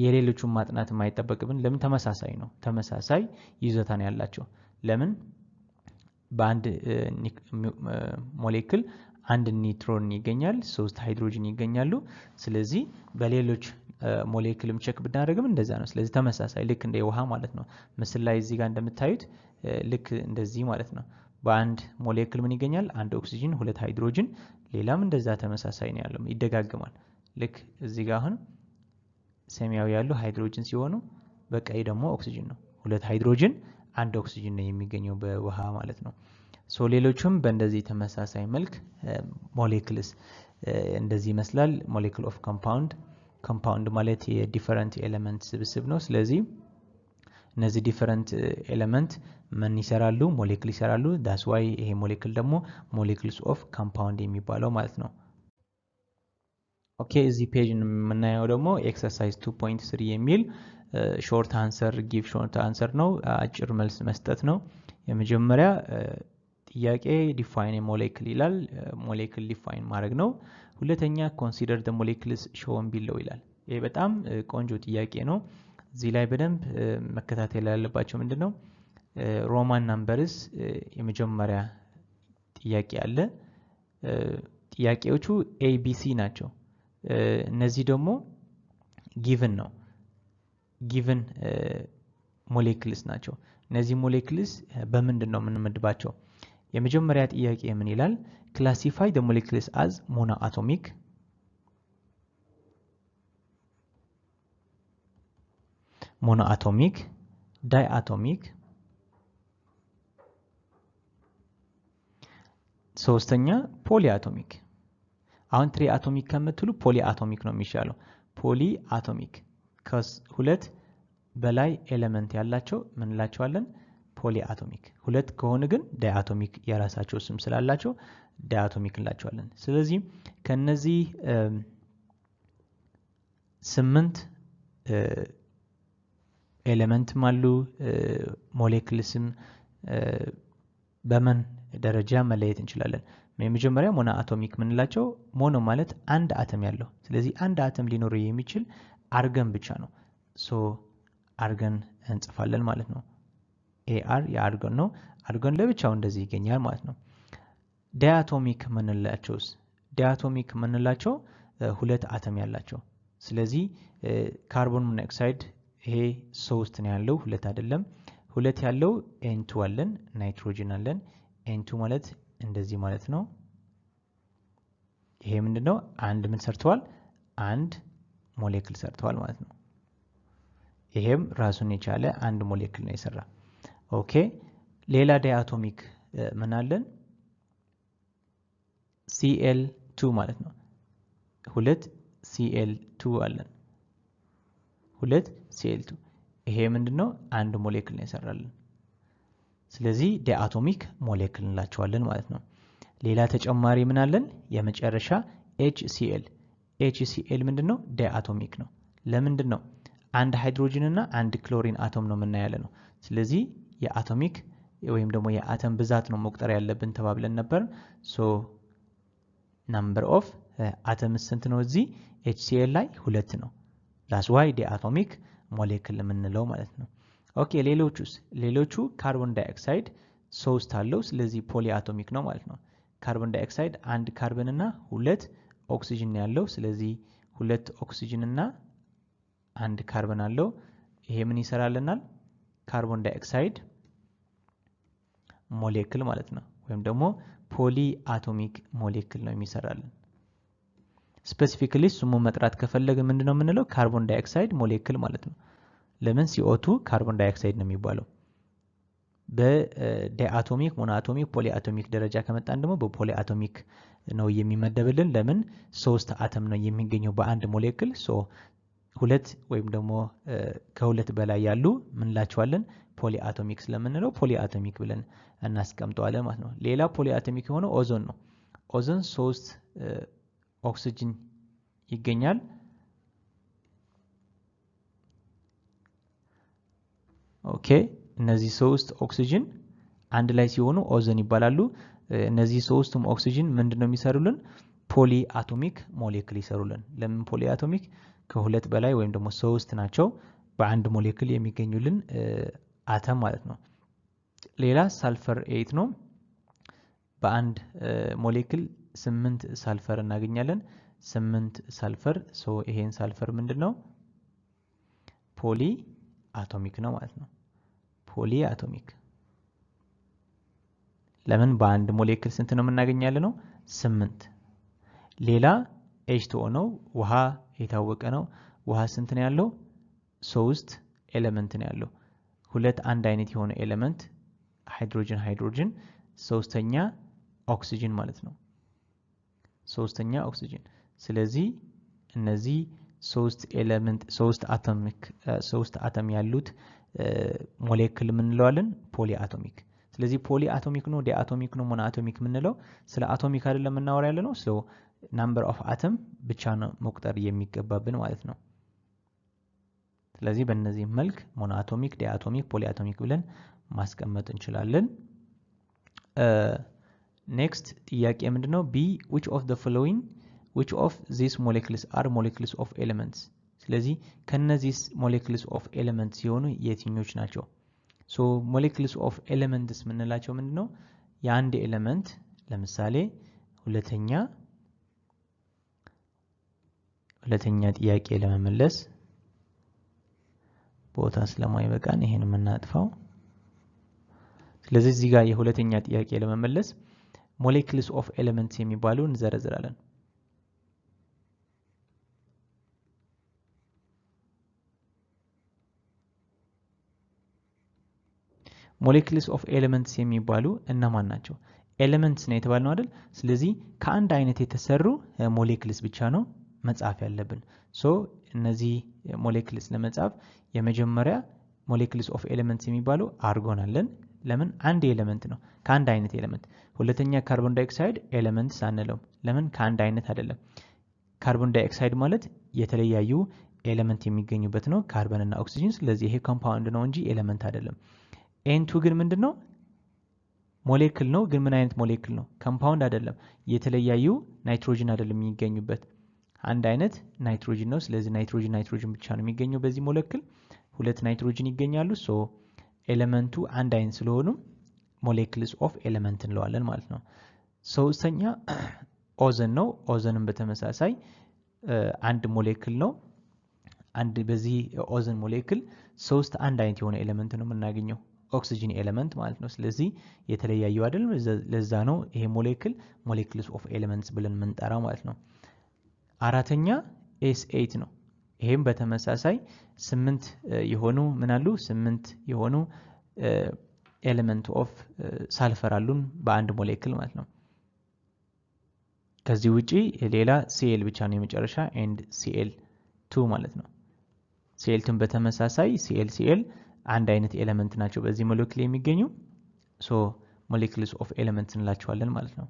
የሌሎቹን ማጥናት የማይጠበቅብን ለምን ተመሳሳይ ይዘታ ነው ያላቸው ለምን በአንድ ሞሌክል አንድ ኒውትሮን ይገኛል ሶስት ሃይድሮጅን ይገኛሉ ስለዚህ በሌሎች ሞሌክልም ቼክ ብናደርግም እንደዛ ነው ስለዚህ ተመሳሳይ ልክ እንደ ውሃ ማለት ነው ምስል ላይ እዚህ ጋር እንደምታዩት ልክ እንደዚህ ማለት ነው በአንድ ሞሌክል ምን ይገኛል አንድ ኦክሲጅን ሁለት ሃይድሮጅን ሌላም እንደዛ ተመሳሳይ ነው ያለው ይደጋግማል ልክ እዚህ ጋር አሁን ሰማያዊ ያለው ሃይድሮጅን ሲሆኑ በቀይ ደግሞ ኦክሲጅን ነው ሁለት ሃይድሮጅን አንድ ኦክሲጅን ነው የሚገኘው በውሃ ማለት ነው ሶ ሌሎችም በእንደዚህ ተመሳሳይ መልክ ሞሌክልስ እንደዚህ ይመስላል molecule of compound ማለት የዲፈረንት ኤሌመንት ስብስብ ነው ስለዚህ እነዚህ ዲፈረንት ኤሌመንት ምን ይሰራሉ ሞሌኩል ይሰራሉ that's why ይሄ ሞሌኩል ደግሞ molecules of compound የሚባለው ማለት ነው ኦኬ እዚህ ፔጅ የምናየው ደግሞ ኤክሰርሳይዝ 2.3 የሚል ሾርት አንሰር ጊቭ ሾርት አንሰር ነው አጭር መልስ መስጠት ነው የመጀመሪያ ጥያቄ ዲፋይን ሞሌኩል ይላል ሞሌኩል ዲፋይን ማድረግ ነው ሁለተኛ ኮንሲደር the molecules shown below ይላል ይሄ በጣም ቆንጆ ጥያቄ ነው እዚህ ላይ በደንብ መከታተል ያለባችሁ ምንድነው ሮማን ናምበርስ የመጀመሪያ ጥያቄ አለ ጥያቄዎቹ ABC ናቸው እነዚህ ደግሞ given ነው given molecules ናቸው እነዚህ molecules በምንድነው የምንመድባቸው የመጀመሪያ ጥያቄ ምን ይላል classify the molecules as monoatomic monoatomic diatomic ሶስተኛ polyatomic አሁን ትሪአቶሚክ ከምትሉ ፖሊአቶሚክ ነው የሚሻለው ፖሊአቶሚክ ከሁለት በላይ ኤሌመንት ያላቸው ምን እንላቸዋለን ፖሊአቶሚክ ሁለት ከሆነ ግን ዳያቶሚክ የራሳቸው ስም ስላላቸው ዳያቶሚክ እንላቸዋለን ስለዚህ ከነዚህ 8 ኤሌመንት ማሉ ሞሌኩልስም በመን ደረጃ መለየት እንችላለን የመጀመሪያ ሞኖ አቶሚክ ምንላቸው ሞኖ ማለት አንድ አተም ያለው ስለዚህ አንድ አተም ሊኖር የሚችል አርገን ብቻ ነው ሶ አርገን እንጽፋለን ማለት ነው AR የአርገን ነው አርገን ለብቻው እንደዚህ ይገኛል ማለት ነው ዳያቶሚክ ምንላቸው ሁለት አተም ያላቸው ስለዚህ ካርቦን ሞኖክሳይድ ይሄ 3 ነው ያለው ሁለት አይደለም ሁለት ያለው N2 አለን ናይትሮጅን አለን N2 ማለት እንደዚህ ማለት ነው ይሄ ምንድነው አንድ ምን ሰርተዋል አንድ ሞሌኩል ሰርተዋል ማለት ነው ይሄም ራሱን የቻለ አንድ ሞሌኩል ነው የሰራ ኦኬ ሌላ ዳያቶሚክ ምን አለን Cl2 ማለት ነው ሁለት Cl2 አለን ሁለት Cl2 ይሄ ምንድነው አንድ ሞሌኩል ነው የሰራልን ስለዚህ ዳያቶሚክ ሞሌኩል እንላቸዋለን ማለት ነው ሌላ ተጨማሪ ምን አለን የመጨረሻ HCl ምንድነው ዳያቶሚክ ነው ለምንድነው አንድ ሃይድሮጅን እና አንድ ክሎሪን አቶም ነው የምናያለ ነው ስለዚህ የአቶሚክ ወይም ደግሞ የአተም ብዛት ነው መቁጠር ያለብን ተባብለን ነበር ሶ number of atoms ስንት ነው እዚህ HCl ላይ 2 ነው that's why ዳያቶሚክ ሞሌኩል የምንለው ማለት ነው ኦኬ ሌሎቹ ካርቦን ዳይኦክሳይድ 3 አለው ስለዚህ ፖሊአቶሚክ ነው ማለት ነው ካርቦን ዳይኦክሳይድ አንድ ካርቦን እና 2 ኦክሲጅን ያለው ስለዚህ 2 ኦክሲጅን እና አንድ ካርቦን አለው ይሄ ምን ይሰራልናል ካርቦን ዳይኦክሳይድ ሞሌኩል ማለት ነው ወይም ደግሞ ፖሊአቶሚክ ሞሌኩል ነው የሚሰራልን ስፔሲፊካሊ ስሙ መጥራት ከፈለገ ምንድነው የምንለው ካርቦን ዳይኦክሳይድ ሞሌኩል ማለት ነው ለምን CO2 ካርቦን ዳይኦክሳይድ ነው የሚባለው በዳያቶሚክ ሞኖአቶሚክ ፖሊአቶሚክ ደረጃ ከመጣን ደግሞ በፖሊአቶሚክ ነው የሚመደብልን ለምን 3 አተም ነው የሚገኘው በአንድ ሞሌኩል ሶ ሁለት ወይም ደግሞ ከሁለት በላይ ያሉ ምን ላቸዋለን ፖሊአቶሚክ ስለምንለው ፖሊአቶሚክ ብለን እናስቀምጠዋለን ማለት ነው ሌላ ፖሊአቶሚክ የሆነ ኦዞን ነው ኦዞን 3 ኦክሲጅን ይገኛል ኦኬ እነዚህ 3 ኦክሲጅን አንድ ላይ ሲሆኑ ኦዞን ይባላሉ እነዚህ 3ቱም ኦክሲጅን ምንድነው የሚሰሩልን ፖሊአቶሚክ ሞሌኩል ይሰሩልን ለምን ፖሊአቶሚክ ከሁለት በላይ ወይም ደግሞ 3 ናቸው በአንድ ሞሌኩል የሚገኙልን አተም ማለት ነው ሌላ ሳልፈር 8 ነው በአንድ ሞሌኩል 8 ሳልፈር እናገኛለን 8 ሳልፈር ሶ ይሄን ሳልፈር ምንድነው ፖሊአቶሚክ ነው ማለት ነው ፖሊአቶሚክ ለምን በአንድ ሞሌኩል ስንት ነው የምናገኛለን ነው 8 ሌላ H2O ነው ውሃ የታወቀ ነው ውሃ ስንት ነው ያለው 3 ኤሌመንት ነው ያለው ሁለት አንድ አይነት የሆነ ኤሌመንት ሃይድሮጅን ሶስተኛ ኦክሲጅን ማለት ነው ሶስተኛ ኦክሲጅን ስለዚህ እነዚህ 3 ኤሌመንት 3 አተም ያሉት ሞሌክል ምን እንለዋለን ፖሊ አቶሚክ ስለዚህ ፖሊ አቶሚክ ነው ዲአቶሚክ ነው ሞኖ አቶሚክ ምን እንለው ስለ አቶሚክ አይደለም እናወራ ያለ ነው ሶ number of atom ብቻ ነው መቁጠር የሚገባብን ማለት ነው ስለዚህ በእነዚህ መልክ ሞኖ አቶሚክ ዲአቶሚክ ፖሊ አቶሚክ ብለን ማስቀመጥ እንችላለን next ጥያቄ ምንድነው b which of these molecules are molecules of elements ስለዚህ ከነዚህ molecules of elements ሲሆኑ የትኞች ናቸው so molecules of elements ምንላቸው ምንድነው የአንድ ኤሌመንት ለምሳሌ ሁለተኛ ጥያቄ ለመመለስ ቦታ ስለማይበቃን ይሄን እናጥፋው ስለዚህ እዚህ ጋር የሁለተኛ ጥያቄ ለመመለስ molecules of elements የሚባሉ እንዘረዝራለን molecules of elements የሚባሉ እነማን ናቸው elements ነው የተባልነው አይደል ስለዚህ ከአንድ አይነት የተሰሩ molecules ብቻ ነው መጻፍ ያለብን ሶ እነዚህ molecules ለመጻፍ የመጀመሪያ molecules of elements የሚባሉ አርጎን አለን ለምን አንድ ኤሌመንት ነው ከአንድ አይነት ኤሌመንት ሁለተኛ ካርቦን ዳይኦክሳይድ ኤሌመንት ሳንለው ለምን ከአንድ አይነት አይደለም ካርቦን ዳይኦክሳይድ ማለት የተለያዩ ኤሌመንት የሚገኙበት ነው ካርቦን እና ኦክሲጅን ስለዚህ ይሄ ኮምፓውንድ ነው እንጂ ኤሌመንት አይደለም N2 ግን ምንድነው ሞሌክል ነው ግን ምን አይነት ሞሌክል ነው ኮምፓውንድ አይደለም የተለያዩ ናይትሮጅን አይደለም የሚገኙበት አንድ አይነት ናይትሮጅን ነው ስለዚህ ናይትሮጅን ብቻ ነው የሚገኘው በዚህ ሞሌክል ሁለት ናይትሮጅን ይገኛሉ ሶ ኤሌመንቱ አንድ አይነት ስለሆኑ molecules of element እንለዋለን ማለት ነው ሶስተኛ ኦዘን ነው ኦዘንን በተመሳሳይ አንድ ሞሌክል ነው አንድ በዚህ ኦዘን ሞሌክል ሶስት አንድ አይነት የሆነ ኤሌመንት ነው የምናገኘው ኦክሲጅን ኤሌመንት ማለት ነው ስለዚህ የተለያዩ አይደለም ለዛ ነው ይሄ ሞሌክል molecules of elements ብለን የምንጠራው ማለት ነው አራተኛ S8 ነው ይሄም በተመሳሳይ 8 የሆኑ ምን አሉ 8 የሆኑ ኤሌመንት ኦፍ ሳልፈር አሉን በአንድ ሞሌክል ማለት ነው ከዚህ ውጪ ሌላ Cl ብቻ ነው የመጨረሻ and Cl2 ማለት ነው Cl2 በተመሳሳይ Cl አንድ አይነት ኤሌመንት ናቸው በዚህ ሞሌክል የሚገኙ ሶ molecules of elements እንላቸዋለን ማለት ነው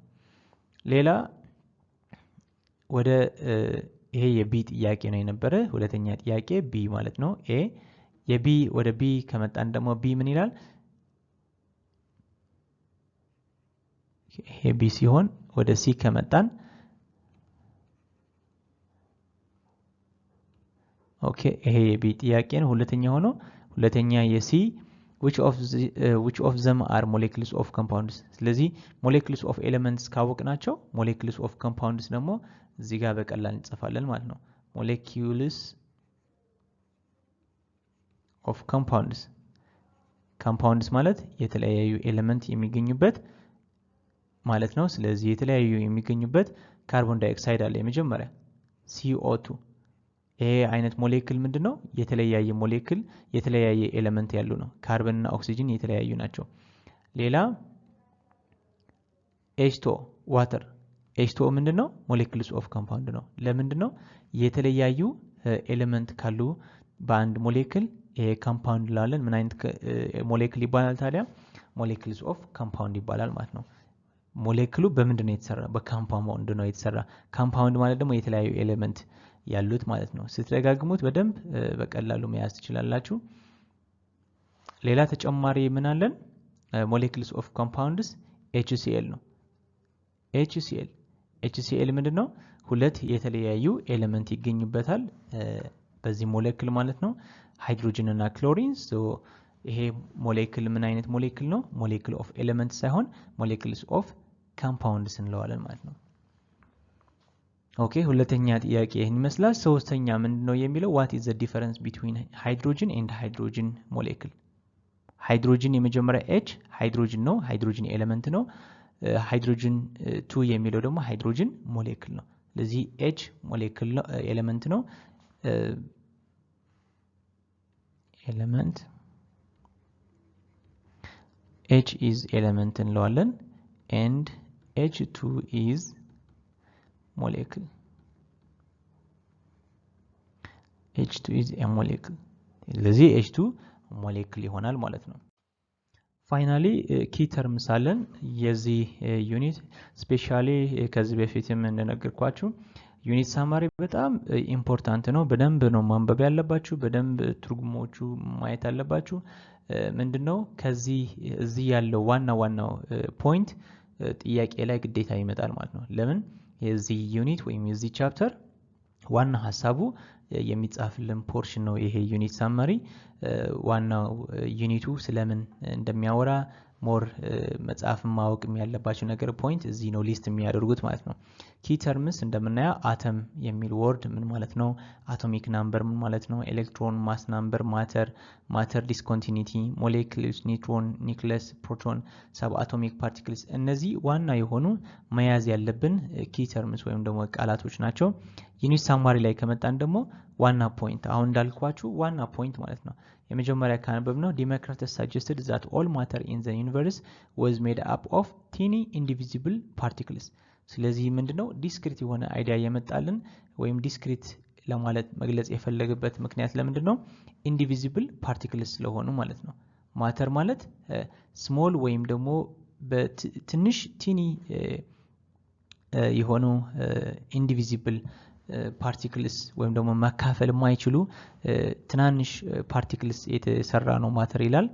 ሌላ ወደ ይሄ የቢ ጥያቄ ነው የነበረ ሁለተኛ ጥያቄ ቢ ማለት ነው ኤ የቢ ወደ ቢ ከመጣን ደግሞ ቢ ምን ይላል ይሄ ቢ ሲሆን ወደ ሲ ከመጣን ኦኬ ይሄ የቢ ጥያቄ ነው ሁለተኛ ሆኖ ሁለተኛ የሲ which of them are molecules of compounds ስለዚህ molecules of elements ካወቅናቸው molecules of compounds ደግሞ እዚህ ጋር በቀላል እንጽፋለን ማለት ነው molecules of compounds ማለት የተለያዩ ኤሌመንት የሚገኙበት ማለት ነው ስለዚህ የተለያዩ የሚገኙበት ካርቦን ዳይኦክሳይድ አለ የመጀመሪያ CO2 ይሄ አይነት ሞሌክል ምንድነው የተለያየ ሞሌክል የተለያየ ኤሌመንት ያሉ ነው ካርቦን እና ኦክሲጅን የተለያዩ ናቸው ሌላ H2O ዋተር H2O ምንድነው molecules of compound ነው ለምንድነው የተለያዩ ኤሌመንት ካሉ በአንድ ሞሌክል ይሄ ኮምፓውንድ ላለን ምን አይነት ሞሌክል ይባላል ታዲያ molecules of compound ይባላል ማለት ነው ሞሌክሉ በምንድነው የተሰራ በኮምፓውንድ ነው የተሰራ ኮምፓውንድ ማለት ደግሞ የተለያዩ ኤሌመንት ያሉት ማለት ነው ስትደጋግሙት በደንብ በቀላሉ መያዝ ትችላላችሁ ሌላ ተጨማሪ ምን አለን molecules of compounds HCl ነው HCl ምንድነው ሁለት የተለያዩ ኤሌመንት ይገኙበታል በዚህ ሞሌክል ማለት ነው ሃይድሮጅን እና ክሎሪን ሶ ይሄ ሞሌክል ምን አይነት ሞሌክል ነው molecule of elements ሳይሆን molecules of compounds እንለዋለን ማለት ነው ኦኬ ሁለተኛ ጥያቄ ይሄን ይመስላል ሶስተኛ ምንድነው የሚለው what is the difference between hydrogen and hydrogen molecule ሃይድሮጅን የመጀመሪያ H ሃይድሮጅን ነው ሃይድሮጅን ኤሌመንት ነው ሃይድሮጅን 2 የሚለው ደግሞ ሃይድሮጅን ሞሌክል ነው ስለዚህ H ሞሌክል ነው ኤሌመንት ነው ኤሌመንት H is element እንለዋለን and H2 is molecule H2 is a molecule ስለዚህ H2 ሞሌክል ይሆናል ማለት ነው። ፋይናሊ ኪ ተርምስ አለን የዚህ ዩኒት ስፔሻሊ ከዚህ በፊትም እንደነገርኳችሁ ዩኒት ሳማሪ በጣም ኢምፖርታንት ነው። በደንብ ነው ማንበብ ያለባችሁ፣ በደንብ ትርጉሞቹ ማየት አለባችሁ። ምንድነው ከዚህ እዚህ ያለው ዋናው ፖይንት ጥያቄ ላይ ግዴታ ይመጣል ማለት ነው። ለምን የዚህ ዩኒት ወይም የዚህ ቻፕተር ዋና ሐሳቡ የሚጻፍልን ፖርሽን ነው። ይሄ ዩኒት ሳማሪ ዋናው ዩኒቱ ስለምን እንደሚያወራ ሞር መጽሐፍ ማወቅ ያለባችሁ ነገር ፖይንት እዚህ ነው ሊስት የሚያደርጉት ማለት ነው። ኪ ተርምስ እንደምናየው አተም የሚል ወርድ ምን ማለት ነው፣ አቶሚክ ናምበር ምን ማለት ነው፣ ኤሌክትሮን፣ ማስ ናምበር፣ ማተር ዲስኮንቲኒቲ፣ ሞሌኩልስ፣ ኒውትሮን፣ ኒውክለስ፣ ፕሮቶን፣ ሰብ አቶሚክ ፓርቲክልስ እነዚህ ዋና የሆኑ መያዝ ያለብን ኪ ተርምስ ወይም ደግሞ ቃላቶች ናቸው። ዩኒት ሳማሪ ላይ ከመጣን ደግሞ ዋና ፖይንት አሁን እንዳልኳችሁ ዋና ፖይንት ማለት ነው። የመጀመሪያ ካነበብነው ዲሞክራተስ suggested that all matter in the universe was made up of teeny indivisible particles። ስለዚህ ምንድነው ዲስክሪት የሆነ አይዲያ የመጣልን ወይም ዲስክሪት ለማለት መግለጽ የፈለገበት ምክንያት ለምንድነው ኢንዲቪዚብል ፓርቲክልስ ስለሆኑ ማለት ነው። ማተር ማለት ስሞል ወይም ደግሞ በትንሽ ቲኒ የሆኑ ኢንዲቪዚብል ፓርቲክልስ ወይም ደግሞ መካፈል የማይችሉ ትናንሽ ፓርቲክልስ የተሰራ ነው ማተር ይላል።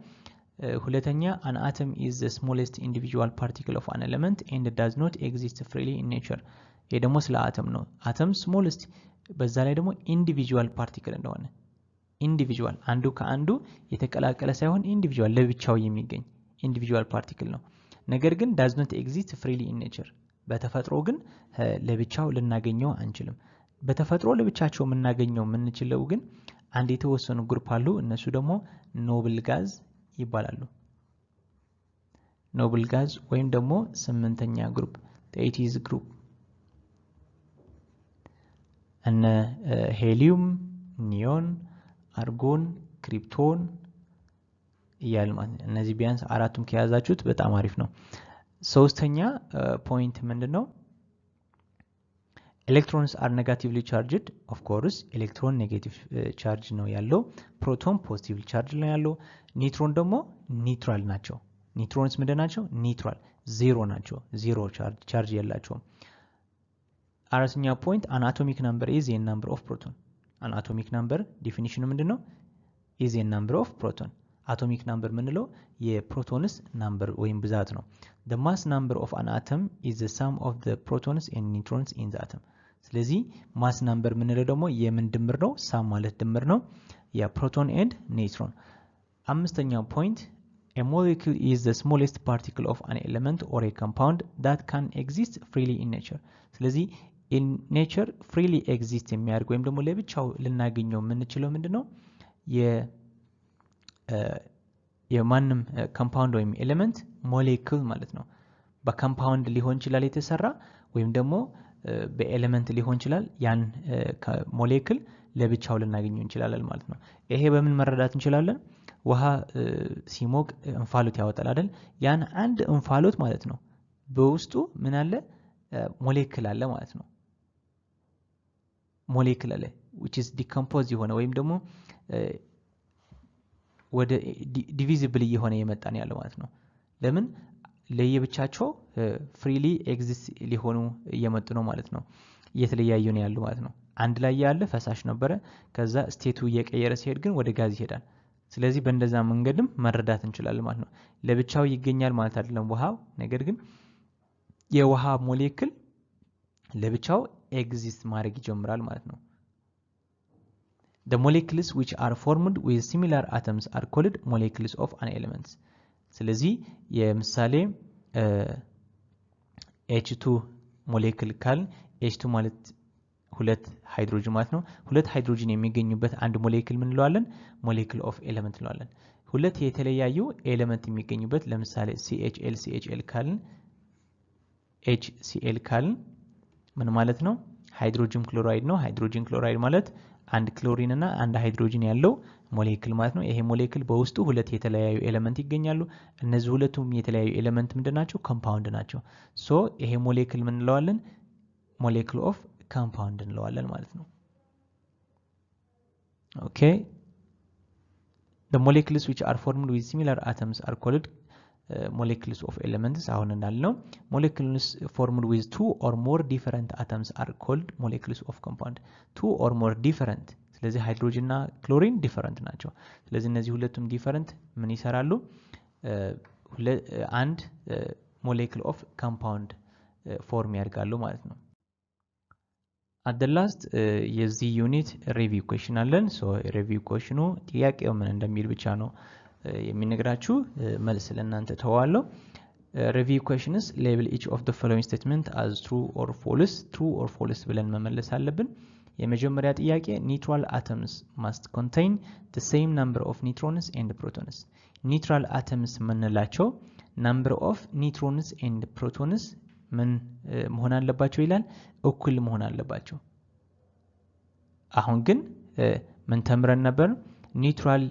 ሁለተኛ an atom is the smallest individual particle of an element and does not exist freely in nature። ይሄ ደግሞ ስለ አተም ነው። አተም smallest በዛ ላይ ደግሞ individual particle እንደሆነ individual አንዱ ከአንዱ የተቀላቀለ ሳይሆን individual ለብቻው የሚገኝ individual particle ነው። ነገር ግን does not exist freely in nature በተፈጥሮ ግን ለብቻው ልናገኘው አንችልም። በተፈጥሮ ለብቻቸው የምናገኘው የምንችለው ግን አንድ የተወሰኑ ግሩፕ አሉ። እነሱ ደግሞ ኖብል ጋዝ ይባላሉ። ኖብል ጋዝ ወይም ደግሞ ስምንተኛ ግሩፕ ኤቲዝ ግሩፕ እነ ሄሊየም፣ ኒዮን፣ አርጎን፣ ክሪፕቶን እያል ማለት እነዚህ ቢያንስ አራቱም ከያዛችሁት በጣም አሪፍ ነው። ሶስተኛ ፖይንት ምንድነው? ኤሌክትሮንስ are negatively charged of course ኤሌክትሮን ኔጌቲቭ ቻርጅ ነው ያለው። ፕሮቶን ፖዚቲቭ ቻርጅ ነው ያለው። ኒውትሮን ደግሞ ኒውትራል ናቸው። ኒውትሮንስ ምንድን ናቸው? ኒውትራል ዜሮ ናቸው። ዜሮ ቻርጅ የላቸውም። አራተኛ ፖይንት an atomic number is a number of proton። an atomic number ዴፊኒሽኑ ምንድነው? is a number of proton። አቶሚክ ናምበር ምንለው የፕሮቶንስ ናምበር ወይም ብዛት ነው። the mass number of an atom is the sum of the protons and neutrons in the atom። ስለዚህ ማስ ናምበር ምንለው ደግሞ የምን ድምር ነው? ሳም ማለት ድምር ነው የፕሮቶን ኤንድ ኒውትሮን። አምስተኛው ፖይንት a molecule is the smallest particle of an element or a compound that can exist freely in nature። ስለዚህ in nature freely exist የሚያደርግ ወይም ደግሞ ለብቻው ልናገኘው የምንችለው ምንድነው የማንም ኮምፓውንድ ወይም ኤሌመንት ሞሌኩል ማለት ነው። በኮምፓውንድ ሊሆን ይችላል የተሰራ ወይም ደግሞ በኤሌመንት ሊሆን ይችላል። ያን ሞሌኩል ለብቻው ልናገኘው እንችላለን ማለት ነው። ይሄ በምን መረዳት እንችላለን? ውሃ ሲሞቅ እንፋሎት ያወጣል አይደል? ያን አንድ እንፋሎት ማለት ነው በውስጡ ምን አለ? ሞሌኩል አለ ማለት ነው። ሞሌኩል አለ which is decompose የሆነ ወይም ደግሞ ወደ ዲቪዚብል የሆነ የመጣን ያለው ማለት ነው። ለምን ለየብቻቸው ፍሪሊ ኤግዚስት ሊሆኑ እየመጡ ነው ማለት ነው። እየተለያዩ ነው ያሉ ማለት ነው። አንድ ላይ ያለ ፈሳሽ ነበረ ከዛ ስቴቱ እየቀየረ ሲሄድ ግን ወደ ጋዝ ይሄዳል። ስለዚህ በእንደዛ መንገድም መረዳት እንችላለን ማለት ነው። ለብቻው ይገኛል ማለት አይደለም ውሃው፣ ነገር ግን የውሃ ሞሌኩል ለብቻው ኤግዚስት ማድረግ ይጀምራል ማለት ነው። The molecules which are formed with similar atoms are called molecules of an element። ስለዚህ የምሳሌ H2 ሞሌኩል ካል H2 ማለት ሁለት ሃይድሮጅን ማለት ነው። ሁለት ሃይድሮጅን የሚገኙበት አንድ ሞሌኩል ምን እንለዋለን? ሞሌኩል ኦፍ ኤሌመንት እንለዋለን። ሁለት የተለያዩ ኤሌመንት የሚገኙበት ለምሳሌ CHL ካልን HCl ካልን ምን ማለት ነው? ሃይድሮጅን ክሎራይድ ነው። ሃይድሮጅን ክሎራይድ ማለት አንድ ክሎሪን እና አንድ ሃይድሮጅን ያለው ሞሌኩል ማለት ነው። ይሄ ሞሌኩል በውስጡ ሁለት የተለያዩ ኤሌመንት ይገኛሉ። እነዚህ ሁለቱም የተለያዩ ኤሌመንት ምንድናቸው? ኮምፓውንድ ናቸው። ሶ ይሄ ሞሌኩል ምን እንለዋለን? ሞሌኩል ኦፍ ኮምፓውንድ እንለዋለን ማለት ነው። ኦኬ the molecules which are formed with similar atoms are called molecules of elements አሁን እንዳልነው molecules formed with two or more different atoms are called molecules of compound two or more different ስለዚህ ሃይድሮጅን እና ክሎሪን ዲፈረንት ናቸው ስለዚህ እነዚህ ሁለቱም ዲፈረንት ምን ይሰራሉ አንድ molecule of compound form ያደርጋሉ ማለት ነው at the last የዚህ ዩኒት ሪቪው ኩዌስችን አለን ሶ ሪቪው ኩዌስችኑ ጥያቄው ምን እንደሚል ብቻ ነው የሚነግራችሁ መልስ ለእናንተ ተዋለው review questions label each of the following statement as true or false ብለን መመለስ አለብን የመጀመሪያ ጥያቄ neutral atoms must contain the same number of neutrons and protons neutral atoms ምንላቸው number of neutrons and protons ምን መሆን አለባቸው ይላል እኩል መሆን አለባቸው አሁን ግን ምን ተምረን ነበር neutral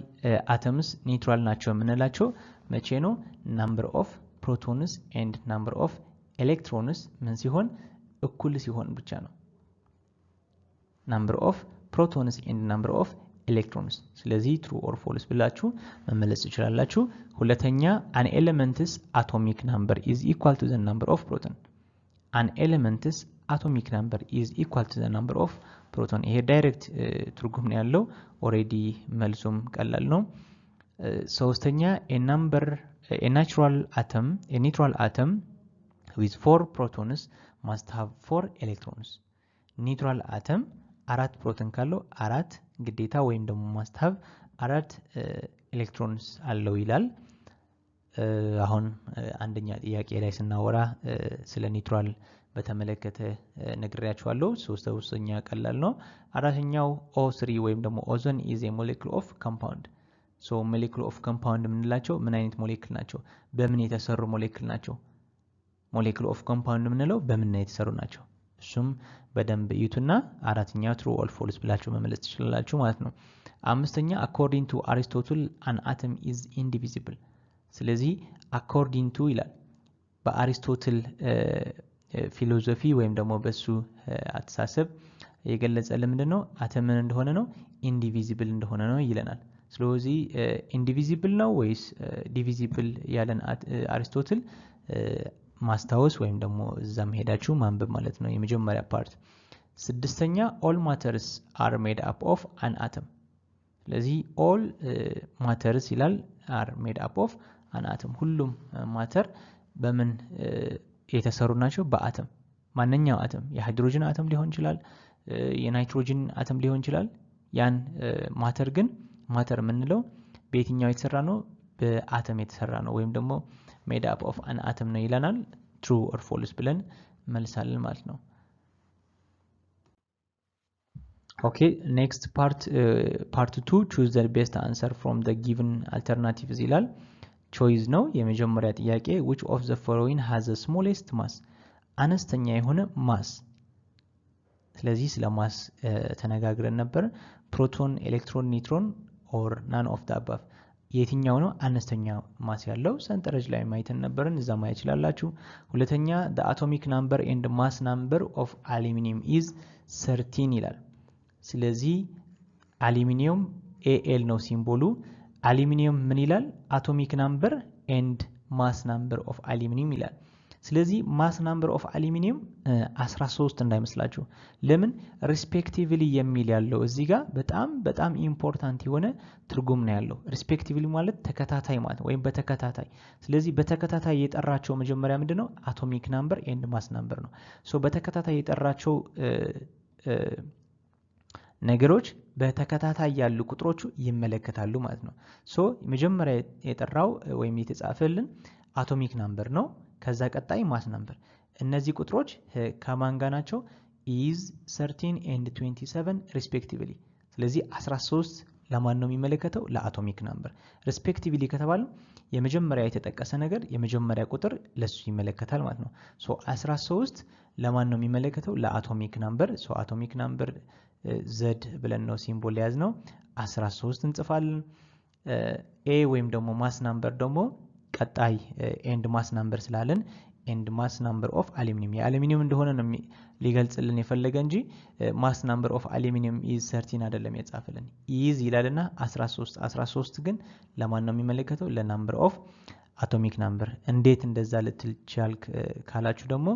atoms neutral ናቸው ምንላቸው መቼ ነው number of protons and number of electrons ምን ሲሆን እኩል ሲሆን ብቻ ነው number of protons and number of electrons ስለዚህ true or false ብላችሁ መመለስ ትችላላችሁ ሁለተኛ an element's atomic number is equal to the number of proton an element's atomic number is equal to the number of proton ይሄ ዳይሬክት ትርጉም ነው ያለው already መልሱም ቀላል ነው ሶስተኛ a neutral atom with 4 protons must have 4 electrons neutral atom 4 ፕሮቶን ካለው 4 ግዴታ ወይም ደግሞ must have 4 electrons አለው ይላል አሁን አንደኛ ጥያቄ ላይ ስናወራ ስለ ኒውትራል በተመለከተ ነግሬያችኋለሁ ሶስተኛ ቀላል ነው አራተኛው O3 ወይም ደግሞ ኦዞን is a molecule of compound so molecule of compound ምንላቸው ምን አይነት ሞሌኩል ናቸው በምን የተሰሩ ሞሌኩል ናቸው molecule of compound ምንለው በምን የተሰሩ ናቸው እሱም በደንብ ይዩትና አራተኛው true or false ብላችሁ መመለስ ትችላላችሁ ማለት ነው አምስተኛ according to Aristotle an atom is indivisible ስለዚህ according to ይላል በአሪስቶትል ፊሎሶፊ ወይም ደግሞ በሱ አስተሳሰብ የገለጸልን ምንድነው አተም እንደሆነ ነው ኢንዲቪዚብል እንደሆነ ነው ይለናል ስለዚህ ኢንዲቪዚብል ነው ወይስ ዲቪዚብል ያለን አሪስቶትል ማስታወስ ወይም ደግሞ እዛም ሄዳችሁ ማንበብ ማለት ነው የመጀመሪያ ፓርት ስድስተኛ all matters are made up of an atom ስለዚህ all matters ይላል are made up of an atom ሁሉም ማተር በምን የተሰሩ ናቸው በአተም ማንኛው አተም የሃይድሮጅን አተም ሊሆን ይችላል የናይትሮጅን አተም ሊሆን ይችላል ያን ማተር ግን ማተር ምንለው በየትኛው የተሰራ ነው በአተም የተሰራ ነው ወይም ደግሞ made up of an atom ነው ይላናል true or false ብለን መልሳለን ማለት ነው okay next part 2 choose the best answer from the given alternatives ይላል choice ነው የመጀመሪያ ጥያቄ which of the following has the smallest mass አነስተኛ የሆነ ማስ ስለዚህ ስለ ማስ ተነጋግረን ነበር ፕሮቶን ኤሌክትሮን ኒውትሮን or none of the above የትኛው ነው አነስተኛ ማስ ያለው ሰንጠረዥ ላይ ማይተን ነበርን እዛ ማየት ይችላልላችሁ ሁለተኛ the atomic number and mass number of aluminum is 13 ይላል ስለዚህ አሉሚኒየም Al ነው ሲምቦሉ አሉሚኒየም ምን ይላል atomic number and mass number of aluminum ይላል ስለዚህ mass number of aluminum 13 እንዳይመስላችሁ ለምን respectively የሚል ያለው እዚህ ጋር በጣም ኢምፖርታንት የሆነ ትርጉም ነው ያለው respectively ማለት ተከታታይ ማለት ወይም በተከታታይ ስለዚህ በተከታታይ የጠራቸው መጀመሪያ ምንድነው atomic number and mass number ነው ሶ በተከታታይ የጠራቸው ነገሮች በተከታታይ ያሉ ቁጥሮቹ ይመለከታሉ ማለት ነው ሶ መጀመሪያ የጠራው ወይም የተጻፈልን አቶሚክ ናምበር ነው ከዛ ቀጣይ ማስ ናምበር እነዚህ ቁጥሮች ከማን ጋር ናቸው is 13 and 27 respectively ስለዚህ 13 ለማን ነው የሚመለከተው ለአቶሚክ ናምበር respectively ከተባለ የመጀመሪያ የተጠቀሰ ነገር የመጀመሪያ ቁጥር ለሱ ይመለከታል ማለት ነው ሶ 13 ለማን ነው የሚመለከተው ለአቶሚክ ናምበር ሶ አቶሚክ ናምበር z ብለን ነው ሲምቦል ያዝ ነው 13 እንጽፋለን a ወይም ደግሞ ማስ ናምበር ደግሞ ቀጣይ ኤንድ ማስ ናምበር ስላለን and mass number of aluminum የአሉሚኒየም እንደሆነ ነው ሊገልጽልን የፈለገ እንጂ mass number of aluminum is 13 አይደለም የጻፈልን is ይላልና 13 ግን ለማን ነው የሚመለከተው ለነምበር ኦፍ አቶሚክ ነምበር እንዴት እንደዛ ልትልቻልክ ካላችሁ ደግሞ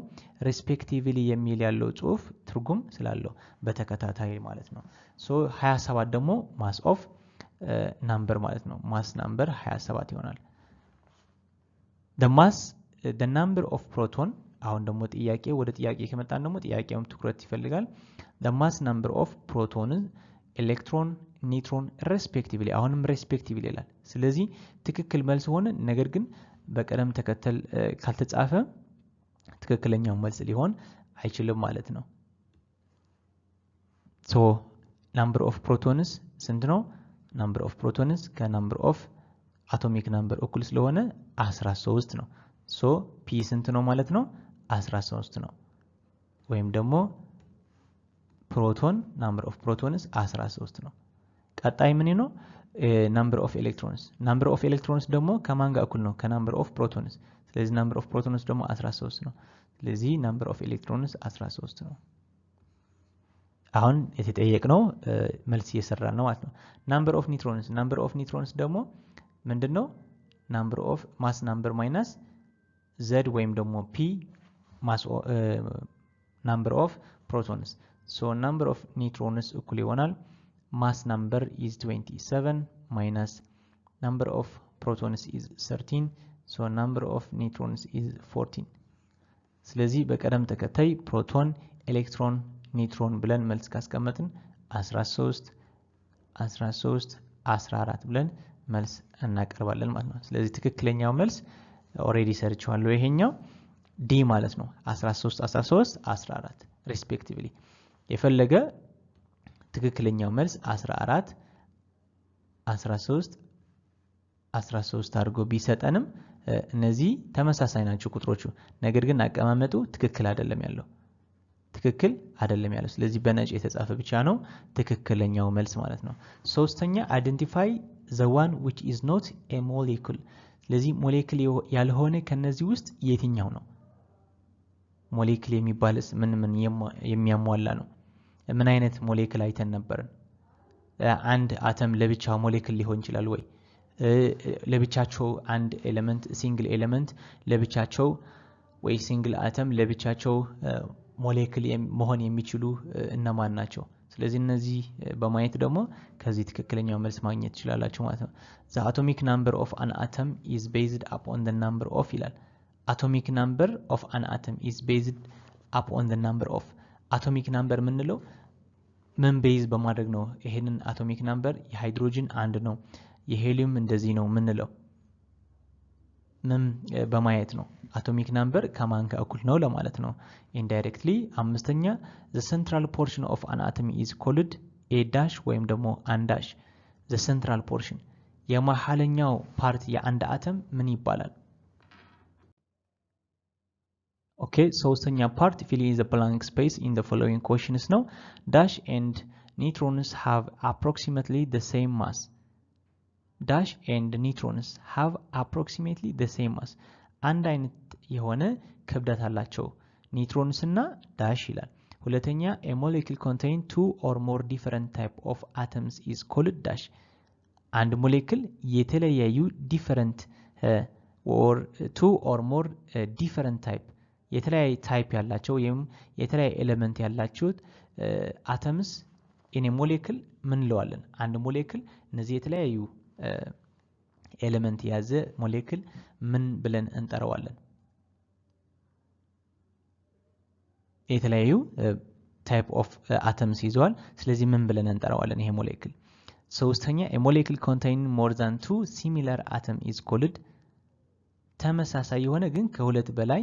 ሪስፔክቲቭሊ የሚል ያለው ጽሁፍ ትርጉም ስላለው በተከታታይ ማለት ነው ሶ 27 ደግሞ ማስ ኦፍ ነምበር ማለት ነው ማስ ነምበር 27 ይሆናል the number of proton አሁን ደግሞ ጥያቄ ወደ ጥያቄ ከመጣን ደግሞ ጥያቄውም ትኩረት ይፈልጋል the mass number of proton electron ኒውትሮን ሬስፔክቲቭሊ አሁንም ሬስፔክቲቭሊ ይላል ስለዚህ ትክክል መልስ ሆነ ነገር ግን በቀደም ተከተል ካልተጻፈ ትክክለኛው መልስ ሊሆን አይችልም ማለት ነው so number of protons ስንት ነው number of protons ከnumber of atomic number እኩል ስለሆነ 13 ነው so p ስንት ነው ማለት ነው 13 ነው ወይም ደግሞ ፕሮቶን number of protons 13 ነው ቀጣይ ምን ነው number of electrons ደግሞ ከማን ጋር እኩል ነው ከnumber of protons ስለዚህ number of protons ደግሞ 13 ነው ስለዚህ number of electrons 13 ነው አሁን የተጠየቅነው መልስ እየሰራን ነው ማለት ነው number of neutrons ደግሞ ምንድነው number of mass number minus z ወይም ደግሞ p mass number of protons so number of neutrons እኩል ይሆናል mass number is 27 minus number of protons is 13 so number of neutrons is 14 ስለዚህ በቀደም ተከታይ ፕሮቶን ኤሌክትሮን ኒውትሮን ብለን መልስ ካስቀመጥን 13 14 ብለን መልስ እናቀርባለን ማለት ነው ስለዚህ ትክክለኛው መልስ ኦሬዲ ሰርቻለሁ ይሄኛው ዲ ማለት ነው 13 14 ሪስፔክቲቭሊ የፈለገ ትክክለኛው መልስ 14 13 አድርጎ ቢሰጠንም እነዚህ ተመሳሳይ ናቸው ቁጥሮቹ ነገር ግን አቀማመጡ ትክክል አይደለም ያለው ስለዚህ በነጭ የተጻፈ ብቻ ነው ትክክለኛው መልስ ማለት ነው ሶስተኛ identify the one which is not a molecule ስለዚህ ሞሌኩል ያልሆነ ከነዚህ ውስጥ የትኛው ነው ሞሌኩል የሚባልስ ምን የሚያሟላ ነው ምን አይነት ሞሌኩል አይተን ነበር አንድ አተም ለብቻው ሞሌኩል ሊሆን ይችላል ወይ ለብቻቸው አንድ ኤሌመንት ሲንግል ኤሌመንት ለብቻቸው ወይ ሲንግል አተም ለብቻቸው ሞሌኩል መሆን የሚችሉ እነማን ናቸው ስለዚህ እነዚህ በማየት ደግሞ ከዚህ ትክክለኛው መልስ ማግኘት ይችላልላችሁ ማለት ነው the atomic number of an atom is based upon the number of ይላል atomic number of an atom is based upon the number of atomic number ምንለው ምን ቤዝ በማድረግ ነው ይሄንን atomic number የሃይድሮጅን አንድ ነው የሄሊየም እንደዚህ ነው ምንለው ምን በማየት ነው atomic number ከማን ጋር እኩል ነው ለማለት ነው indirectly አምስተኛ the central portion of an atom is called a dash ወይም ደግሞ an dash the central portion የመሐለኛው ፓርት የአንድ አተም ምን ይባላል okay ሶስተኛ ፓርት fill in the blank space in the following questions ነው dash and neutrons have approximately the same mass dash and neutrons have approximately the same mass አንድ አይነት የሆነ ክብደት አላቸው ኒውትሮንስ እና ዳሽ ይላል ሁለተኛ a molecule contain two or more different type of atoms is called dash አንድ ሞሌኩል የተለያዩ different or two or more different type የተለያየ ታይፕ ያላቸው ወይም የተለያየ ኤሌመንት ያላቸው አተምስ in a molecule ምን ለዋለን አንድ ሞሌኩል እነዚህ የተለያዩ ኤሌመንት ያዘ ሞሌኩል ምን ብለን እንጠራዋለን የተለያዩ ታይፕ ኦፍ አተምስ ይዟል ስለዚህ ምን ብለን እንጠራዋለን ይሄ ሞሌኩል ሶስተኛ a molecule containing more than two similar atom is called ተመሳሳይ የሆነ ግን ከሁለት በላይ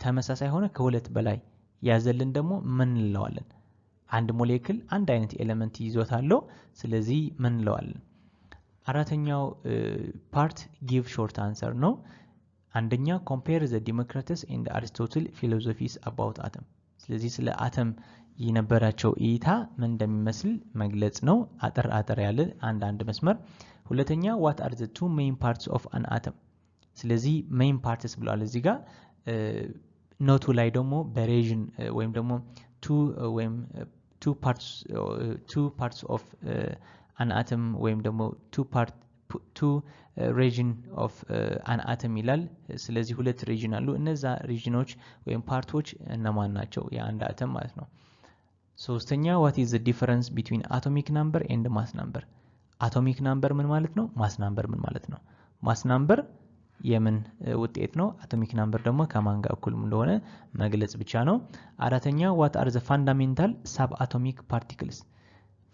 ተመሳሳይ ሆነ ከሁለት በላይ ያዘልን ደግሞ ምን እንለዋለን አንድ ሞሌኩል አንድ አይነት ኤሌመንት ይዞታል ስለዚህ ምን እንለዋለን አራተኛው ፓርት give short answer ነው አንደኛ compare the Democritus and Aristotle philosophies about atom ስለዚህ ስለ አተም የነበራቸው እይታ ምን እንደሚመስል መግለጽ ነው አጠር ያለ አንድ መስመር ሁለተኛ what are the two main parts of an atom ስለዚህ main parts ብለዋል እዚህ ጋር ኖቱ ላይ ደግሞ በሬጅን ወይም ደግሞ two parts of an atom ወይም ደግሞ two region of an atom ይላል ስለዚህ ሁለት ሪጅን አሉ እነዛ ሪጅኖች ወይም ፓርቶች እነማን ናቸው የአንድ አተም ማለት ነው ሶስተኛ what is the difference between atomic number and mass number atomic number ምን ማለት ነው mass number ምን ማለት ነው mass number የምን ውጤት ነው አቶሚክ ናምበር ደግሞ ከማን ጋር እኩል እንደሆነ መግለጽ ብቻ ነው አራተኛ what are the fundamental subatomic particles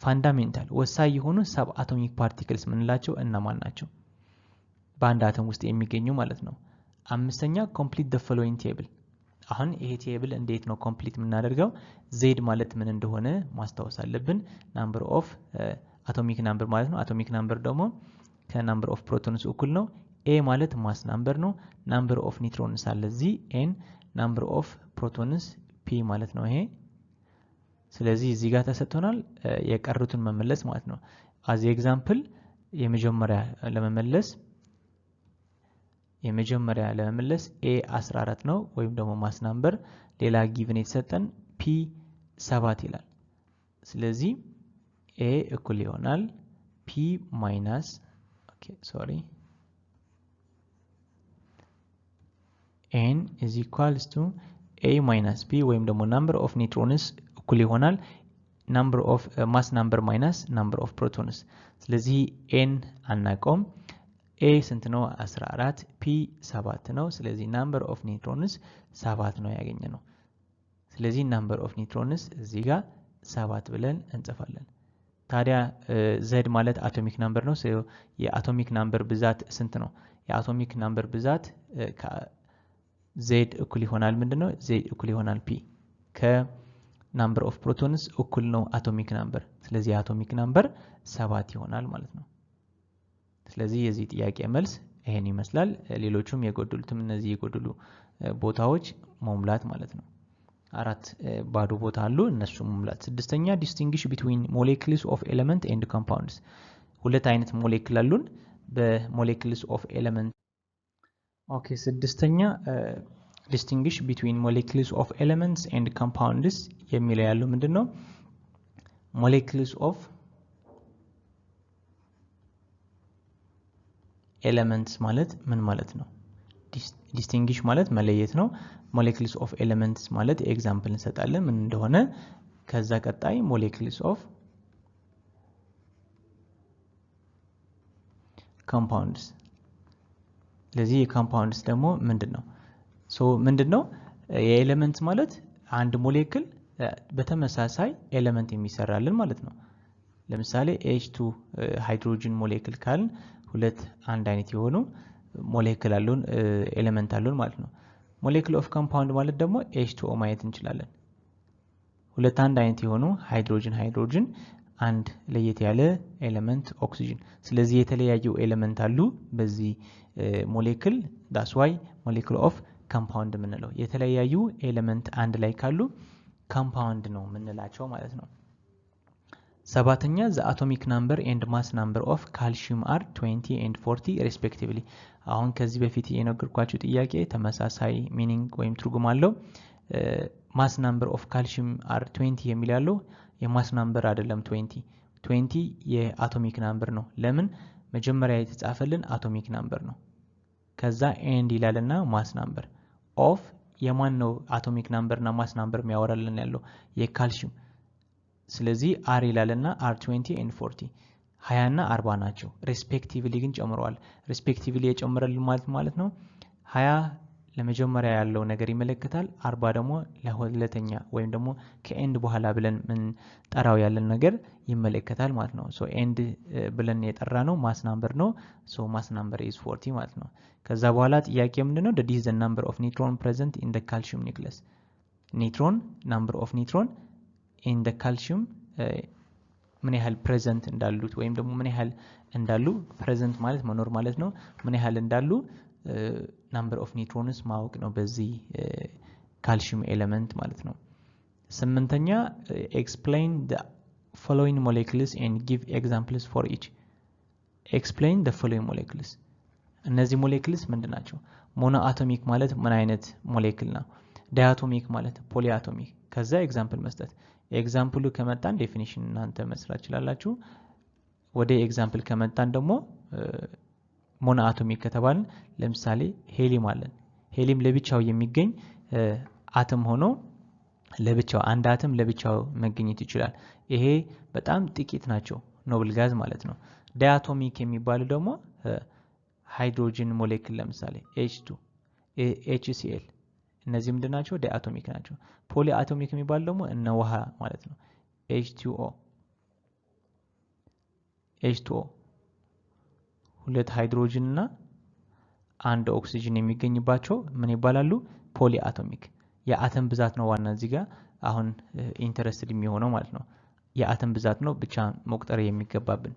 ፋንዳሜንታል ወሳኝ የሆኑ subatomic particles ምንላቸው እነማን ናቸው በአንድ አተም ውስጥ የሚገኙ ማለት ነው አምስተኛ complete the following table አሁን ይሄ ቴብል እንዴት ነው ኮምፕሊት የምናደርገው z ማለት ምን እንደሆነ ማስታወስ አለብን number of atomic number ማለት ነው atomic number ደግሞ ከnumber of protons እኩል ነው a ማለት mass number ነው number of neutrons አለ እዚህ n number of protons p ማለት ነው ይሄ ስለዚህ እዚህ ጋር ተሰጥቶናል የቀሩትን መመለስ ማለት ነው as example የመጀመሪያ ለመመለስ a 14 ነው ወይም ደግሞ mass number ሌላ given የተሰጠን p 7 ይላል ስለዚህ a እኩል ይሆናል p minus n is equals to a minus p ወይም ደግሞ number of neutrons እኩል ይሆናል number of mass number minus number of protons ስለዚህ n አናቀውም a ስንት ነው 14 p 7 ነው ስለዚህ number of neutrons 7 ነው ያገኘነው ስለዚህ number of neutrons እዚህ ጋር 7 ብለን እንጽፋለን ታዲያ z ማለት አቶሚክ ናምበር ነው የአቶሚክ ናምበር ብዛት ስንት ነው የአቶሚክ ናምበር ብዛት z እኩል ይሆናል ምንድነው z እኩል ይሆናል p ከናምበር ኦፍ ፕሮቶንስ እኩል ነው አቶሚክ ናምበር ስለዚህ አቶሚክ ናምበር 7 ይሆናል ማለት ነው ስለዚህ የዚህ ጥያቄ መልስ ይሄን ይመስላል ሌሎችም የጎደሉትም እነዚህ የጎደሉ ቦታዎች መሙላት ማለት ነው አራት ባዶ ቦታ አሉ እነሱ መሙላት ስድስተኛ distinguish between molecules of element and compounds ሁለት አይነት ሞሌኩል አሉን በmolecules of element ኦኬ ስድስተኛ distinguish between molecules of elements and compounds የሚለው ያለው ምንድነው molecules of elements ማለት ምን ማለት ነው distinguish ማለት መለየት ነው molecules of elements ማለት ኤግዛምፕል እንሰጣለን ምን እንደሆነ ከዛ ቀጣይ molecules of compounds ለዚህ የኮምፓውንድስ ደግሞ ምንድነው ምንድነው የኤሌመንት ማለት አንድ ሞሌኩል በተመሳሳይ ኤሌመንት የሚሰራልን ማለት ነው ለምሳሌ H2 ሃይድሮጅን ሞሌኩል ካልን ሁለት አንድ አይነት የሆኑ ሞሌኩል አሉን ኤሌመንት አሉን ማለት ነው ሞሌኩል ኦፍ ኮምፓውንድ ማለት ደግሞ H2O ማየት እንችላለን ሁለት አንድ አይነት የሆኑ ሃይድሮጅን አንድ ለየት ያለ ኤሌመንት ኦክሲጅን ስለዚህ የተለያዩ ኤሌመንት አሉ በዚህ ሞሌኩል that's why molecule of compound ምንለው የተለያዩ ኤሌመንት አንድ ላይ ካሉ compound ነው ምንላቸው ማለት ነው ሰባተኛ the atomic number and mass number of calcium are 20 and 40 respectively አሁን ከዚህ በፊት የነገርኳችሁ ጥያቄ ተመሳሳይ ሚኒንግ ወይም ትርጉም አለው mass number of calcium are 20 የሚላለው የማስ ናምበር አይደለም 20 የአቶሚክ ናምበር ነው ለምን መጀመሪያ የተጻፈልን አቶሚክ ናምበር ነው ከዛ ኤንድ ይላልና ማስ ናምበር ኦፍ የማን ነው አቶሚክ ናምበርና ማስ ናምበር የሚያወራልን ያለው የካልሲየም ስለዚህ አር ይላልና R20 and 40 20 እና 40 ናቸው ሪስፔክቲቭሊ ግን ጨምረዋል ሪስፔክቲቭሊ የጨመረልን ማለት ነው 20 ለመጀመሪያ ያለው ነገር ይመለከታል 40 ደግሞ ለሁለተኛ ወይም ደግሞ ከኤንድ በኋላ ብለን ምን ጠራው ያለን ነገር ይመለከታል ማለት ነው ሶ ኤንድ ብለን የጠራ ነው ማስ ናምበር ነው ሶ ማስ ናምበር is 40 ማለት ነው ከዛ በኋላ ጥያቄ ምንድነው that is the number of neutron present in the calcium nucleus number of neutron in the calcium ምን ያህል present እንዳሉት ወይም ደግሞ ምን ያህል እንዳሉ present ማለት መኖር ማለት ነው ምን ያህል እንዳሉ number of neutrons ማወቅ ነው በዚህ calcium element ማለት ነው ስምንተኛ explain the following molecules and give examples for each explain the following molecules እነዚህ molecules ምንድናቸው ሞኖ አቶሚክ ማለት ምን አይነት ሞሌክል ነው? ዳያቶሚክ ማለት ፖሊአቶሚክ። ከዛ ኤግዛምፕል መስጠት። ኤግዛምፕሉ ከመጣን ዴፊኒሽን እናንተ መስራት ይችላልላችሁ። ወደ ኤግዛምፕል ከመጣን ደግሞ ሞኖ አቶሚክ ከተባልን ለምሳሌ ሄሊም አለን። ሄሊም ለብቻው የሚገኝ አተም ሆኖ ለብቻው አንድ አተም ለብቻው መገኘት ይችላል። ይሄ በጣም ጥቂት ናቸው ኖብል ጋዝ ማለት ነው። ዳያቶሚክ የሚባሉ ደግሞ ሃይድሮጅን ሞሌክል ለምሳሌ H2 HCl እነዚህ ምንድን ናቸው? ዳያቶሚክ ናቸው። ፖሊ አቶሚክ የሚባሉ ደግሞ እነ ውሃ ማለት ነው። H2O ሁለት ሃይድሮጅን እና አንድ ኦክሲጅን የሚገኝባቸው ምን ይባላሉ? ፖሊ አቶሚክ። የአተም ብዛት ነው ዋና እዚህ ጋር አሁን ኢንተረስትድ የሚሆነው ማለት ነው። የአተም ብዛት ነው ብቻ መቁጠር የሚገባብን።